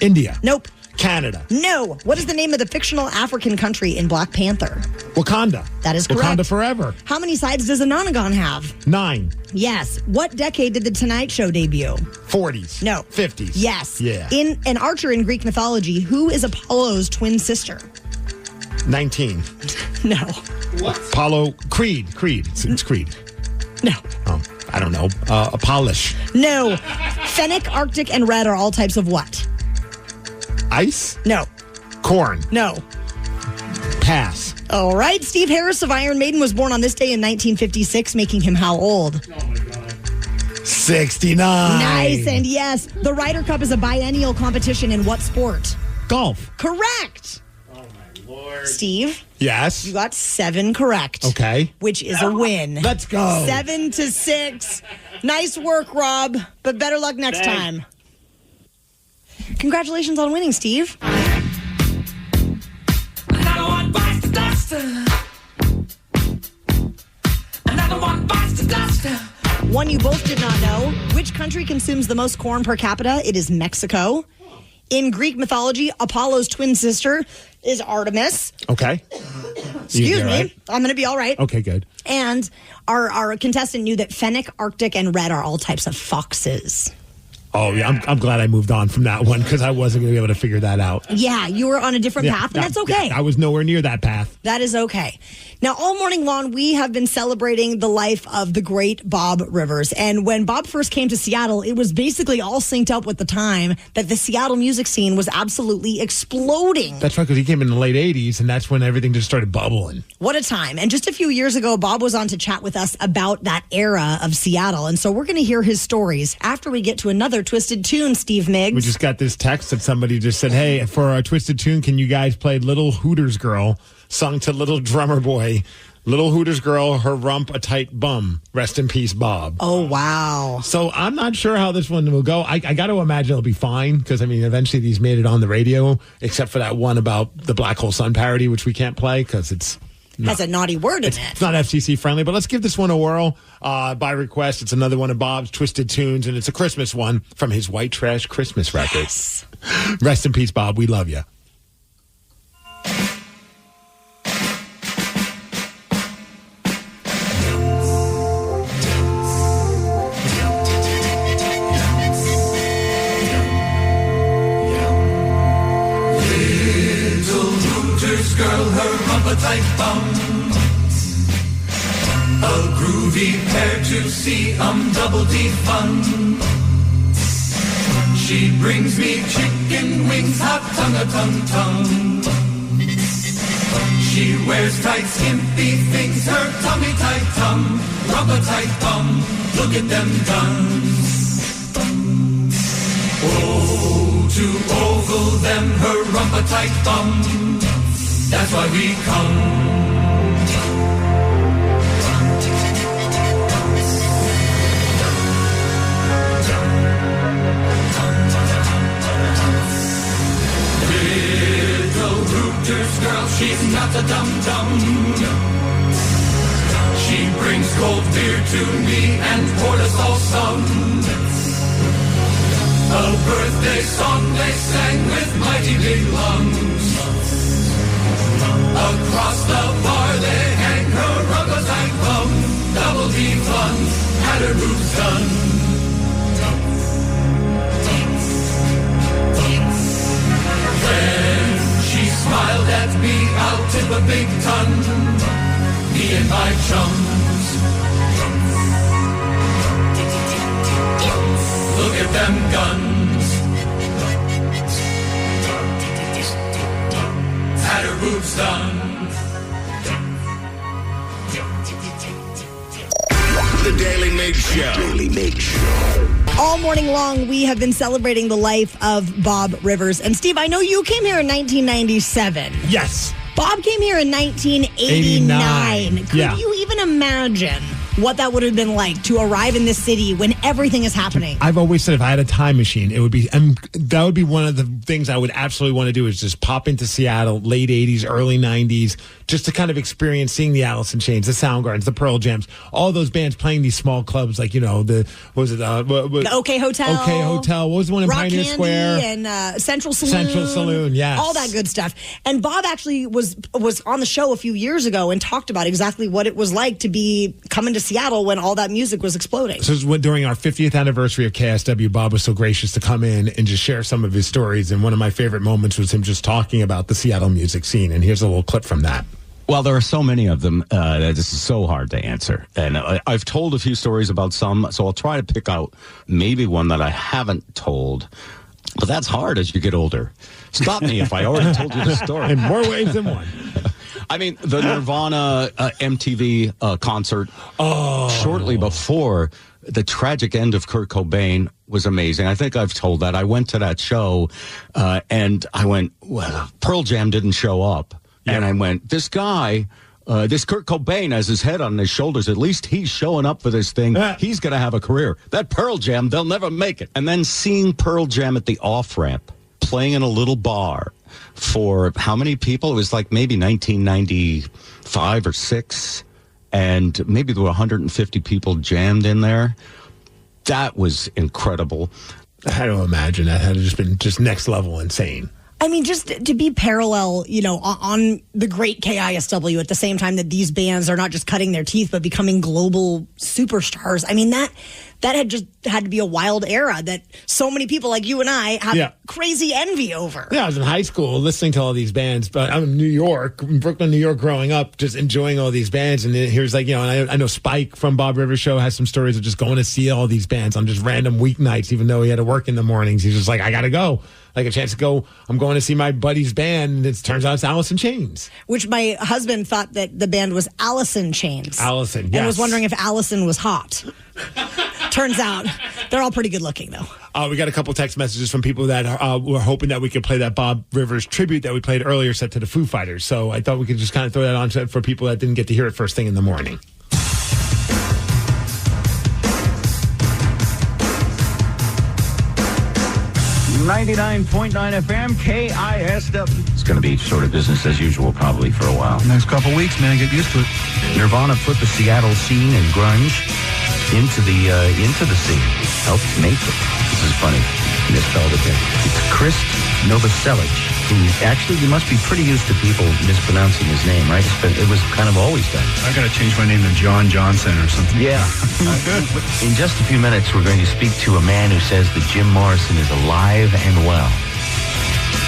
India. Nope. Canada. No. What is the name of the fictional African country in Black Panther? Wakanda. That is correct. Wakanda forever. How many sides does a nonagon have? 9. Yes. What decade did The Tonight Show debut? 40s. No. 50s. Yes. Yeah. In an archer in Greek mythology, who is Apollo's twin sister? 19. No. What? Apollo. Creed. It's Creed. No. Oh, I don't know. Apollish. No. Fennec, Arctic, and red are all types of what? Ice? No. Corn. No. Pass. All right. Steve Harris of Iron Maiden was born on this day in 1956, making him how old? 69. Nice. And yes, the Ryder Cup is a biennial competition in what sport? Golf. Correct. Oh, my Lord. Steve? Yes? You got 7 correct. Okay. Which is a win. Let's go. 7-6. Nice work, Rob. But better luck next time. Congratulations on winning, Steve. Another one bites the dust. Another one bites the dust. One you both did not know. Which country consumes the most corn per capita? It is Mexico. In Greek mythology, Apollo's twin sister is Artemis. Okay. Excuse me. Right? I'm going to be all right. Okay, good. And our contestant knew that Fennec, Arctic, and red are all types of foxes. Oh, yeah. I'm glad I moved on from that one because I wasn't going to be able to figure that out. Yeah, you were on a different path, and that's okay. Yeah, I was nowhere near that path. That is okay. Now, all morning long, we have been celebrating the life of the great Bob Rivers. And when Bob first came to Seattle, it was basically all synced up with the time that the Seattle music scene was absolutely exploding. That's right, because he came in the late 80s, and that's when everything just started bubbling. What a time. And just a few years ago, Bob was on to chat with us about that era of Seattle. And so we're going to hear his stories after we get to another Twisted Tune, Steve Migs. We just got this text that somebody just said, hey, for our Twisted Tune, can you guys play Little Hooters Girl, sung to Little Drummer Boy? Little Hooters Girl, her rump a tight bum. Rest in peace, Bob. Oh, wow. So I'm not sure how this one will go. I got to imagine it'll be fine because, I mean, eventually these made it on the radio, except for that one about the Black Hole Sun parody, which we can't play because it's has a naughty word in it. It's not FCC friendly, but let's give this one a whirl. By request, it's another one of Bob's Twisted Tunes, and it's a Christmas one from his White Trash Christmas record. Yes. Rest in peace, Bob. We love you. Girl, her rumpa-tight bum. A groovy pair to see, double D fun. She brings me chicken wings, hot tongue. She wears tight, skimpy things, her tummy tight tum, rumpa-tight bum. Look at them guns. Oh, to ogle them, her rumpa-tight bum. That's why we come. Little Rooter's girl, she's not a dum-dum. She brings cold beer to me and poured us all some. A birthday song they sang with mighty big lungs. Across the bar they hang her rubber-tight bum. Double D fun, had her boobs done. Then she smiled at me, I'll tip a big ton. Me and my chums. Look at them guns. Had her boobs done. The Daily Migs Show. Daily Migs Show. All morning long, we have been celebrating the life of Bob Rivers. And Steve, I know you came here in 1997. Yes. Bob came here in 1989. Could you even imagine what that would have been like to arrive in this city when everything is happening? I've always said if I had a time machine, it would be, that would be one of the things I would absolutely want to do is just pop into Seattle, late 80s, early 90s, just to kind of experience seeing the Alice in Chains, the Soundgardens, the Pearl Jams, all those bands playing these small clubs like, the OK Hotel. OK Hotel. What was the one in Rock Pioneer Candy Square? And Central Saloon. Central Saloon, yes. All that good stuff. And Bob actually was on the show a few years ago and talked about exactly what it was like to be coming to Seattle when all that music was exploding. So during our 50th anniversary of KISW, Bob was so gracious to come in and just share some of his stories. And one of my favorite moments was him just talking about the Seattle music scene. And here's a little clip from that. Well, there are so many of them that this is so hard to answer. And I've told a few stories about some, so I'll try to pick out maybe one that I haven't told. But that's hard as you get older. Stop me if I already told you the story. In more ways than one. I mean, the Nirvana MTV concert shortly before the tragic end of Kurt Cobain was amazing. I think I've told that. I went to that show and I went, well, Pearl Jam didn't show up. Yep. And I went, this guy, this Kurt Cobain has his head on his shoulders. At least he's showing up for this thing. He's going to have a career. That Pearl Jam, they'll never make it. And then seeing Pearl Jam at the off-ramp, playing in a little bar for how many people? It was like maybe 1995 or 6. And maybe there were 150 people jammed in there. That was incredible. I had to imagine that had just been just next level insane. I mean, just to be parallel, on the great KISW at the same time that these bands are not just cutting their teeth, but becoming global superstars. I mean, that had to be a wild era that so many people like you and I have crazy envy over. Yeah, I was in high school listening to all these bands, but I'm in New York, Brooklyn, New York, growing up, just enjoying all these bands. And here's and I know Spike from Bob Rivers Show has some stories of just going to see all these bands on just random weeknights, even though he had to work in the mornings. He's just like, I got to go. Like a chance to go, I'm going to see my buddy's band, and it turns out it's Alice in Chains. Which my husband thought that the band was Alice in Chains. Allison, yes. And was wondering if Allison was hot. Turns out they're all pretty good looking, though. We got a couple text messages from people that were hoping that we could play that Bob Rivers tribute that we played earlier set to the Foo Fighters. So I thought we could just kind of throw that on for people that didn't get to hear it first thing in the morning. 99.9 FM, KISW. It's going to be sort of business as usual probably for a while. Next couple weeks, man, get used to it. Nirvana put the Seattle scene and grunge into the scene. Helped make it. This is funny. misspelled it there. It's Chris Novoselic, who actually, you must be pretty used to people mispronouncing his name, right? It was kind of always done. I got to change my name to John Johnson or something. Yeah. In just a few minutes, we're going to speak to a man who says that Jim Morrison is alive and well,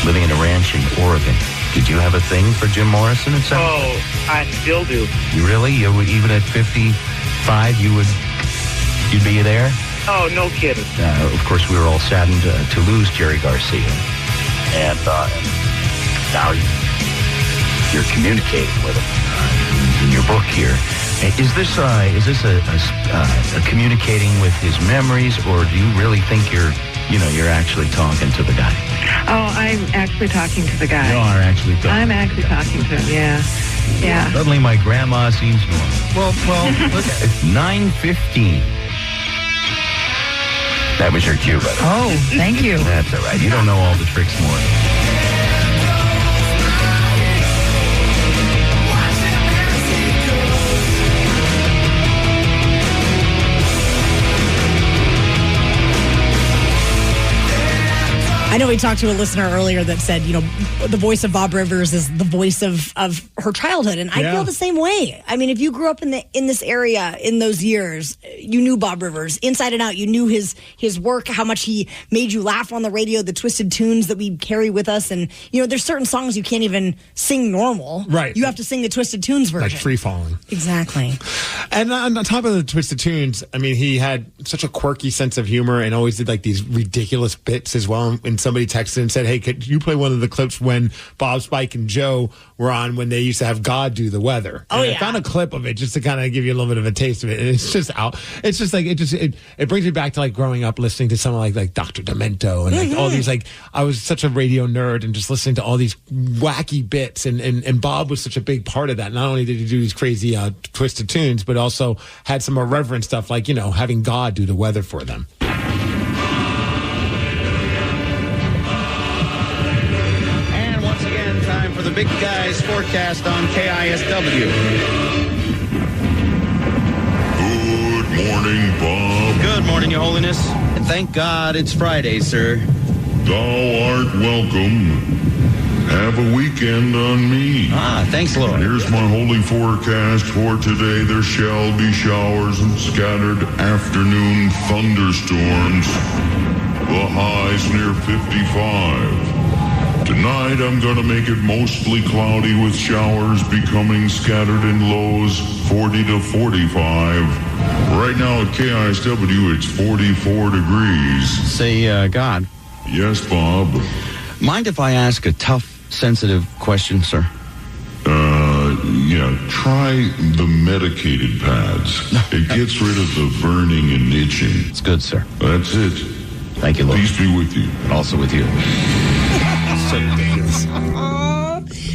living in a ranch in Oregon. Did you have a thing for Jim Morrison at some point? Oh, I still do. You really? You would, even at 55, you'd be there? Oh, no kidding. Of course, we were all saddened to lose Jerry Garcia. And now you're communicating with him in your book here. Is this a communicating with his memories, or do you really think you're actually talking to the guy? Oh, I'm actually talking to the guy. You are actually talking. I'm actually talking to him. Yeah. Yeah. Suddenly, my grandma seems normal. Well, look at it. 9:15. That was your cue, by the way. Oh, thank you. That's all right. You don't know all the tricks, Morgan. I know we talked to a listener earlier that said, the voice of Bob Rivers is the voice of her childhood. And I feel the same way. I mean, if you grew up in this area in those years, you knew Bob Rivers inside and out. You knew his work, how much he made you laugh on the radio, the twisted tunes that we carry with us. And, there's certain songs you can't even sing normal. Right. You have to sing the twisted tunes version. Like Free Falling. Exactly. And on top of the twisted tunes, I mean, he had such a quirky sense of humor and always did like these ridiculous bits as well. And somebody texted and said, hey, could you play one of the clips when Bob, Spike, and Joe were on when they used to have God do the weather? Oh, and I found a clip of it just to kind of give you a little bit of a taste of it. And it's just out. It's just like, it brings me back to like growing up listening to someone like Dr. Demento and like all these, like, I was such a radio nerd and just listening to all these wacky bits. And Bob was such a big part of that. Not only did he do these crazy twisted tunes, but also had some irreverent stuff like, having God do the weather for them. For the Big Guys forecast on KISW. Good morning, Bob. Good morning, Your Holiness. And thank God it's Friday, sir. Thou art welcome. Have a weekend on me. Thanks, Lord. Here's my holy forecast for today. There shall be showers and scattered afternoon thunderstorms. The highs near 55. Tonight, I'm going to make it mostly cloudy with showers becoming scattered in lows 40 to 45. Right now at KISW, it's 44 degrees. Say, God. Yes, Bob. Mind if I ask a tough, sensitive question, sir? Yeah, try the medicated pads. It gets rid of the burning and itching. It's good, sir. That's it. Thank you, Lord. Peace be with you. And also with you. So ridiculous.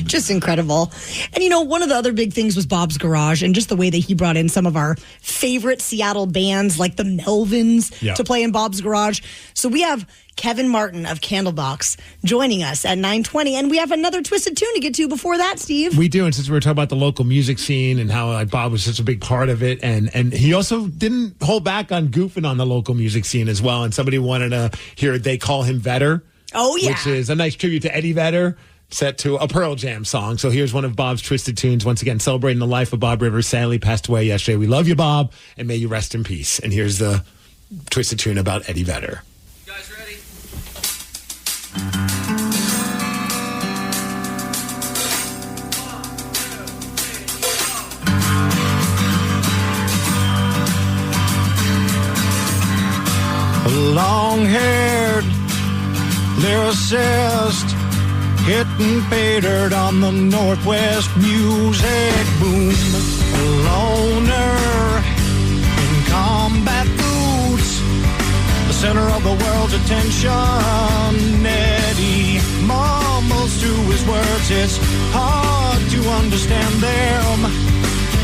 Just incredible. And one of the other big things was Bob's Garage and just the way that he brought in some of our favorite Seattle bands like the Melvins to play in Bob's Garage. So we have Kevin Martin of Candlebox joining us at 9:20, and we have another twisted tune to get to before that, Steve. We do, and since we were talking about the local music scene and how Bob was such a big part of it, and he also didn't hold back on goofing on the local music scene as well, and somebody wanted to hear They Call Him Vedder. Oh, yeah. Which is a nice tribute to Eddie Vedder, set to a Pearl Jam song. So here's one of Bob's twisted tunes, once again celebrating the life of Bob Rivers. Sadly passed away yesterday. We love you, Bob, and may you rest in peace. And here's the twisted tune about Eddie Vedder. You guys ready? Long-haired lyricist hitting pay dirt on the Northwest music boom. A loner in combat boots, the center of the world's attention. Eddie mumbles to his words, it's hard to understand them.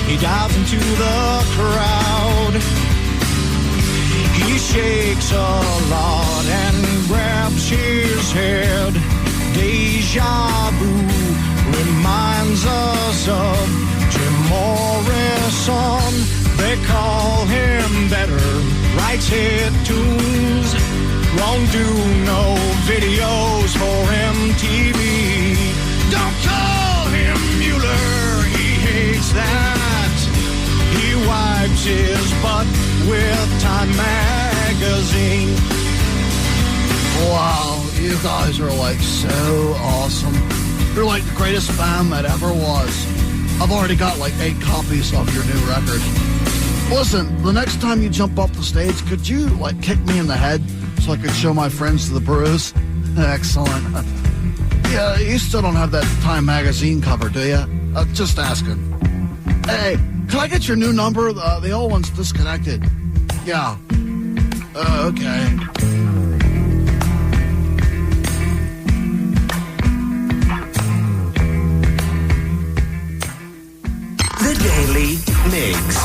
He dives into the crowd. He shakes a lot and grabs his head. Deja vu reminds us of Jim Morrison. They call him better, writes hit tunes. Won't do no videos for MTV. Don't call him Mueller, he hates that. He wipes his butt with Time Magazine. Wow, you guys are like so awesome. You're like the greatest band that ever was. I've already got like 8 copies of your new record. Listen, the next time you jump off the stage, could you like kick me in the head so I could show my friends to the bruise? Excellent. Yeah, you still don't have that Time Magazine cover, do you? Just asking. Hey, can I get your new number? The old one's disconnected. Yeah. Okay. The Daily Migs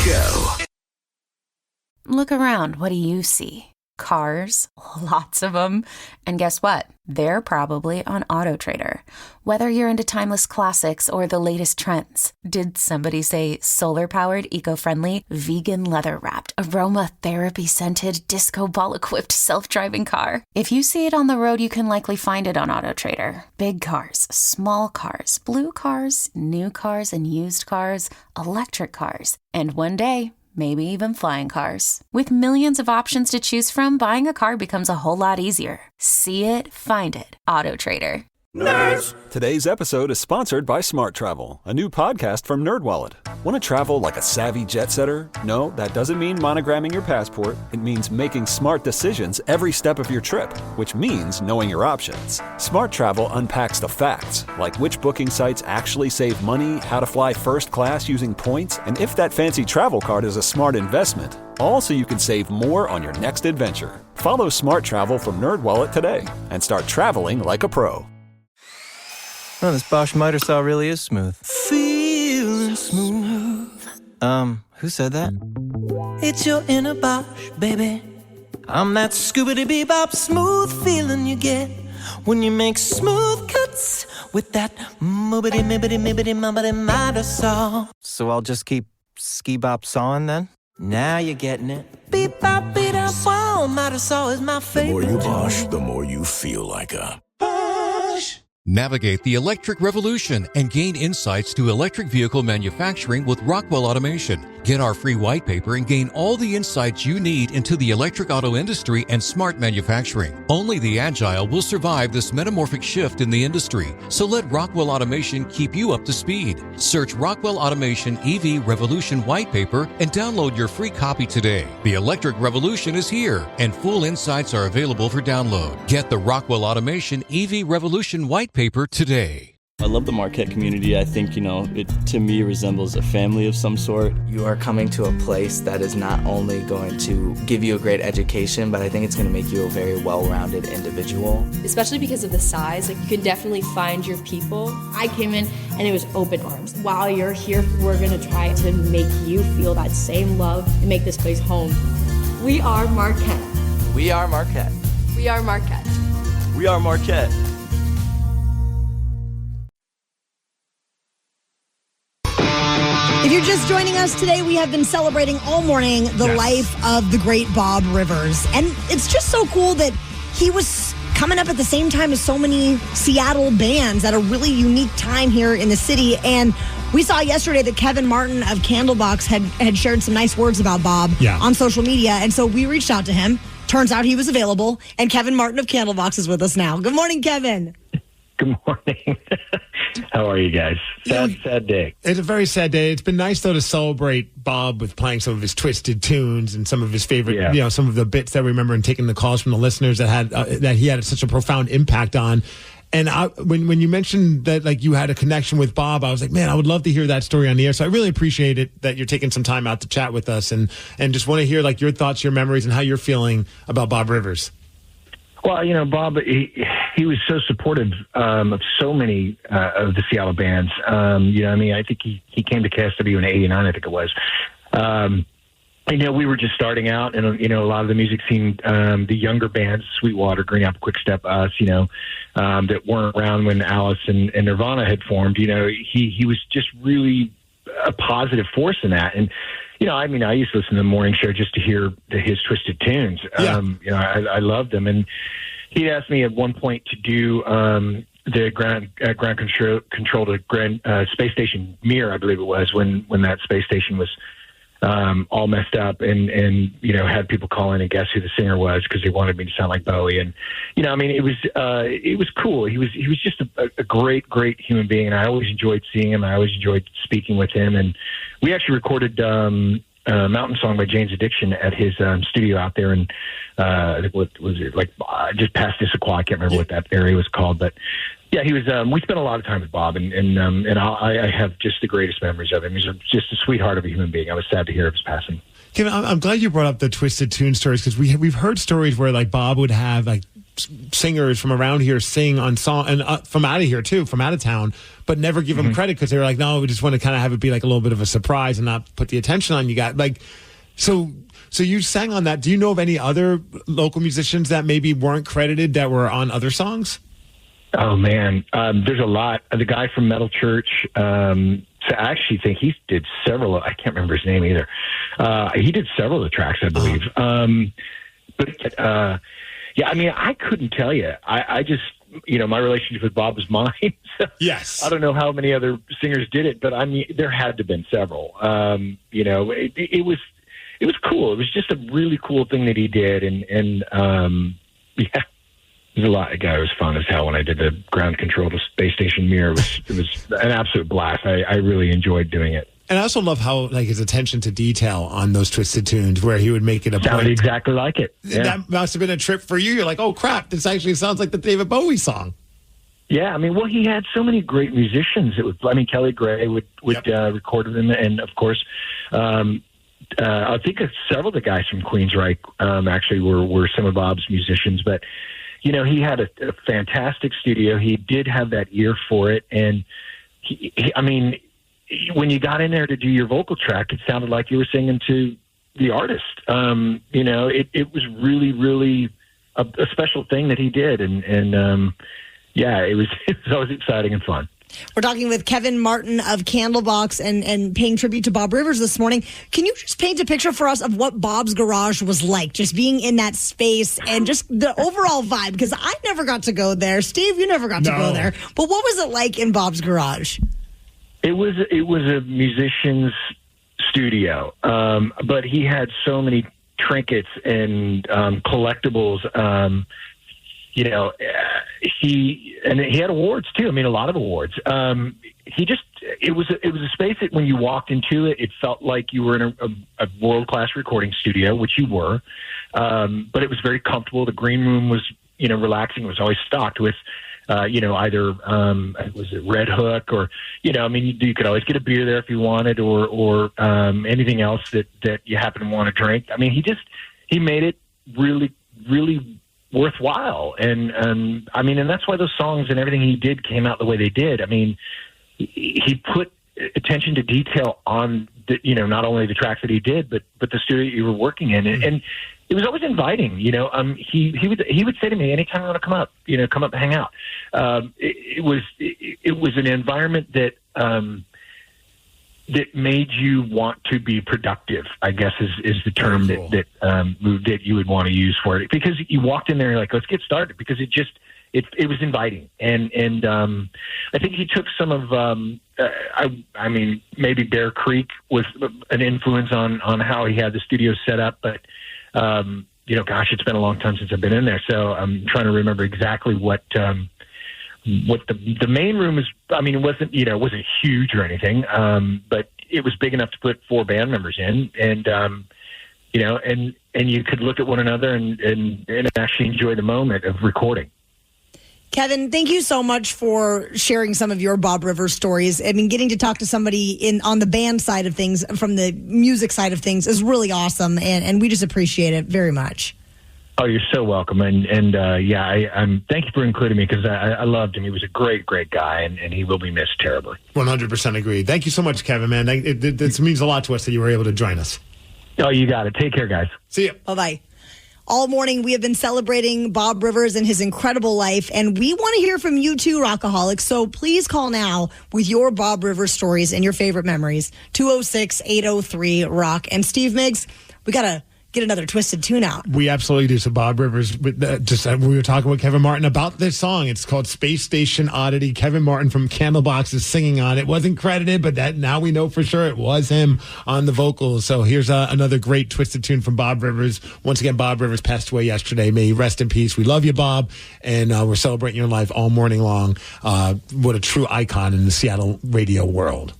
Show. Look around. What do you see? Cars, lots of them. And guess what? They're probably on AutoTrader. Whether you're into timeless classics or the latest trends. Did somebody say solar-powered, eco-friendly, vegan leather-wrapped, aromatherapy-scented, disco ball-equipped self-driving car? If you see it on the road, you can likely find it on AutoTrader. Big cars, small cars, blue cars, new cars and used cars, electric cars, and one day, maybe even flying cars. With millions of options to choose from, buying a car becomes a whole lot easier. See it, find it. AutoTrader. Nerds! Today's episode is sponsored by Smart Travel, a new podcast from NerdWallet. Want to travel like a savvy jet setter? No, that doesn't mean monogramming your passport. It means making smart decisions every step of your trip, which means knowing your options. Smart Travel unpacks the facts, like which booking sites actually save money, how to fly first class using points, and if that fancy travel card is a smart investment. All so you can save more on your next adventure. Follow Smart Travel from NerdWallet today and start traveling like a pro. Oh, this Bosch miter saw really is smooth. Feeling smooth. Who said that? It's your inner Bosch, baby. I'm that scoobity-bebop smooth feeling you get when you make smooth cuts with that moobity-mibbity-mibbity-mubbity miter saw. So I'll just keep ski-bop sawing then? Now you're getting it. Beep-bop, beat-up, wow, miter saw is my favorite. The more you Bosch, the more you feel like a Bosch. Navigate the electric revolution and gain insights to electric vehicle manufacturing with Rockwell Automation. Get our free white paper and gain all the insights you need into the electric auto industry and smart manufacturing. Only the agile will survive this metamorphic shift in the industry. So let Rockwell Automation keep you up to speed. Search Rockwell Automation EV Revolution white paper and download your free copy today. The electric revolution is here and full insights are available for download. Get the Rockwell Automation EV Revolution white paper today. I love the Marquette community. I think, it to me resembles a family of some sort. You are coming to a place that is not only going to give you a great education, but I think it's going to make you a very well-rounded individual. Especially because of the size, you can definitely find your people. I came in and it was open arms. While you're here, we're going to try to make you feel that same love and make this place home. We are Marquette. We are Marquette. We are Marquette. We are Marquette. If you're just joining us today, we have been celebrating all morning the life of the great Bob Rivers. And it's just so cool that he was coming up at the same time as so many Seattle bands at a really unique time here in the city. And we saw yesterday that Kevin Martin of Candlebox had shared some nice words about Bob on social media. And so we reached out to him. Turns out he was available. And Kevin Martin of Candlebox is with us now. Good morning, Kevin. Good morning. How are you guys? Sad day. It's a very sad day. It's been nice, though, to celebrate Bob with playing some of his twisted tunes and some of his favorite, some of the bits that we remember and taking the calls from the listeners that he had such a profound impact on. And when you mentioned that, you had a connection with Bob, I was like, man, I would love to hear that story on the air. So I really appreciate it that you're taking some time out to chat with us and just want to hear, your thoughts, your memories, and how you're feeling about Bob Rivers. Well, Bob, he was so supportive of so many of the Seattle bands. I think he came to KISW in '89, I think it was. We were just starting out, and a lot of the music scene, the younger bands, Sweetwater, Green Apple, Quickstep, us, that weren't around when Alice and Nirvana had formed. He was just really a positive force in that, and I mean, I used to listen to the morning show just to hear his Twisted Tunes. Yeah. I loved them. And he asked me at one point to do the ground control to space station Mir, I believe it was, when that space station was all messed up, and had people call in and guess who the singer was because they wanted me to sound like Bowie. And it was cool. He was just a great human being, and I always enjoyed seeing him. I always enjoyed speaking with him. And we actually recorded Mountain Song by Jane's Addiction at his studio out there in what was it, like just past Issaquah? I can't remember what that area was called, but yeah, he was. We spent a lot of time with Bob, and I have just the greatest memories of him. He's just a sweetheart of a human being. I was sad to hear of his passing. Kevin, I'm glad you brought up the Twisted Tune stories, because we've heard stories where like Bob would have like singers from around here sing on song, and from out of here too, from out of town, but never give them credit because they were like, no, we just want to kind of have it be like a little bit of a surprise and not put the attention on you guys. Like, so you sang on that. Do you know of any other local musicians that maybe weren't credited that were on other songs? Oh man, there's a lot. The guy from Metal Church. So I actually think he did several. I can't remember his name either. He did several of the tracks, I believe. Yeah, I mean, I couldn't tell you. I just, my relationship with Bob was mine. So yes. I don't know how many other singers did it, but I mean, there had to have been several. It was cool. It was just a really cool thing that he did, and yeah. It was a lot. It was fun as hell when I did the ground control to space station Mir. It was an absolute blast. I really enjoyed doing it. And I also love how like his attention to detail on those Twisted Tunes, where he would make it a Sounded point. exactly like it. Yeah. That must have been a trip for you. You're like, oh crap, this actually sounds like the David Bowie song. Yeah, I mean, well, he had so many great musicians. Kelly Gray would record with him, and of course, I think several of the guys from Queensryche actually were some of Bob's musicians, but. He had a fantastic studio. He did have that ear for it. And when you got in there to do your vocal track, it sounded like you were singing to the artist. It was really, really a special thing that he did. And it was always exciting and fun. We're talking with Kevin Martin of Candlebox and paying tribute to Bob Rivers this morning. Can you just paint a picture for us of what Bob's Garage was like, just being in that space and just the overall vibe? Because I never got to go there. Steve, you never got to go there. But what was it like in Bob's Garage? It was a musician's studio, but he had so many trinkets and collectibles. He had awards too. I mean, a lot of awards. It was a space that when you walked into it, it felt like you were in a world-class recording studio, which you were. But it was very comfortable. The green room was, relaxing. It was always stocked with, either was it Red Hook or, you could always get a beer there if you wanted, or anything else that you happen to want to drink. I mean, he made it really, really worthwhile. And that's why those songs and everything he did came out the way they did. I mean, he put attention to detail on not only the tracks that he did, but the studio you were working in. And it was always inviting, he would say to me, anytime you want to come up and hang out. It was an environment that made you want to be productive, I guess is the term that you would want to use for it, because you walked in there and you're like, let's get started, because it was inviting. And I think he took some of, maybe Bear Creek was an influence on how he had the studio set up, but it's been a long time since I've been in there. So I'm trying to remember exactly what the main room is. I mean, it wasn't huge or anything, but it was big enough to put 4 band members in, and you could look at one another and actually enjoy the moment of recording. Kevin, thank you so much for sharing some of your Bob Rivers stories. I mean, getting to talk to somebody on the band side of things, from the music side of things, is really awesome, and we just appreciate it very much. Oh, you're so welcome. And thank you for including me, because I loved him. He was a great, great guy, and he will be missed terribly. 100% agreed. Thank you so much, Kevin, man. It means a lot to us that you were able to join us. Oh, you got it. Take care, guys. See ya. Bye-bye. All morning, we have been celebrating Bob Rivers and his incredible life, and we want to hear from you too, Rockaholics. So please call now with your Bob Rivers stories and your favorite memories. 206-803-ROCK. And Steve Migs, we got to get another Twisted Tune out. We absolutely do. So Bob Rivers, we were talking with Kevin Martin about this song. It's called Space Station Oddity. Kevin Martin from Candlebox is singing on it. Wasn't credited, but that now we know for sure it was him on the vocals. So here's another great Twisted Tune from Bob Rivers. Once again, Bob Rivers passed away yesterday. May he rest in peace. We love you, Bob, and we're celebrating your life all morning long. What a true icon in the Seattle radio world.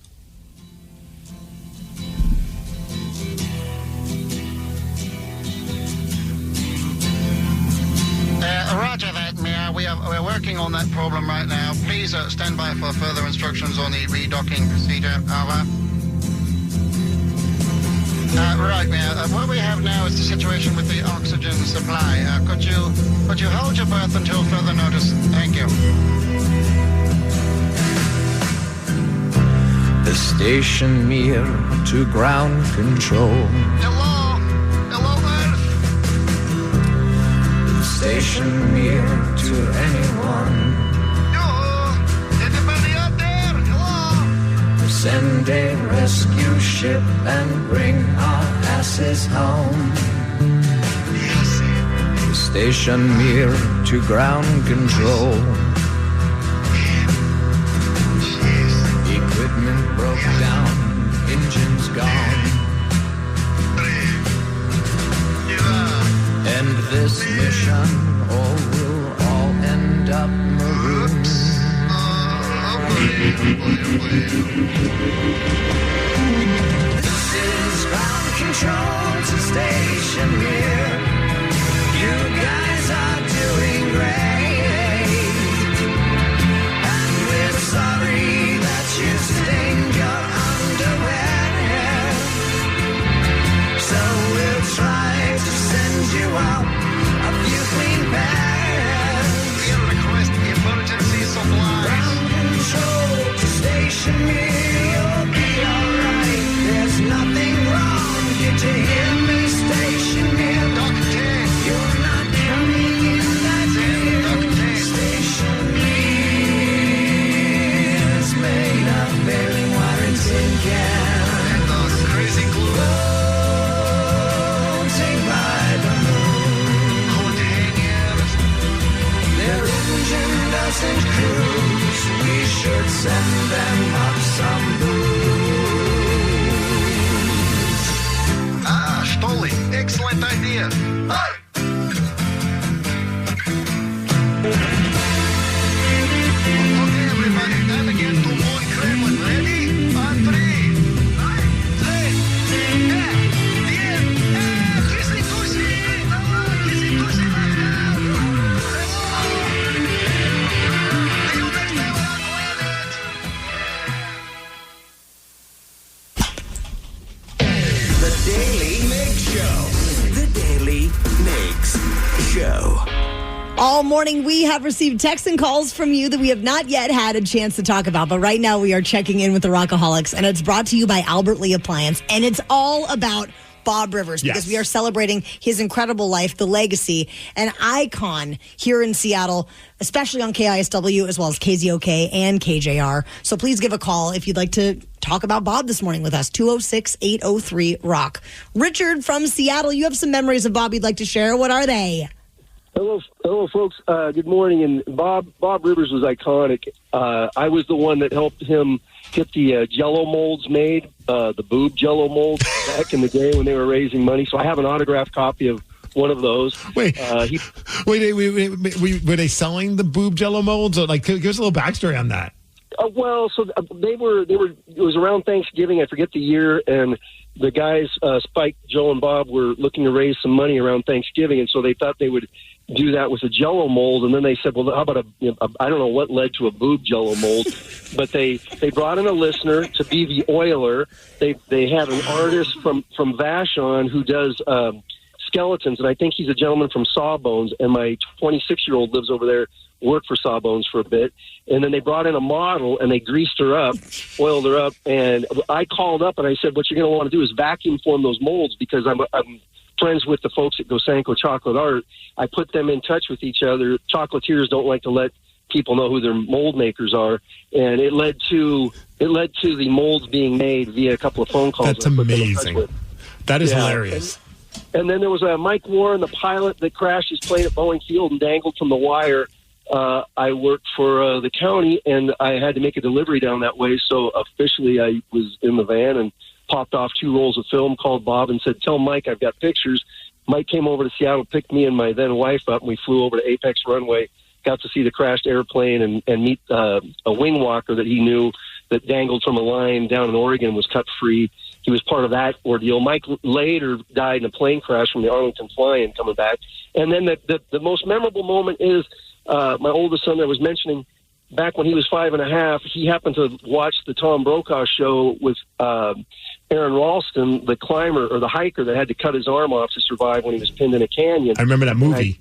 Roger that, Mayor. We're working on that problem right now. Please stand by for further instructions on the redocking procedure. Over. Right, Mayor. What we have now is the situation with the oxygen supply. Could you hold your breath until further notice? Thank you. The station near to ground control. Hello, Earth. Station near to anyone. Yo, anybody out there? Hello. Send a rescue ship and bring our asses home. Station near to ground control. Equipment broke down, engines gone. And this mission will all end up marooned. This is ground control to station here. You guys are doing great. And we're sorry that you stained your underwear. So we'll try to send you out a few clean bags. We request emergency supply. Ground control to station here. You'll be alright. There's nothing wrong. Did you hear me, station here? Doctor, you're not coming in that year. Station here is made of baling wire and tin cans. And those crazy glue. Doesn't cruise, we should send them up some booze. Stoli, excellent idea. Hey! Okay, everybody, time again to Moon Kremlin. Ready? On 3. All morning, we have received texts and calls from you that we have not yet had a chance to talk about. But right now, we are checking in with the Rockaholics, and it's brought to you by Albert Lee Appliance. And it's all about Bob Rivers, because we are celebrating his incredible life, the legacy, an icon here in Seattle, especially on KISW, as well as KZOK and KJR. So please give a call if you'd like to talk about Bob this morning with us, 206-803-ROCK. Richard from Seattle, you have some memories of Bob you'd like to share. What are they? Hello, folks. Good morning. And Bob Rivers was iconic. I was the one that helped him get the Jello molds made, the boob Jello molds back in the day when they were raising money. So I have an autographed copy of one of those. Wait, were they selling the boob Jello molds? Or like, give us a little backstory on that. They were. It was around Thanksgiving. I forget the year, and the guys, Spike, Joe, and Bob, were looking to raise some money around Thanksgiving, and so they thought they would do that with a Jello mold. And then they said, "Well, how about I don't know what led to a boob Jello mold, but they brought in a listener to be the oiler. They had an artist from Vashon who does skeletons, and I think he's a gentleman from Sawbones. And my 26-year-old lives over there. Worked for Sawbones for a bit, and then they brought in a model and they greased her up, oiled her up, and I called up and I said, what you're going to want to do is vacuum form those molds, because I'm friends with the folks at Gosanko Chocolate Art. I put them in touch with each other. Chocolatiers don't like to let people know who their mold makers are, and it led to the molds being made via a couple of phone calls. That's amazing. That is hilarious. And then there was a Mike Warren, the pilot that crashed his plane at Boeing Field and dangled from the wire. I worked for the county, and I had to make a delivery down that way. So officially, I was in the van and popped off 2 rolls of film, called Bob and said, "Tell Mike I've got pictures." Mike came over to Seattle, picked me and my then wife up, and we flew over to Apex Runway. Got to see the crashed airplane and meet a wing walker that he knew that dangled from a line down in Oregon, was cut free. He was part of that ordeal. Mike later died in a plane crash from the Arlington fly-in coming back. And then the most memorable moment is my oldest son that I was mentioning, back when he was 5.5, he happened to watch the Tom Brokaw show with Aaron Ralston, the climber or the hiker that had to cut his arm off to survive when he was pinned in a canyon. I remember that movie.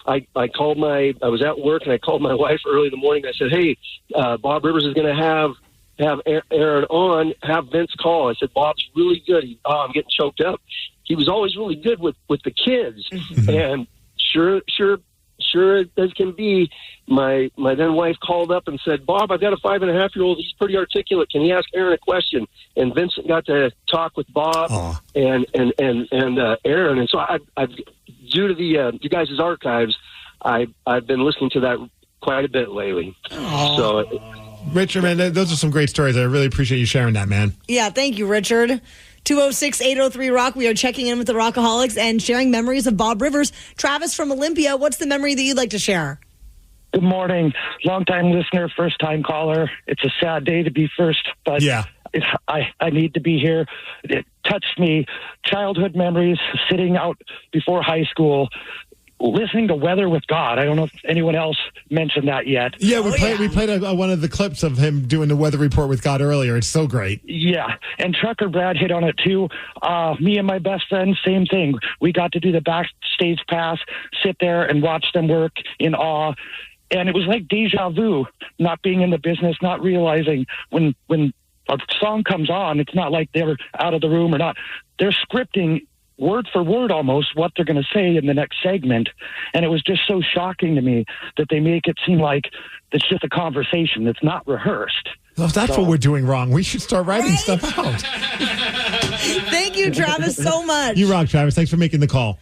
I was at work and I called my wife early in the morning. I said, "Hey, Bob Rivers is going to have Aaron on, have Vince call." I said, "Bob's really good." I'm getting choked up. He was always really good with the kids. And sure as can be, my then wife called up and said, "Bob, I've got a 5.5-year-old. He's pretty articulate. Can he ask Aaron a question?" And Vincent got to talk with Bob and Aaron. And so I've due to the you guys' archives, I've been listening to that quite a bit lately. So, Richard, man, those are some great stories. I really appreciate you sharing that, man. Yeah, thank you, Richard. 206-803-ROCK. We are checking in with the Rockaholics and sharing memories of Bob Rivers. Travis from Olympia, what's the memory that you'd like to share? Good morning. Long-time listener, first-time caller. It's a sad day to be first, but I need to be here. It touched me. Childhood memories, sitting out before high school, listening to Weather with God. I don't know if anyone else mentioned that yet. Yeah, we played one of the clips of him doing the Weather Report with God earlier. It's so great. Yeah, and Trucker Brad hit on it too. Me and my best friend, same thing. We got to do the backstage pass, sit there and watch them work in awe. And it was like deja vu, not being in the business, not realizing when a song comes on, it's not like they're out of the room or not. They're scripting word for word almost what they're going to say in the next segment. And it was just so shocking to me that they make it seem like it's just a conversation that's not rehearsed. Well, if that's what we're doing wrong, we should start writing stuff out. Thank you, Travis, so much. You rock, Travis. Thanks for making the call.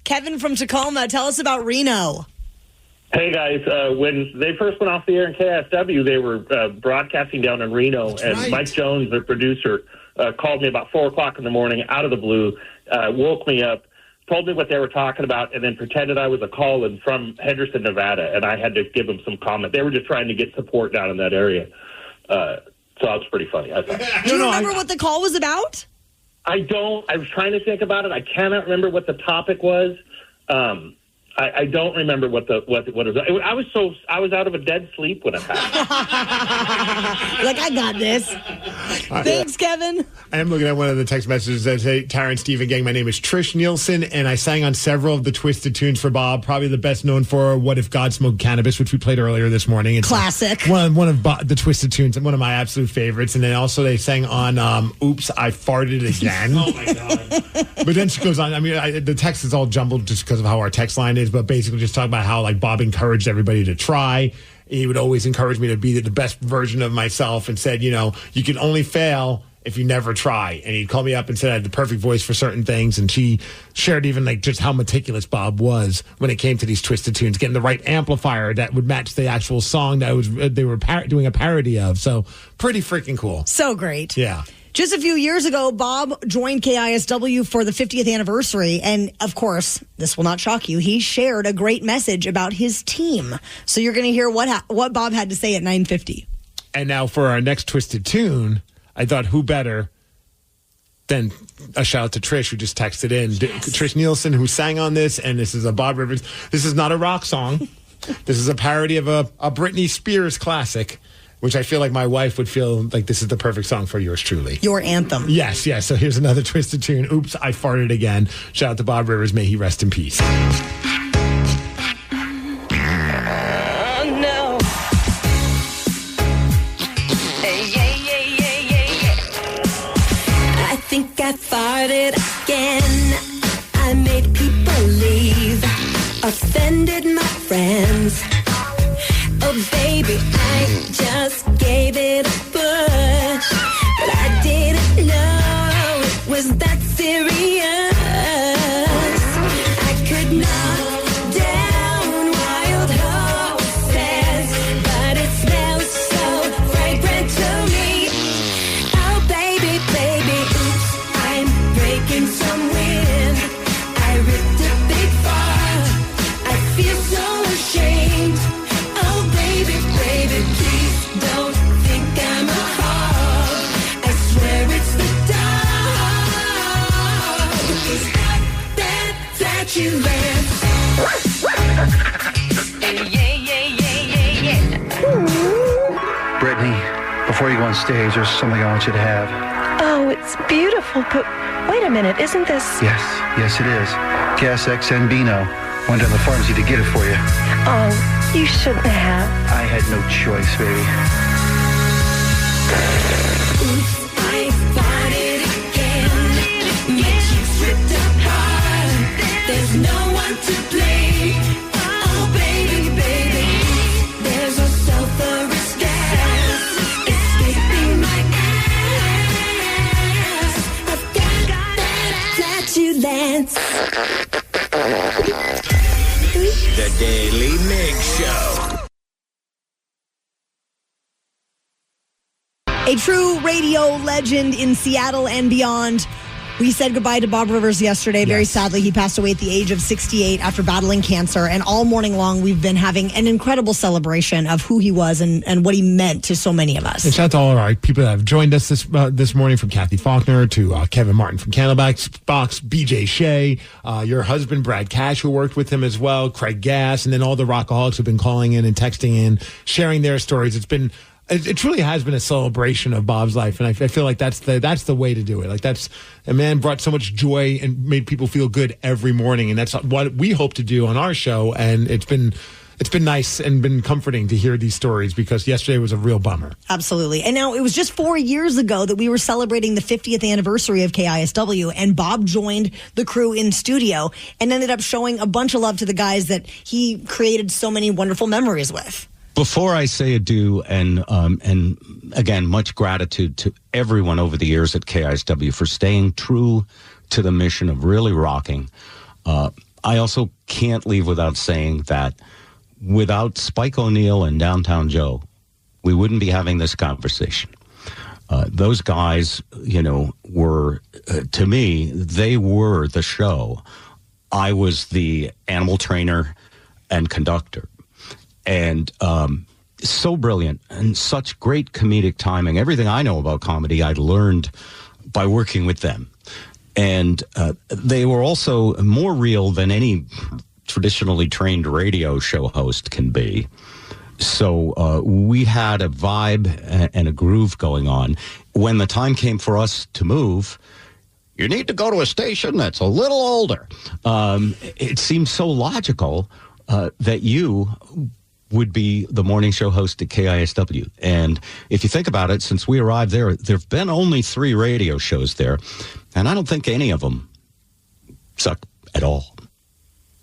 Kevin from Tacoma, tell us about Reno. Hey, guys. When they first went off the air in KISW, they were broadcasting down in Reno, and Mike Jones, their producer, called me about 4 o'clock in the morning out of the blue, woke me up, told me what they were talking about, and then pretended I was a call-in from Henderson, Nevada, and I had to give them some comment. They were just trying to get support down in that area. So that was pretty funny, I thought. Do you remember what the call was about? I don't. I was trying to think about it. I cannot remember what the topic was. I don't remember what it was. I was out of a dead sleep when it happened. Like, I got this. Thanks, Kevin. I am looking at one of the text messages that say, "Tara and Stephen gang, my name is Trish Nielsen, and I sang on several of the Twisted tunes for Bob. Probably the best known for What If God Smoked Cannabis, which we played earlier this morning. It's classic. One of the Twisted tunes and one of my absolute favorites. And then also they sang on Oops, I Farted Again. Oh, my God. But then she goes on. I mean, the text is all jumbled just because of how our text line is, but basically just talk about how, like, Bob encouraged everybody to try. He would always encourage me to be the best version of myself and said, you know, you can only fail if you never try. And he'd call me up and said I had the perfect voice for certain things. And she shared even like just how meticulous Bob was when it came to these Twisted tunes, getting the right amplifier that would match the actual song that they were doing a parody of. So pretty freaking cool. So great. Yeah. Just a few years ago, Bob joined KISW for the 50th anniversary. And, of course, this will not shock you, he shared a great message about his team. So you're going to hear what Bob had to say at 9:50. And now for our next Twisted tune, I thought who better than a shout out to Trish, who just texted in. Yes. Trish Nielsen, who sang on this, and this is a Bob Rivers. This is not a rock song. This is a parody of a Britney Spears classic, which I feel like my wife would feel like this is the perfect song for yours truly. Your anthem. Yes. So here's another Twisted tune. Oops, I Farted Again. Shout out to Bob Rivers. May he rest in peace. I think I farted again. I offended my friends. Oh baby, I just gave it a push, but I didn't know it was that serious. I could knock down wild horses, but it smells so fragrant to me. Oh baby, baby, oops, I'm breaking some wind. I ripped a big fart. I feel so ashamed. Oh baby, baby, please don't think I'm a hog. I swear it's the dog. He's got that flatulence. Brittany, before you go on stage, there's something I want you to have. Oh, it's beautiful, but wait a minute, isn't this... Yes, yes it is. KSXN Beano. Went down to the pharmacy to get it for you. Oh, you shouldn't have. I had no choice, baby. I fought it again. My cheeks ripped apart. There's no one to blame. Oh, baby, baby. There's a sulfurous gas escaping my ass. I've got that flatulence. The Daily Migs Show. A true radio legend in Seattle and beyond. We said goodbye to Bob Rivers yesterday. Very sadly, he passed away at the age of 68 after battling cancer. And all morning long, we've been having an incredible celebration of who he was and what he meant to so many of us. And shout out to all our people that have joined us this morning, from Kathy Faulkner to Kevin Martin from Candlebox, BJ Shea, your husband, Brad Cash, who worked with him as well, Craig Gass, and then all the Rockaholics who've been calling in and texting in, sharing their stories. It truly has been a celebration of Bob's life, and I feel like that's the way to do it. Like, that's a man brought so much joy and made people feel good every morning, and that's what we hope to do on our show. And it's been nice and been comforting to hear these stories, because yesterday was a real bummer. Absolutely. And now it was just 4 years ago that we were celebrating the 50th anniversary of KISW, and Bob joined the crew in studio and ended up showing a bunch of love to the guys that he created so many wonderful memories with. Before I say adieu, and again, much gratitude to everyone over the years at KISW for staying true to the mission of really rocking. I also can't leave without saying that without Spike O'Neill and Downtown Joe, we wouldn't be having this conversation. Those guys, were, to me, they were the show. I was the animal trainer and conductor. And so brilliant and such great comedic timing. Everything I know about comedy, I learned by working with them. And they were also more real than any traditionally trained radio show host can be. So we had a vibe and a groove going on. When the time came for us to move, you need to go to a station that's a little older. It seemed so logical that you would be the morning show host at KISW. And if you think about it, since we arrived there have been only 3 radio shows there, and I don't think any of them suck at all.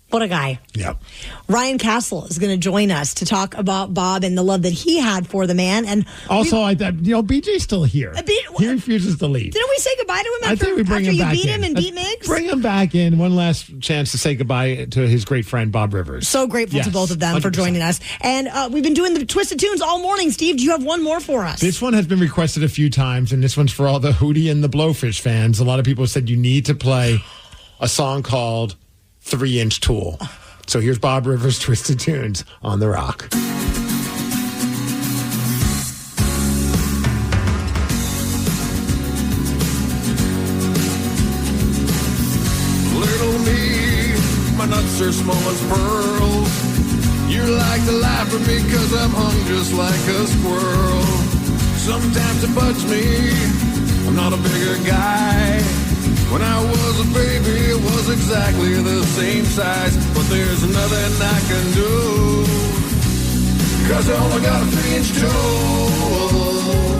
What a guy. Yep. Ryan Castle is going to join us to talk about Bob and the love that he had for the man. And also, BJ's still here. He refuses to leave. Didn't we say goodbye to him after, I think we bring him back you beat in. him and beat Migs? Bring him back in. One last chance to say goodbye to his great friend, Bob Rivers. So grateful to both of them 100%. For joining us. And we've been doing the Twisted Tunes all morning. Steve, do you have one more for us? This one has been requested a few times, and this one's for all the Hootie and the Blowfish fans. A lot of people said you need to play a song called 3-Inch Tool. So here's Bob Rivers' Twisted Tunes on The Rock. Little me, my nuts are small as pearls. You like to laugh at me cause I'm hung just like a squirrel. Sometimes it bugs me, I'm not a bigger guy. When I was a baby, it was exactly the same size. But there's nothing I can do, cause I only got a 3-inch tool.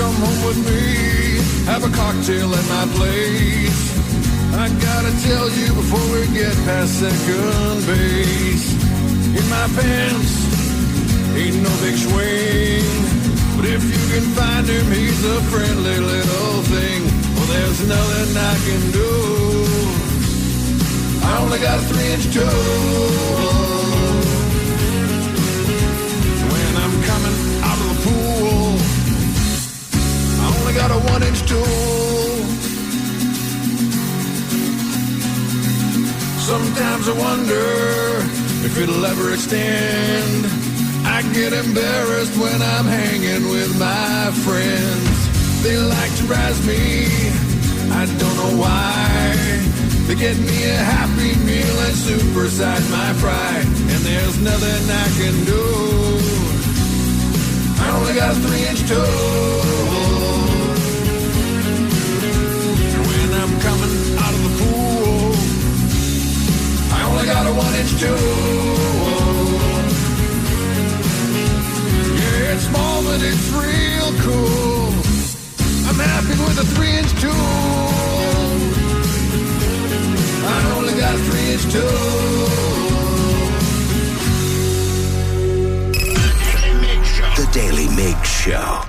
Come home with me, have a cocktail at my place. I gotta tell you before we get past second base. In my pants, ain't no big swing. But if you can find him, he's a friendly little thing. Well, there's nothing I can do. I only got a 3-inch toe. When I'm coming out of the pool, I only got a 1-inch toe. Sometimes I wonder if it'll ever extend. I get embarrassed when I'm hanging with my friends. They like to razz me, I don't know why. They get me a Happy Meal and supersize my pride. And there's nothing I can do. I only got a 3-inch toe. When I'm coming out of the pool, I only got a 1-inch toe. Yeah, it's small, but it's real cool. I'm happy with a 3-inch toe. I only got a 3-inch toe. The Daily Migs Show.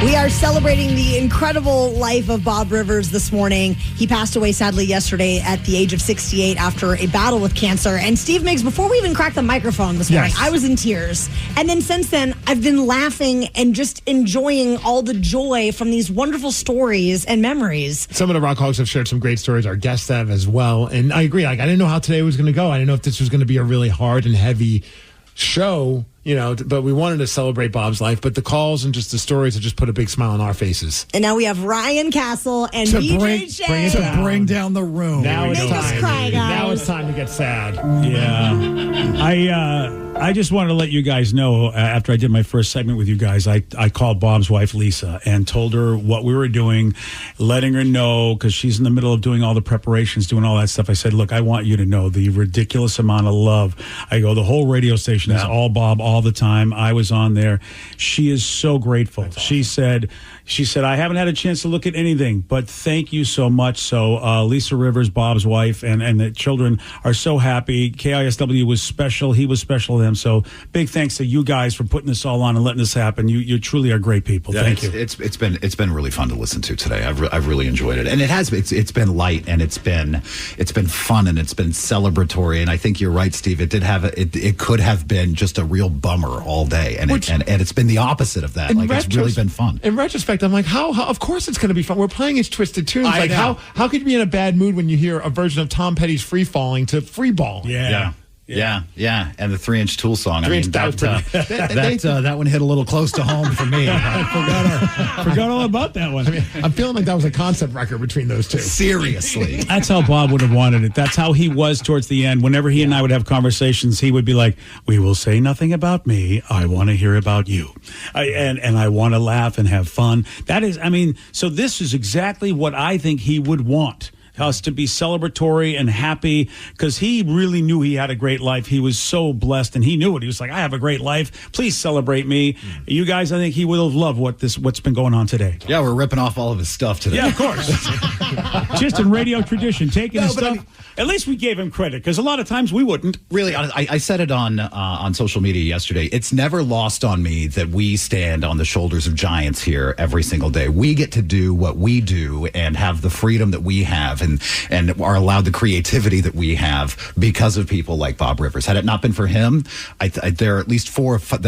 We are celebrating the incredible life of Bob Rivers this morning. He passed away sadly yesterday at the age of 68 after a battle with cancer. And Steve Migs, before we even cracked the microphone this morning, I was in tears. And then since then, I've been laughing and just enjoying all the joy from these wonderful stories and memories. Some of the Rockhogs have shared some great stories. Our guests have as well. And I agree. Like, I didn't know how today was going to go. I didn't know if this was going to be a really hard and heavy show, you know, but we wanted to celebrate Bob's life. But the calls and just the stories have just put a big smile on our faces. And now we have Ryan Castle and BJ Shea. To bring down the room. Now it's Make us cry, guys. Now it's time to get sad. Yeah. I just wanted to let you guys know, after I did my first segment with you guys, I called Bob's wife, Lisa, and told her what we were doing, letting her know, because she's in the middle of doing all the preparations, doing all that stuff. I said, look, I want you to know the ridiculous amount of love. I go, the whole radio station is all Bob all the time. I was on there. She is so grateful. Awesome. She said, I haven't had a chance to look at anything, but thank you so much. So Lisa Rivers, Bob's wife, and the children are so happy. KISW was special. He was special to them. So big thanks to you guys for putting this all on and letting this happen. You truly are great people. Yeah, thank you. It's been really fun to listen to today. I've really enjoyed it, and it's been light, and it's been fun, and it's been celebratory. And I think you're right, Steve. It could have been just a real bummer all day, and it's been the opposite of that. Like, it's really been fun. In retrospect, I'm like, how of course it's going to be fun. We're playing his Twisted Tunes. Like, how could you be in a bad mood when you hear a version of Tom Petty's Free Falling to Free Ball? Yeah. And the 3-inch Tool song. That one hit a little close to home for me. I forgot all about that one. I mean, I'm feeling like that was a concept record between those two. Seriously. That's how Bob would have wanted it. That's how he was towards the end. Whenever he and I would have conversations, he would be like, we will say nothing about me. I want to hear about you. And I want to laugh and have fun. That is, so this is exactly what I think he would want. Us to be celebratory and happy, because he really knew he had a great life. He was so blessed, and he knew it. He was like, I have a great life. Please celebrate me. You guys, I think he will have loved what's been going on today. Yeah, we're ripping off all of his stuff today. Yeah, of course. Just in radio tradition, taking his stuff. At least we gave him credit, because a lot of times we wouldn't. Really, I said it on social media yesterday. It's never lost on me that we stand on the shoulders of giants here every single day. We get to do what we do and have the freedom that we have, and are allowed the creativity that we have because of people like Bob Rivers. Had it not been for him, there are at least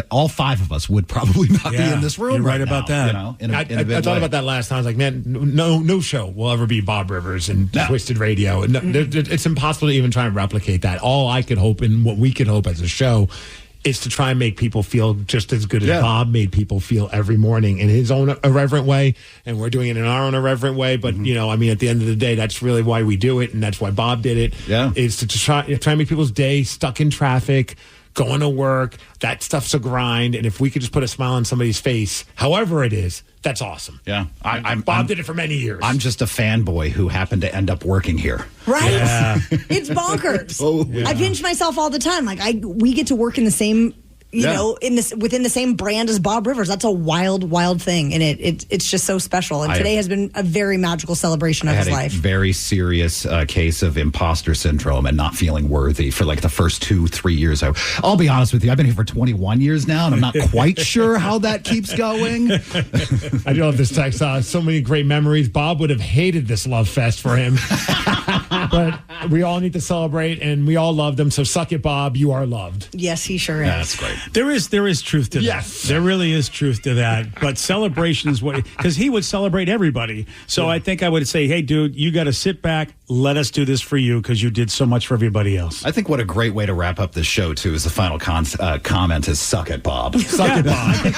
all five of us would probably not be in this room. You're right about that. You know, in a big I thought way. about that last time. I was like, man, no show will ever be Bob Rivers and Twisted Radio. It's impossible to even try and replicate that. All I could hope, and what we could hope as a show, is to try and make people feel just as good as Bob made people feel every morning in his own irreverent way, and we're doing it in our own irreverent way. But at the end of the day, that's really why we do it, and that's why Bob did it. Yeah, is to try and make people's day stuck in traffic, going to work. That stuff's a grind, and if we could just put a smile on somebody's face, however it is, that's awesome. Yeah, Bob did it for many years. I'm just a fanboy who happened to end up working here. Right? Yeah. It's bonkers. I pinch myself all the time. Like we get to work in the same within the same brand as Bob Rivers. That's a wild, wild thing, and it's just so special. And today has been a very magical celebration of his life. Very serious case of imposter syndrome and not feeling worthy for like the first 2-3 years. I'll be honest with you. I've been here for 21 years now, and I'm not quite sure how that keeps going. I do love this text. So many great memories. Bob would have hated this love fest for him, but we all need to celebrate, and we all loved him. So suck it, Bob. You are loved. Yes, he sure is. That's great. There is truth to that. Yes. There really is truth to that. But celebration is what, because he would celebrate everybody. So I think I would say, hey, dude, you got to sit back. Let us do this for you because you did so much for everybody else. I think what a great way to wrap up this show, too, is the final comment is suck it, Bob. Suck it, Bob. I think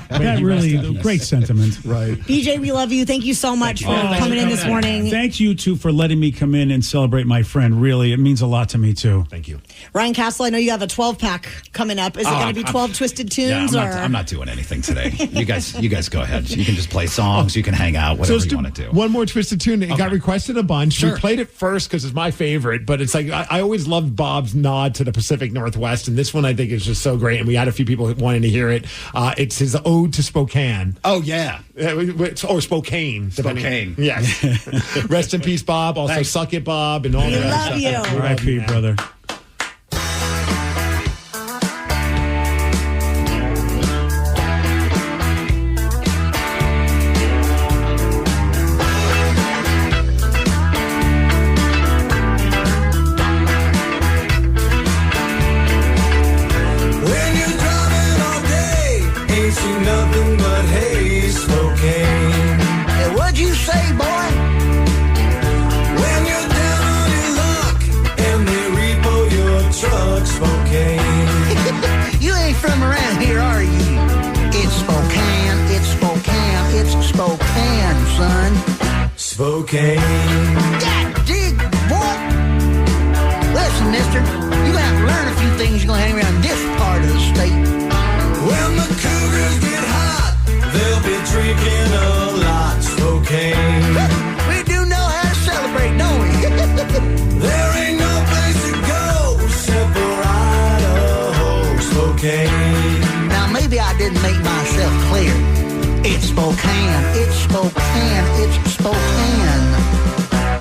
that really a great sentiment. Right. BJ, we love you. Thank you so much for coming in this morning. Thank you, too, for letting me come in and celebrate my friend. Really, it means a lot to me, too. Thank you. Ryan Castle, I know you have a 12-pack coming up. Is it going to be 12 Twisted Tunes? Yeah, I'm not doing anything today. You guys go ahead. You can just play songs. You can hang out, whatever you want to do. One more Twisted Tune. It got requested a bunch. Sure. We played it first because it's my favorite, but it's like I always loved Bob's nod to the Pacific Northwest, and this one I think is just so great, and we had a few people wanting to hear it. It's his ode to Spokane. Oh, yeah. Or Spokane. Spokane. Yes. Rest in peace, Bob. Also, Thanks. Suck it, Bob, and all We that love stuff. you. R.I.P., brother. When you're driving all day, ain't seen nothing but hay, Spokane. Hey, what'd you say, boy? When you're down on your luck and they repo your truck, Spokane. You ain't from around here, are you? It's Spokane, it's Spokane, it's Spokane, son. Spokane. God dig, boy. Listen, mister, you have to learn a few things you're gonna hang around this part of the state. When the cougars get hot, they'll be drinking a lot, Spokane. We do know how to celebrate, don't we? There ain't no place to go except for Idaho, Spokane. Now, maybe I didn't make myself clear. It's Spokane, it's Spokane, it's Spokane.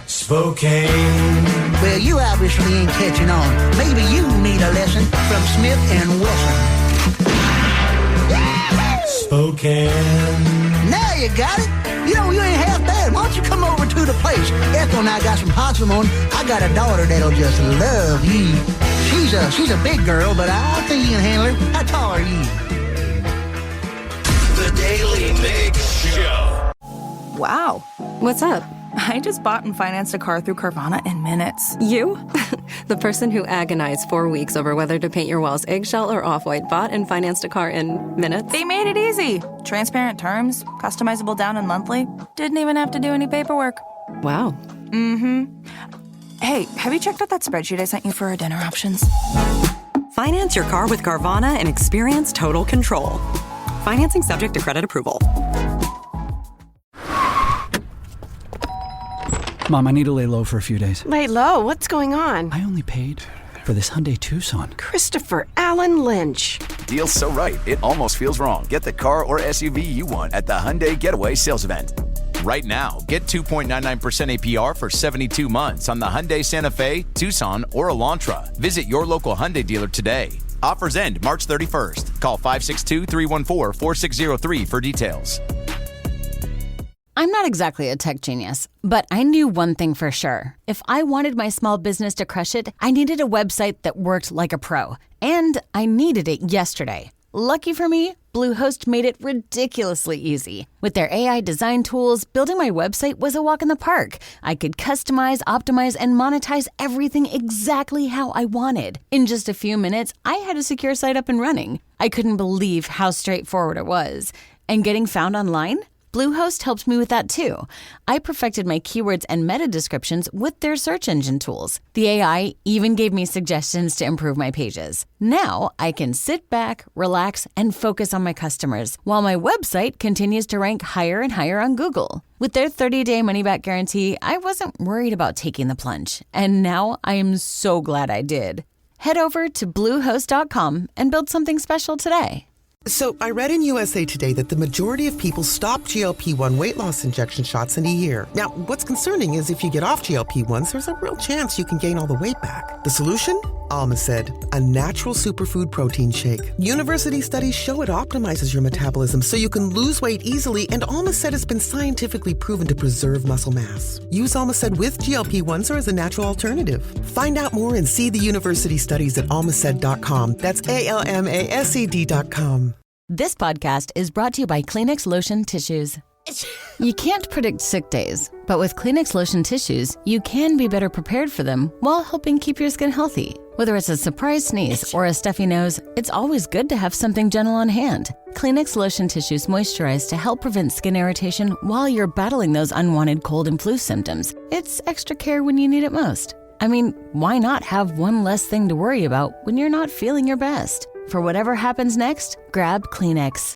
Spokane. Well, you obviously ain't catching on. Maybe you need a lesson from Smith and Wesson. Spokane. Now you got it. You know, you ain't half bad. Why don't you come over to the place? Ethel and I got some possum on. I got a daughter that'll just love you. She's a big girl, but I think you can handle her. How tall are you? The Daily Migs Show. Wow. What's up? I just bought and financed a car through Carvana in minutes. You? The person who agonized 4 weeks over whether to paint your walls eggshell or off-white bought and financed a car in minutes? They made it easy. Transparent terms, customizable down and monthly. Didn't even have to do any paperwork. Wow. Mm-hmm. Hey, have you checked out that spreadsheet I sent you for our dinner options? Finance your car with Carvana and experience total control. Financing subject to credit approval. Mom, I need to lay low for a few days. Lay low? What's going on? I only paid for this Hyundai Tucson. Christopher Allen Lynch. Deal's so right, it almost feels wrong. Get the car or SUV you want at the Hyundai Getaway Sales Event. Right now, get 2.99% APR for 72 months on the Hyundai Santa Fe, Tucson, or Elantra. Visit your local Hyundai dealer today. Offers end March 31st. Call 562-314-4603 for details. I'm not exactly a tech genius, but I knew one thing for sure. If I wanted my small business to crush it, I needed a website that worked like a pro. And I needed it yesterday. Lucky for me, Bluehost made it ridiculously easy. With their AI design tools, building my website was a walk in the park. I could customize, optimize, and monetize everything exactly how I wanted. In just a few minutes, I had a secure site up and running. I couldn't believe how straightforward it was. And getting found online? Bluehost helped me with that too. I perfected my keywords and meta descriptions with their search engine tools. The AI even gave me suggestions to improve my pages. Now I can sit back, relax, and focus on my customers while my website continues to rank higher and higher on Google. With their 30-day money-back guarantee, I wasn't worried about taking the plunge. And now I am so glad I did. Head over to bluehost.com and build something special today. So I read in USA Today that the majority of people stop GLP-1 weight loss injection shots in a year. Now, what's concerning is if you get off GLP-1s, there's a real chance you can gain all the weight back. The solution? Almacid, a natural superfood protein shake. University studies show it optimizes your metabolism so you can lose weight easily, and Almacid has been scientifically proven to preserve muscle mass. Use Almacid with GLP-1s or as a natural alternative. Find out more and see the university studies at almacid.com. That's ALMASED.com. This podcast is brought to you by Kleenex Lotion Tissues. You can't predict sick days, but with Kleenex Lotion Tissues, you can be better prepared for them while helping keep your skin healthy. Whether it's a surprise sneeze or a stuffy nose, it's always good to have something gentle on hand. Kleenex Lotion Tissues moisturize to help prevent skin irritation while you're battling those unwanted cold and flu symptoms. It's extra care when you need it most. I mean, why not have one less thing to worry about when you're not feeling your best? For whatever happens next, grab Kleenex.